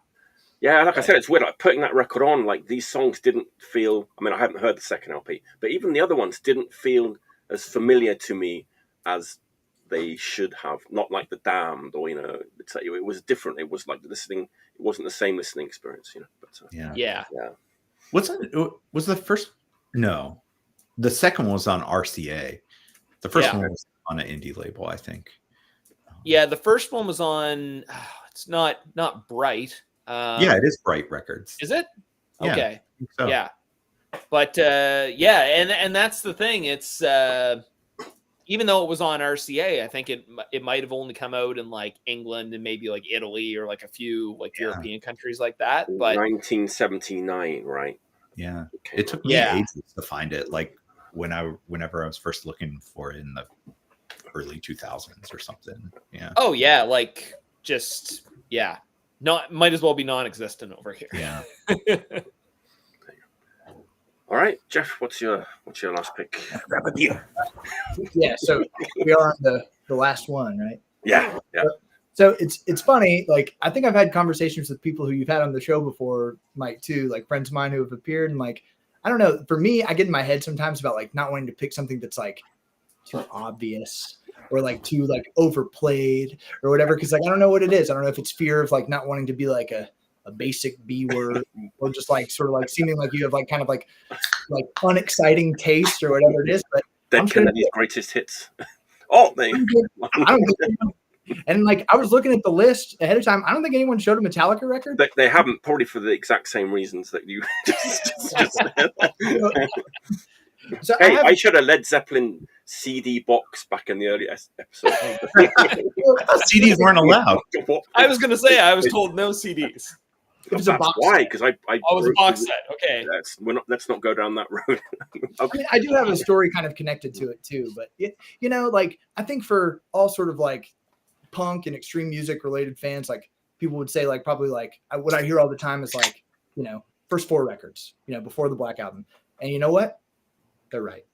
Yeah, like I said, it's weird. Like putting that record on, like these songs didn't feel. I mean, I haven't heard the second LP, but even the other ones didn't feel as familiar to me as they should have. Not like The Damned, or it was different. It was like listening. It wasn't the same listening experience, But
yeah.
Was the first? No, the second one was on RCA. The first one was on an indie label, I think.
Yeah, the first one was on. It's not Bright.
Yeah, it is Bright Records.
Is it?
Yeah,
okay.
So.
Yeah. But and that's the thing. It's even though it was on RCA, I think it might have only come out in like England and maybe like Italy or like a few like European countries like that. But
1979, right?
Yeah. It took me ages to find it. Like whenever I was first looking for it in the early 2000s or something. Yeah.
Oh yeah, like just might as well be non-existent over here.
Yeah.
All right, Jeff, what's your last pick?
Grab a beer.
Yeah, so we are on the last one, right?
Yeah.
So it's funny, like I think I've had conversations with people who you've had on the show before, Mike, too, like friends of mine who have appeared, and like I don't know, for me, I get in my head sometimes about like not wanting to pick something that's like too obvious or like too like overplayed or whatever, because like I don't know what it is. I don't know if it's fear of like not wanting to be like a basic B word or just like sort of like seeming like you have like kind of like unexciting taste or whatever it is. But
Dead Kennedy's greatest hits. Oh, I
don't think, and like I was looking at the list ahead of time. I don't think anyone showed a Metallica record.
They haven't, probably for the exact same reasons that you just said.
So
hey, I showed a Led Zeppelin CD box back in the early episode.
CDs weren't allowed.
I was going to say, I was told no CDs.
It was a box.
Why? Because I
was a box set. Okay.
Let's not go down that road.
Okay. I mean, I do have a story kind of connected to it too, but like I think for all sort of like punk and extreme music related fans, like people would say like probably like what I hear all the time is like first 4 records before the Black Album, and you know what, they're right.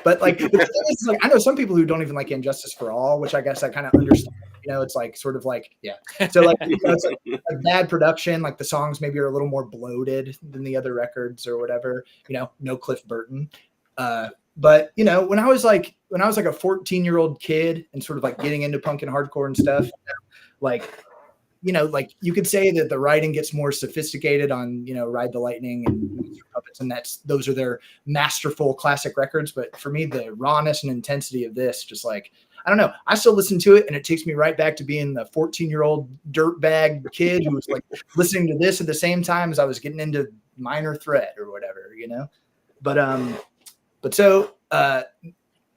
But like the thing is, like I know some people who don't even like Injustice for All, which I guess I kind of understand. It's like sort of like so like it's like a bad production, like the songs maybe are a little more bloated than the other records or whatever. No Cliff Burton. But when I was like a 14-year-old kid and sort of like getting into punk and hardcore and stuff, like you could say that the writing gets more sophisticated on Ride the Lightning and Puppets, and those are their masterful classic records. But for me, the rawness and intensity of this, just like I don't know, I still listen to it and it takes me right back to being the 14-year-old dirtbag kid who was like listening to this at the same time as I was getting into Minor Threat or whatever, But so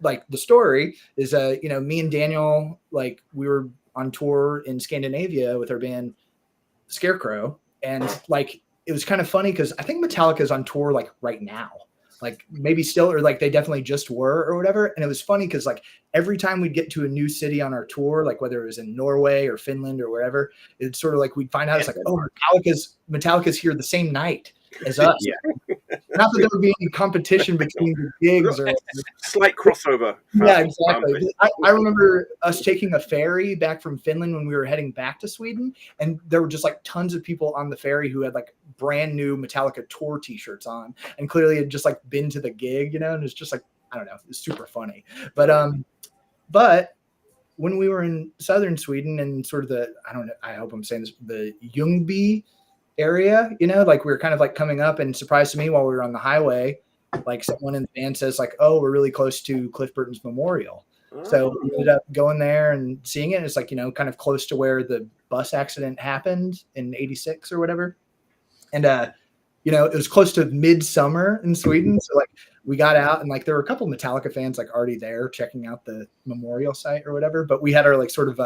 like the story is me and Daniel, like we were on tour in Scandinavia with our band Scarecrow, and like it was kind of funny because I think Metallica is on tour like right now, like maybe still, or like they definitely just were or whatever. And it was funny because like every time we'd get to a new city on our tour, like whether it was in Norway or Finland or wherever, it's sort of like we'd find out it's like, oh, Metallica's here the same night as us. Not that there would be any competition between the gigs or
slight crossover.
Yeah, exactly. I remember us taking a ferry back from Finland when we were heading back to Sweden, and there were just like tons of people on the ferry who had like brand new Metallica tour t-shirts on and clearly had just like been to the gig, and it's just like, I don't know, it's super funny. But when we were in southern Sweden and sort of I hope I'm saying this, the Ljungby area, like we were kind of like coming up, and surprised to me while we were on the highway, like someone in the band says like, oh, we're really close to Cliff Burton's memorial. So we ended up going there and seeing it. It's like, kind of close to where the bus accident happened in 86 or whatever. And, it was close to midsummer in Sweden. So like we got out and like there were a couple Metallica fans like already there checking out the memorial site or whatever. But we had our like sort of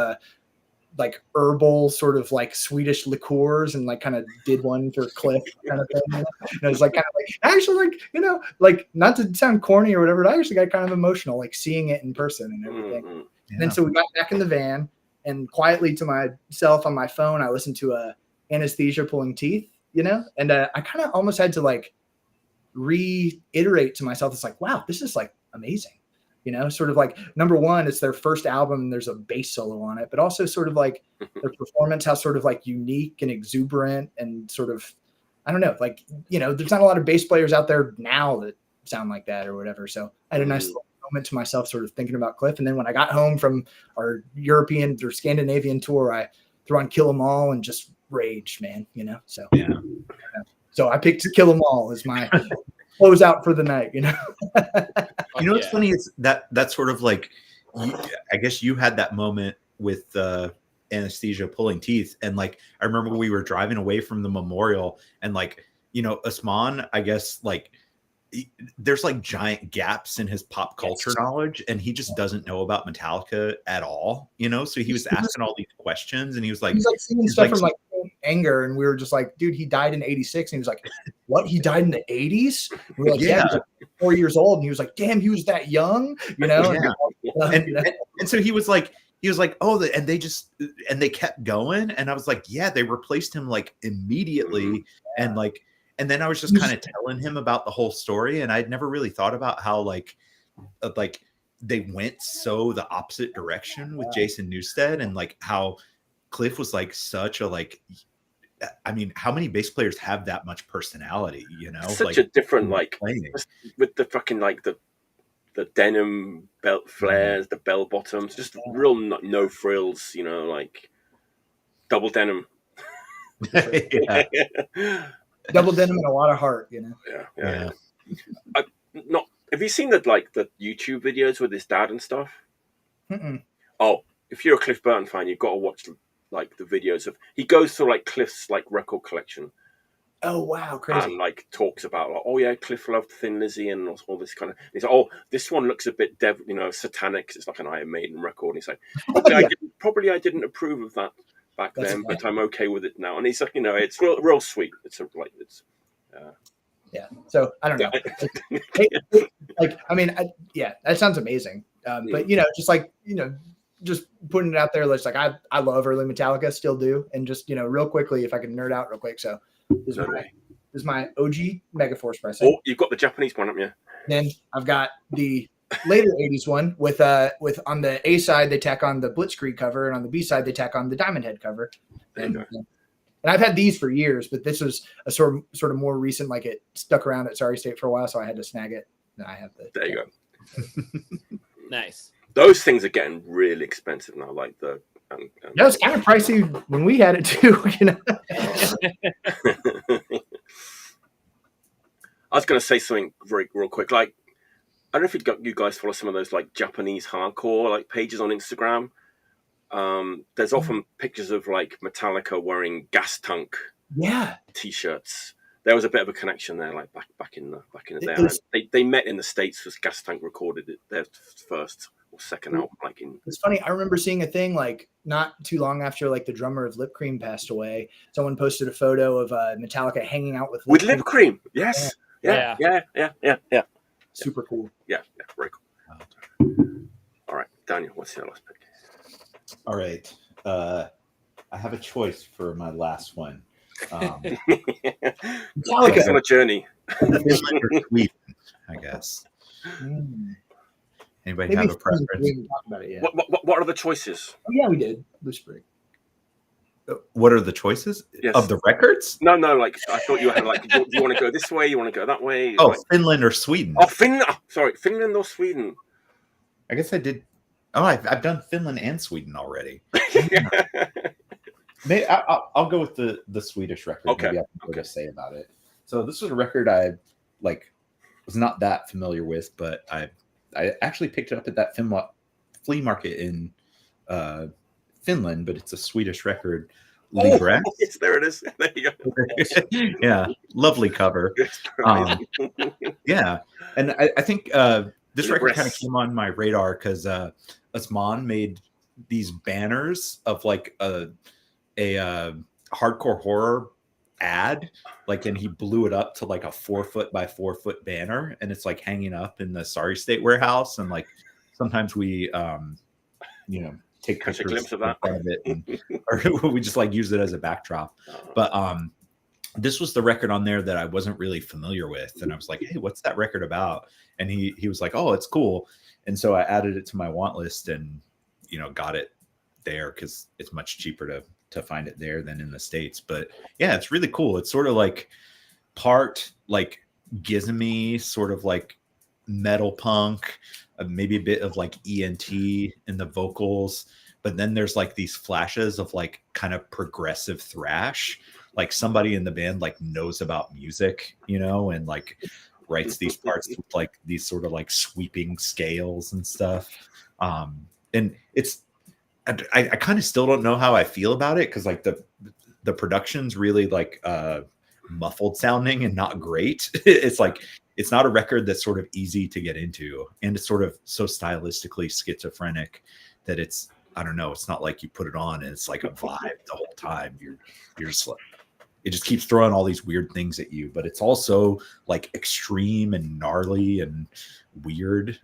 like herbal sort of like Swedish liqueurs and like kind of did one for Cliff kind of thing. And it was like kind of like actually like, like not to sound corny or whatever, but I actually got kind of emotional like seeing it in person and everything.
Mm-hmm.
And then so we got back in the van and quietly to myself on my phone, I listened to Anesthesia Pulling Teeth, you know, and I kind of almost had to like reiterate to myself, it's like, wow, this is like amazing. You know, sort of like, number one, it's their first album and there's a bass solo on it, but also sort of like their performance, how sort of like unique and exuberant and sort of, I don't know, like, you know, there's not a lot of bass players out there now that sound like that or whatever. So I had a nice little moment to myself sort of thinking about Cliff. And then when I got home from our European or Scandinavian tour, I threw on Kill 'Em All and just raged, man, you know? So,
yeah.
So I picked Kill 'Em All as my close out for the night, you know?
You know what's funny is that sort of like, I guess you had that moment with Anesthesia Pulling Teeth, and like I remember we were driving away from the memorial, and like, you know, Usman, I guess like there's like giant gaps in his pop culture knowledge, and he just doesn't know about Metallica at all, you know. So he was asking all these questions, and he was like
seeing stuff from like Anger, and we were just like, dude, he died in '86, and he was like, what, he died in the '80s? We were like, yeah, he was like 4 years old, and he was like, damn, he was that young, you know.
And so he was like, oh, and they kept going, and I was like, yeah, they replaced him like immediately, and like, and then I was just kind of telling him about the whole story, and I'd never really thought about how like they went so the opposite direction with Jason Newsted, and like how Cliff was like such a like, I mean, how many bass players have that much personality, you know?
Such
like,
a different like with the fucking like the denim belt flares, the bell bottoms, just real no frills, you know, like double denim.
Double denim and a lot of heart, you know.
Yeah. Have you seen the YouTube videos with his dad and stuff?
Mm-mm.
Oh, if you're a Cliff Burton fan, you've got to watch like the videos of, he goes through like Cliff's like record collection.
Oh wow, crazy!
And like talks about like, oh yeah, Cliff loved Thin Lizzy and all this kind of. He's like, oh, this one looks a bit satanic. It's like an Iron Maiden record. And he's like, probably I didn't approve of that back then, but I'm okay with it now. And he's like, you know, it's real sweet.
Yeah. So I don't know. Like, I mean, that sounds amazing. But you know, just like, you know, just putting it out there, like I love early Metallica, still do, and just, you know, real quickly, if I can nerd out real quick, so. This is my OG Megaforce pressing.
Oh, you've got the Japanese one, haven't you?
Then I've got the later 80s one with on the A side they tack on the Blitzkrieg cover, and on the B side they tack on the Diamond Head cover. And I've had these for years, but this was a sort of more recent, like it stuck around at Sorry State for a while, so I had to snag it. And I have
There you go.
Nice.
Those things are getting really expensive now, like the
that was kind of pricey when we had it too, you know.
I was going to say something real quick. Like, I don't know if you guys follow some of those like Japanese hardcore like pages on Instagram. There's often pictures of like Metallica wearing gas tank t-shirts. There was a bit of a connection there, like back in the day. They met in the States as Gas Tank recorded their first or second album. Like
it's funny. I remember seeing a thing like not too long after like the drummer of Lip Cream passed away. Someone posted a photo of Metallica hanging out with
Lip Cream. Yes. Yeah.
Super cool.
Yeah. Very cool. All right, Daniel, what's your last pick? All
right. I have a choice for my last one.
Metallica's on a journey.
I guess. Anybody have a preference?
We haven't talked about it yet.
What are the choices?
Oh yeah, we did. Blue Spring.
What are the choices of the records?
No. Like I thought you had like. Do you want to go this way? You want to go that way?
Oh,
like,
Finland or Sweden?
Oh, Finland. Sorry, Finland or Sweden?
I guess I did. Oh, I've done Finland and Sweden already. Maybe I'll go with the Swedish record.
Okay.
Maybe I have more to say about it. So this was a record I was not that familiar with, but I actually picked it up at that flea market in Finland, but it's a Swedish record. Libra.
Yes, there it is. There you go.
Yeah, lovely cover. Yeah, and I think this record kind of came on my radar because Usman made these banners of like a hardcore horror ad, and he blew it up to like a 4-foot by 4-foot banner, and it's like hanging up in the Sorry State warehouse, and like sometimes we take
catch a
pictures
glimpse of that,
or we just like use it as a backdrop. But this was the record on there that I wasn't really familiar with, and I was like, "Hey, what's that record about?" And he was like, "Oh, it's cool." And so I added it to my want list, and got it there because it's much cheaper to find it there than in the States. But yeah, it's really cool. It's sort of like part like gizmy, sort of like metal punk, maybe a bit of like ENT in the vocals, but then there's like these flashes of like kind of progressive thrash. Like somebody in the band like knows about music, and like writes these parts with like these sort of like sweeping scales and stuff. And it's, I kind of still don't know how I feel about it, because like the production's really like muffled sounding and not great. It's like, it's not a record that's sort of easy to get into, and it's sort of so stylistically schizophrenic that it's, I don't know, it's not like you put it on and it's like a vibe the whole time. You're just like, it just keeps throwing all these weird things at you, but it's also like extreme and gnarly and weird.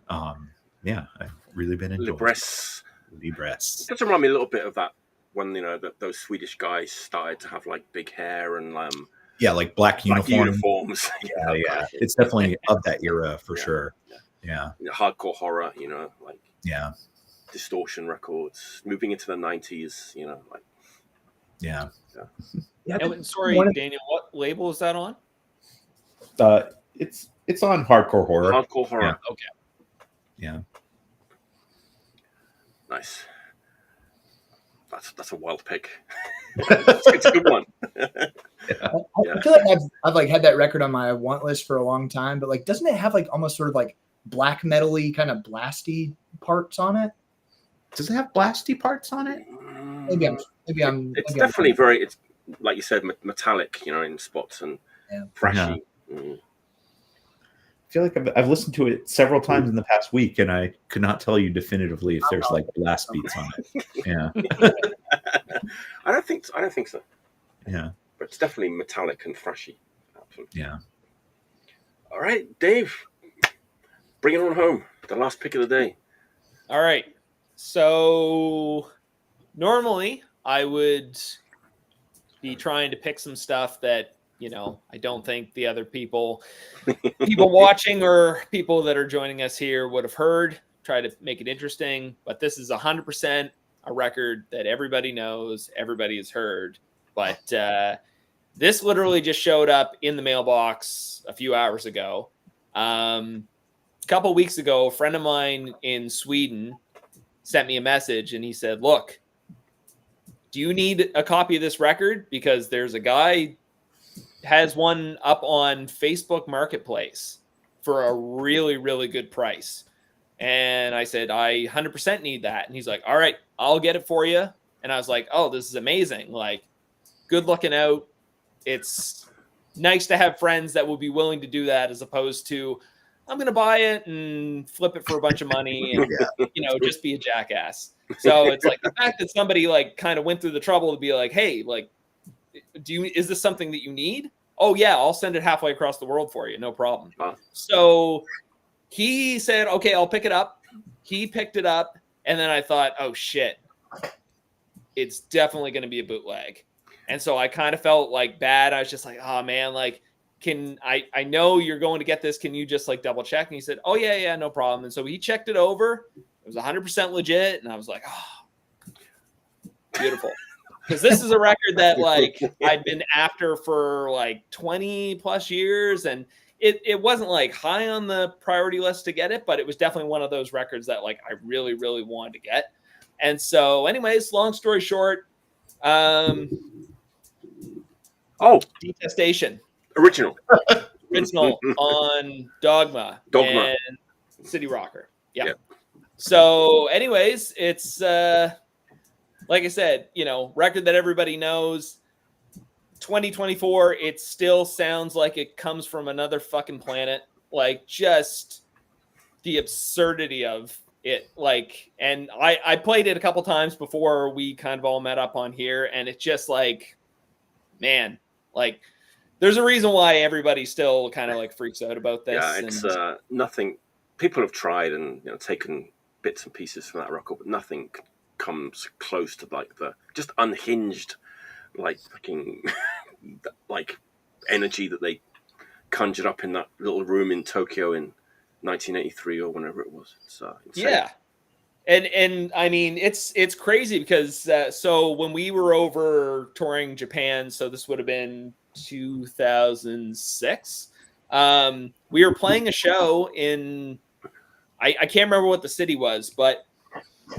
Yeah, I've really been enjoying
Libres.
Libres.
It does remind me a little bit of that when those Swedish guys started to have like big hair and
like black
uniforms.
Yeah. It's definitely of that era for sure. Yeah.
Hardcore horror, like distortion records, moving into the 90s, like
yeah.
Sorry, Daniel, what label is that on?
It's on Hardcore Horror.
Hardcore Horror.
Yeah.
Okay.
Yeah.
Nice. That's a wild pick. It's a good one.
I feel like I've like had that record on my want list for a long time, but like, doesn't it have like almost sort of like black metal-y kind of blasty parts on it?
Does it have blasty parts on it?
Maybe I'm.
It's definitely very. It's like you said, metallic. In spots and thrashy.
Yeah. I feel like I've listened to it several times in the past week, and I could not tell you definitively if there's like blast beats on it. Yeah.
I don't think so.
Yeah.
But it's definitely metallic and thrashy. Absolutely.
Yeah.
All right, Dave, bring it on home. The last pick of the day.
All right. So normally I would be trying to pick some stuff that, I don't think the other people watching or people that are joining us here would have heard, try to make it interesting. But this is 100% a record that everybody knows, everybody has heard. But this literally just showed up in the mailbox a few hours ago. A couple of weeks ago, a friend of mine in Sweden sent me a message and he said, "Look, do you need a copy of this record? Because there's a guy has one up on Facebook Marketplace for a really, really good price." And I said, "I 100% need that." And he's like, "All right, I'll get it for you." And I was like, "Oh, this is amazing. Like, good looking out. It's nice to have friends that will be willing to do that, as opposed to, I'm going to buy it and flip it for a bunch of money and, just be a jackass." So it's like the fact that somebody like kind of went through the trouble to be like, "Hey, like, is this something that you need?" "Oh yeah, I'll send it halfway across the world for you. No problem."
Wow.
So he said, "Okay, I'll pick it up." He picked it up. And then I thought, oh shit, it's definitely going to be a bootleg. And so I kind of felt like bad. I was just like, oh man, like, I know you're going to get this. Can you just like double check? And he said, "Oh yeah, no problem." And so he checked it over. It was 100% legit. And I was like, oh, beautiful. Because this is a record that like I'd been after for like 20 plus years. And it wasn't like high on the priority list to get it, but it was definitely one of those records that like I really, really wanted to get. And so anyways, long story short, Detestation.
Original
on Dogma and City Rocker. Yeah.
Yep.
So anyways, it's like I said, record that everybody knows. 2024, it still sounds like it comes from another fucking planet. Like, just the absurdity of it. Like, and I played it a couple times before we kind of all met up on here, and it's just like, man, like, there's a reason why everybody still kind of like freaks out about this.
Yeah, it's nothing. People have tried and taken bits and pieces from that record, but nothing comes close to like the just unhinged, like fucking like energy that they conjured up in that little room in Tokyo in 1983 or whenever it was. It's insane.
Yeah. And I mean, it's crazy because so when we were over touring Japan, so this would have been 2006. We were playing a show in, I can't remember what the city was, but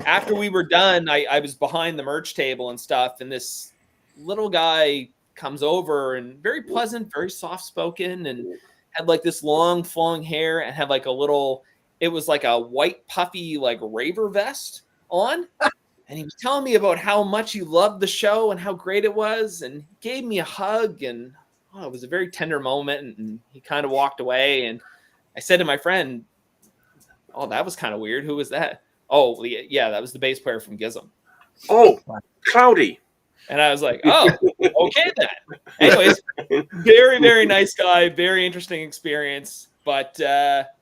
after we were done, I was behind the merch table and stuff, and this little guy comes over and very pleasant, very soft spoken, and had like this long flowing hair and had like a little. It was like a white puffy like raver vest on, and he was telling me about how much he loved the show and how great it was, and gave me a hug, and it was a very tender moment. And he kind of walked away, and I said to my friend, "Oh, that was kind of weird. Who was that?" "Oh, yeah, that was the bass player from Gizm."
"Oh, Cloudy."
And I was like, "Oh, okay then." Anyways, very, very nice guy, very interesting experience. But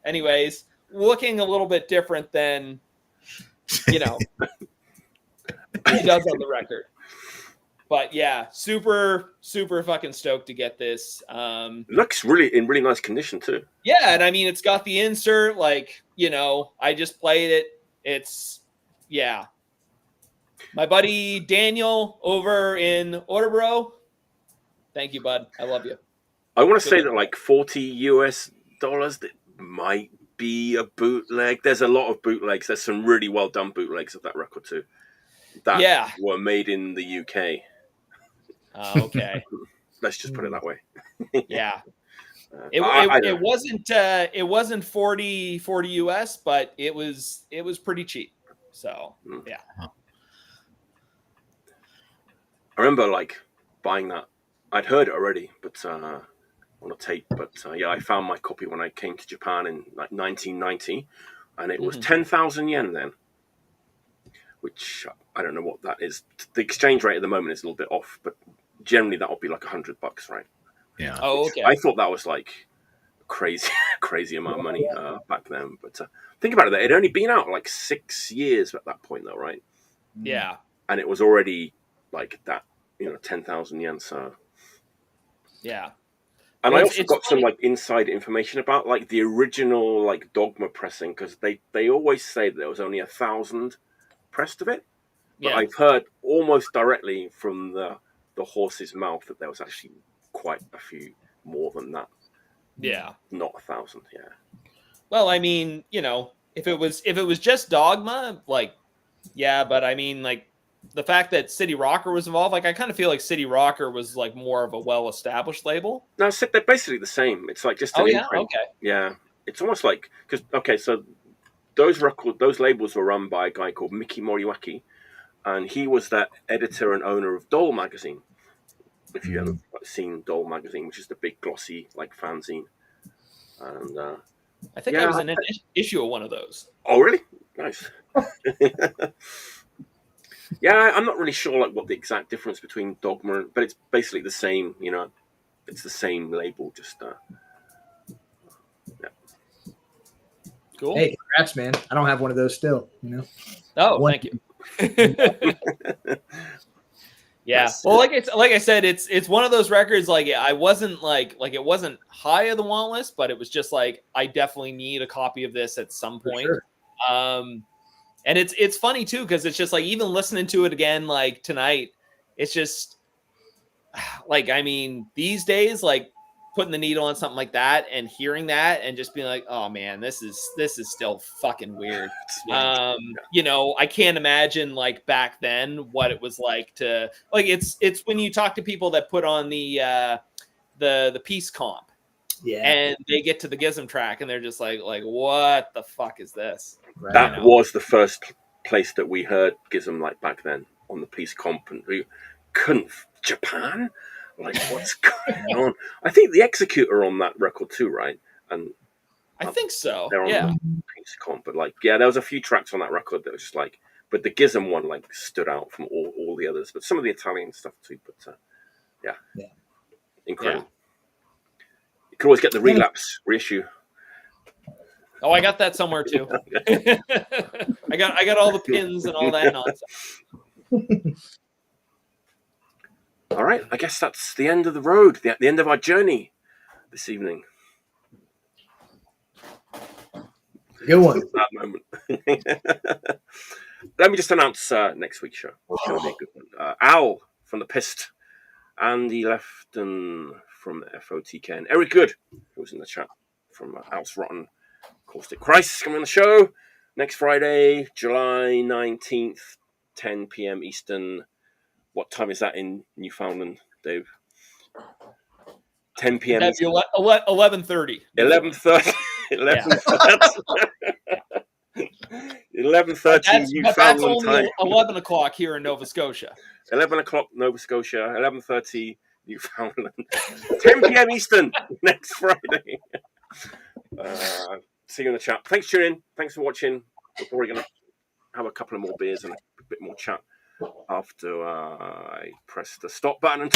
anyways, looking a little bit different than, he does on the record. But yeah, super, super fucking stoked to get this.
Looks really in really nice condition too.
Yeah, and I mean, it's got the insert, like, I just played it. It's, yeah. My buddy Daniel over in Oterboro. Thank you, bud. I love you.
I want to say that like $40 that might be a bootleg. There's a lot of bootlegs. There's some really well done bootlegs of that record too. That were made in the UK.
Okay.
Let's just put it that way.
Yeah. It wasn't 40 US, but it was pretty cheap. So yeah.
I remember like buying that. I'd heard it already, but on a tape. But yeah, I found my copy when I came to Japan in like 1990, and it was 10,000 yen then, which I don't know what that is. The exchange rate at the moment is a little bit off, but generally that would be like $100, right?
Yeah.
Oh, okay.
I thought that was like crazy amount of money back then. But think about it, it had only been out like 6 years at that point, though, right?
Yeah.
And it was already like that, 10,000 yen. So
yeah.
And I also got some like inside information about like the original like Dogma pressing, because they always say that there was only 1,000 pressed of it. But I've heard almost directly from the horse's mouth that there was actually quite a few more than that.
Yeah.
Not 1,000, yeah.
Well, I mean, if it was just Dogma, like, yeah, but I mean, like, the fact that City Rocker was involved, like, I kind of feel like City Rocker was like more of a well-established label.
No, they're basically the same. It's like just an imprint.
Okay.
Yeah, it's almost like so those labels were run by a guy called Miki Moriwaki, and he was the editor and owner of Doll magazine. If you ever seen Doll magazine, which is the big glossy like fanzine, and
I think I was in an issue of one of those.
Oh, really? Nice. Yeah, I'm not really sure like what the exact difference between Dogma, but it's basically the same. It's the same label, just yeah.
Cool.
Hey, congrats, man! I don't have one of those still.
Oh, thank you. Yeah. Well, like I said, it's one of those records. Like, I wasn't like it wasn't high of the want list, but it was just like I definitely need a copy of this at some point.
Sure.
And it's funny too, because it's just like even listening to it again like tonight, it's just like, I mean, these days, like putting the needle on something like that and hearing that and just being like, oh man, this is still fucking weird. I can't imagine like back then what it was like to like it's when you talk to people that put on the Peace comp.
Yeah.
And they get to the Gizm track and they're just like what the fuck is this?
Right.
That was the first place that we heard Gizm like back then on the Peace comp, and we couldn't Japan? Like, what's going on? I think the Executor on that record too, right? And
I think so.
They're on
the
Peace comp, but like, yeah, there was a few tracks on that record that was just like, but the Gizm one like stood out from all the others, but some of the Italian stuff too. But yeah, incredible.
Yeah.
You can always get the Relapse reissue.
Oh, I got that somewhere too. I got all the pins and all that nonsense.
All right, I guess that's the end of the road, the end of our journey this evening.
Good one.
That moment. Let me just announce next week's show. It's going to be a good one. Al from the Pist, Andy Lefton from the FOTK, and Eric Good, who was in the chat from Al's Rotten Caustic Christ, coming on the show next Friday, July 19th, 10 p.m. Eastern. What time is that in Newfoundland, Dave? 10 p.m.
That'd be 11:30.
11:30. 11:30 Newfoundland
that's only
time.
11 o'clock here in Nova Scotia.
11 o'clock Nova Scotia. 11:30 Newfoundland. 10 p.m. Eastern next Friday. See you in the chat. Thanks for tuning in. Thanks for watching. We're probably going to have a couple of more beers and a bit more chat after I press the stop button.